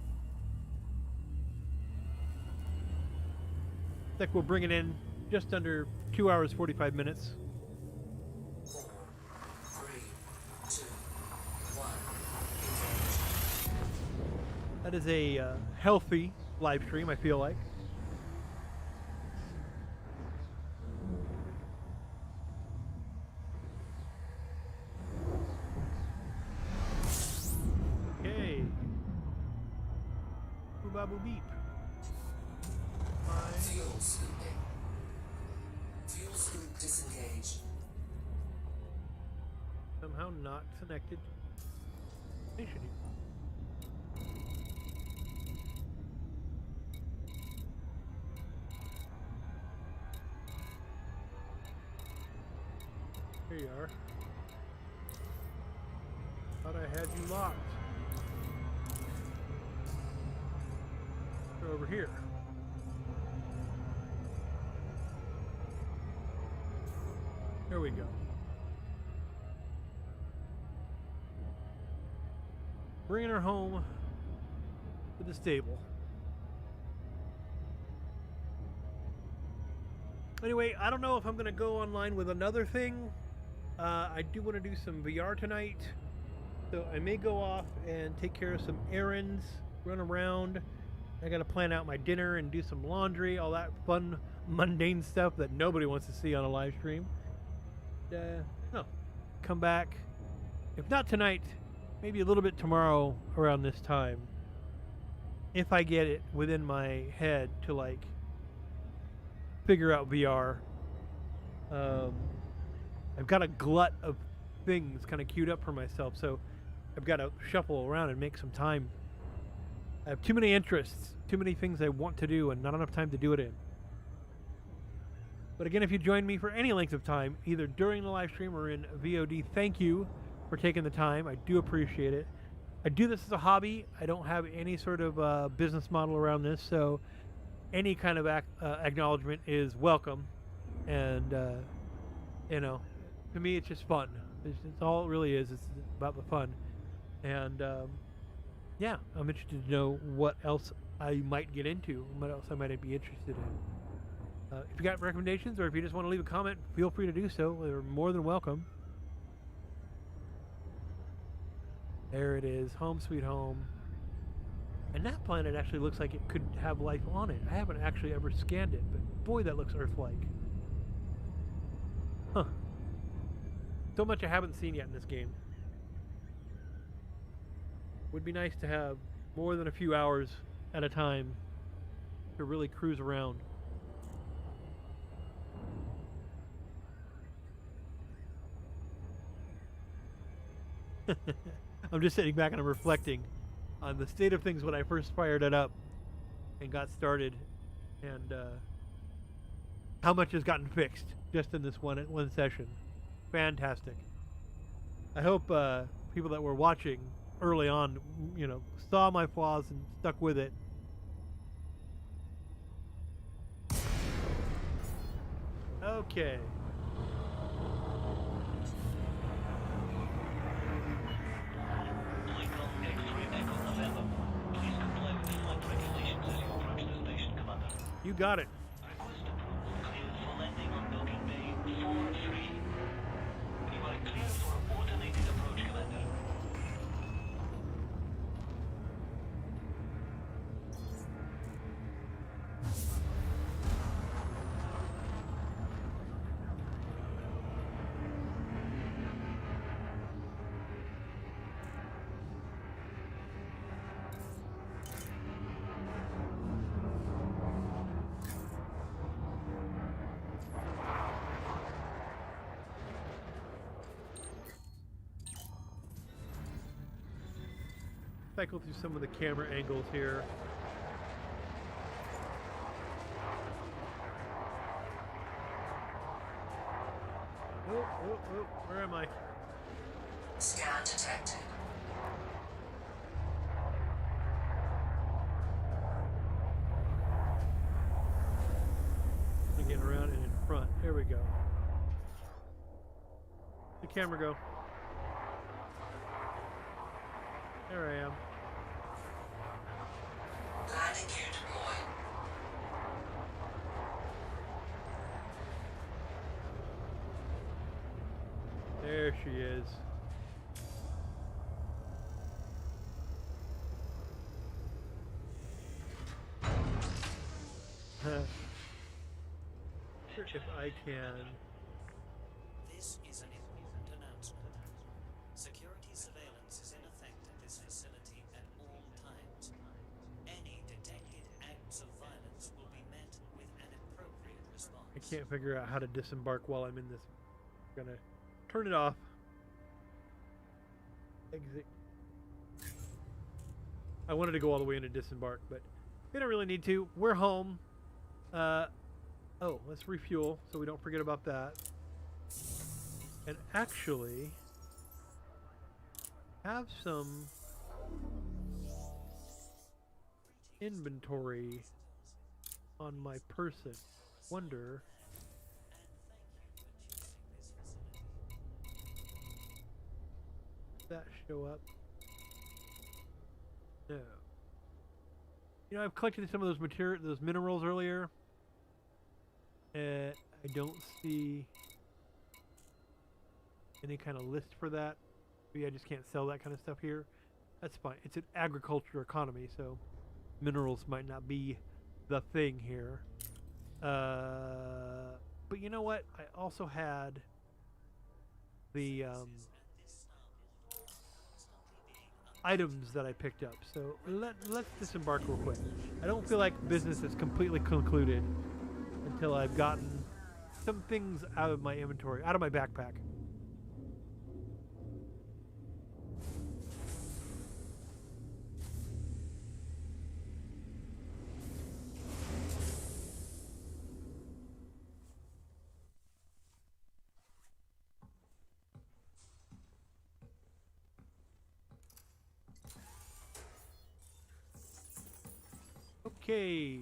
Looks like we'll bring it in just under 2 hours 45 minutes. 4, 3, 2, 1. Engage. That is a healthy live stream, I feel like. Okay. Boo-ba-boo beep. Fine. Fuel scooping. Fuel scoop disengaged. Somehow not connected. They should be. Here you are. Thought I had you locked. They're over here. There we go. Bringing her home to the stable. Anyway, I don't know if I'm going to go online with another thing. I do want to do some VR tonight. So I may go off and take care of some errands, run around. I got to plan out my dinner and do some laundry, all that fun, mundane stuff that nobody wants to see on a live stream. No, come back. If not tonight, maybe a little bit tomorrow around this time. If I get it within my head to like figure out VR. I've got a glut of things kind of queued up for myself, so I've got to shuffle around and make some time. I have too many interests, too many things I want to do, and not enough time to do it in. But again, if you join me for any length of time, either during the live stream or in VOD, thank you for taking the time. I do appreciate it. I do this as a hobby. I don't have any sort of business model around this, so any kind of acknowledgement is welcome. And, you know, to me, it's just fun. It's all it really is. It's about the fun. And, yeah, I'm interested to know what else I might get into, what else I might be interested in. If you got recommendations or if you just want to leave a comment, feel free to do so. They're more than welcome. There it is, home sweet home. And that planet actually looks like it could have life on it. I haven't actually ever scanned it, but boy, that looks Earth-like. Huh. So much I haven't seen yet in this game. Would be nice to have more than a few hours at a time to really cruise around. I'm just sitting back and I'm reflecting on the state of things when I first fired it up and got started, and how much has gotten fixed just in this one session. Fantastic. I hope people that were watching early on, you know, saw my flaws and stuck with it. Okay. You got it. Request approved. Cleared for landing on docking bay 4-3. You are clear for automated approach, Commander. cycle through some of the camera angles here. Oh, where am I? Scan detected. Getting around and in front. There we go. The camera go. There I am. Landing gear deployed. There she is. If I can. This is an important announcement. Security surveillance is in effect at this facility at all times. Any detected acts of violence will be met with an appropriate response. I can't figure out how to disembark while I'm in this. I'm gonna turn it off. Exit. I wanted to go all the way into disembark, but we don't really need to. We're home. Oh, let's refuel so we don't forget about that. And actually have some inventory on my person. Wonder. Does that show up? No. You know, I've collected some of those minerals earlier. I don't see any kind of list for that. Maybe I just can't sell that kind of stuff here. That's fine. It's an agriculture economy, so minerals might not be the thing here. But you know what? I also had the items that I picked up. So let's disembark real quick. I don't feel like business is completely concluded until I've gotten some things out of my inventory, out of my backpack. Okay,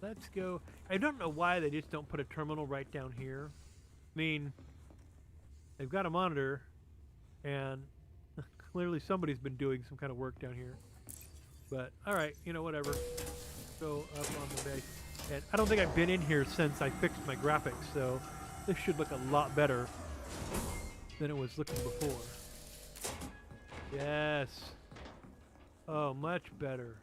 let's go. I don't know why they just don't put a terminal right down here. I mean, they've got a monitor, and clearly somebody's been doing some kind of work down here. But, alright, you know, whatever. Go up on the base. And I don't think I've been in here since I fixed my graphics, so this should look a lot better than it was looking before. Yes. Oh, much better.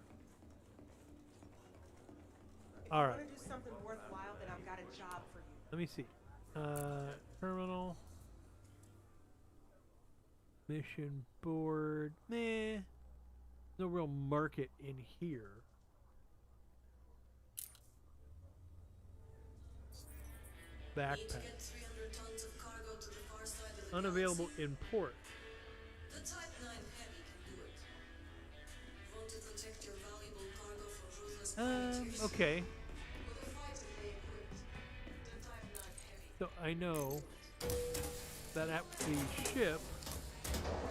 All right. If you want to do something worthwhile, then I've got a job for you. Let me see. Terminal. Mission board. Meh. No real market in here. Backpack. Unavailable in port. The Type 9 Heavy can do it. Want to protect your valuable cargo from ruthless pirates? Okay. With a fighter they equipped, the Type 9 Heavy. So I know that at the ship,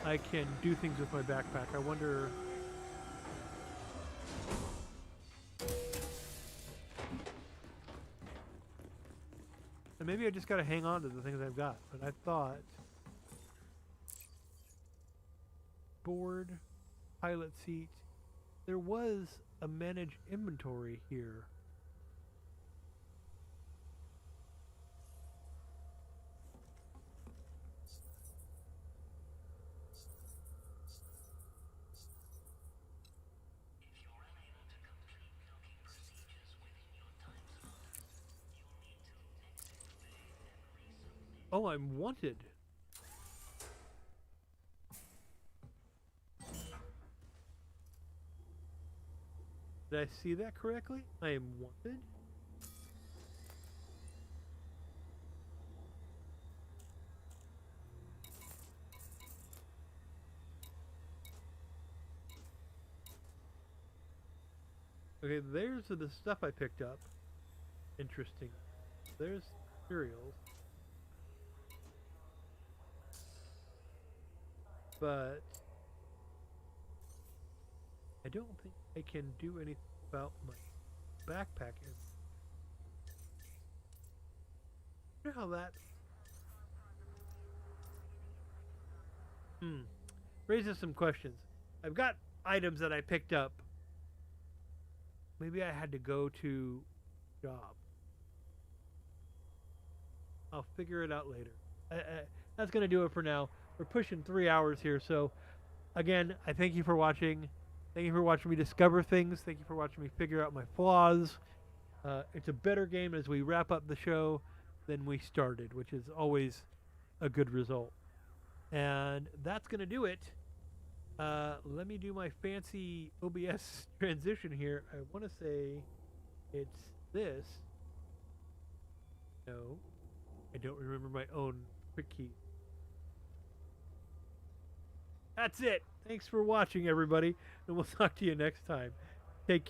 I can do things with my backpack. I wonder. And maybe I just gotta hang on to the things I've got. But I thought board, pilot seat. There was a manage inventory here. Oh, I'm wanted. Did I see that correctly? I am wanted? Okay, there's the stuff I picked up. Interesting. There's cereals. But I don't think I can do anything about my backpack. I wonder how that raises some questions. I've got items that I picked up. Maybe I had to go to job. I'll figure it out later. That's going to do it for now. We're pushing 3 hours here, so again, I thank you for watching. Thank you for watching me discover things. Thank you for watching me figure out my flaws. It's a better game as we wrap up the show than we started, which is always a good result. And that's going to do it. Let me do my fancy OBS transition here. I want to say it's this. No, I don't remember my own quick key. That's it. Thanks for watching, everybody, and we'll talk to you next time.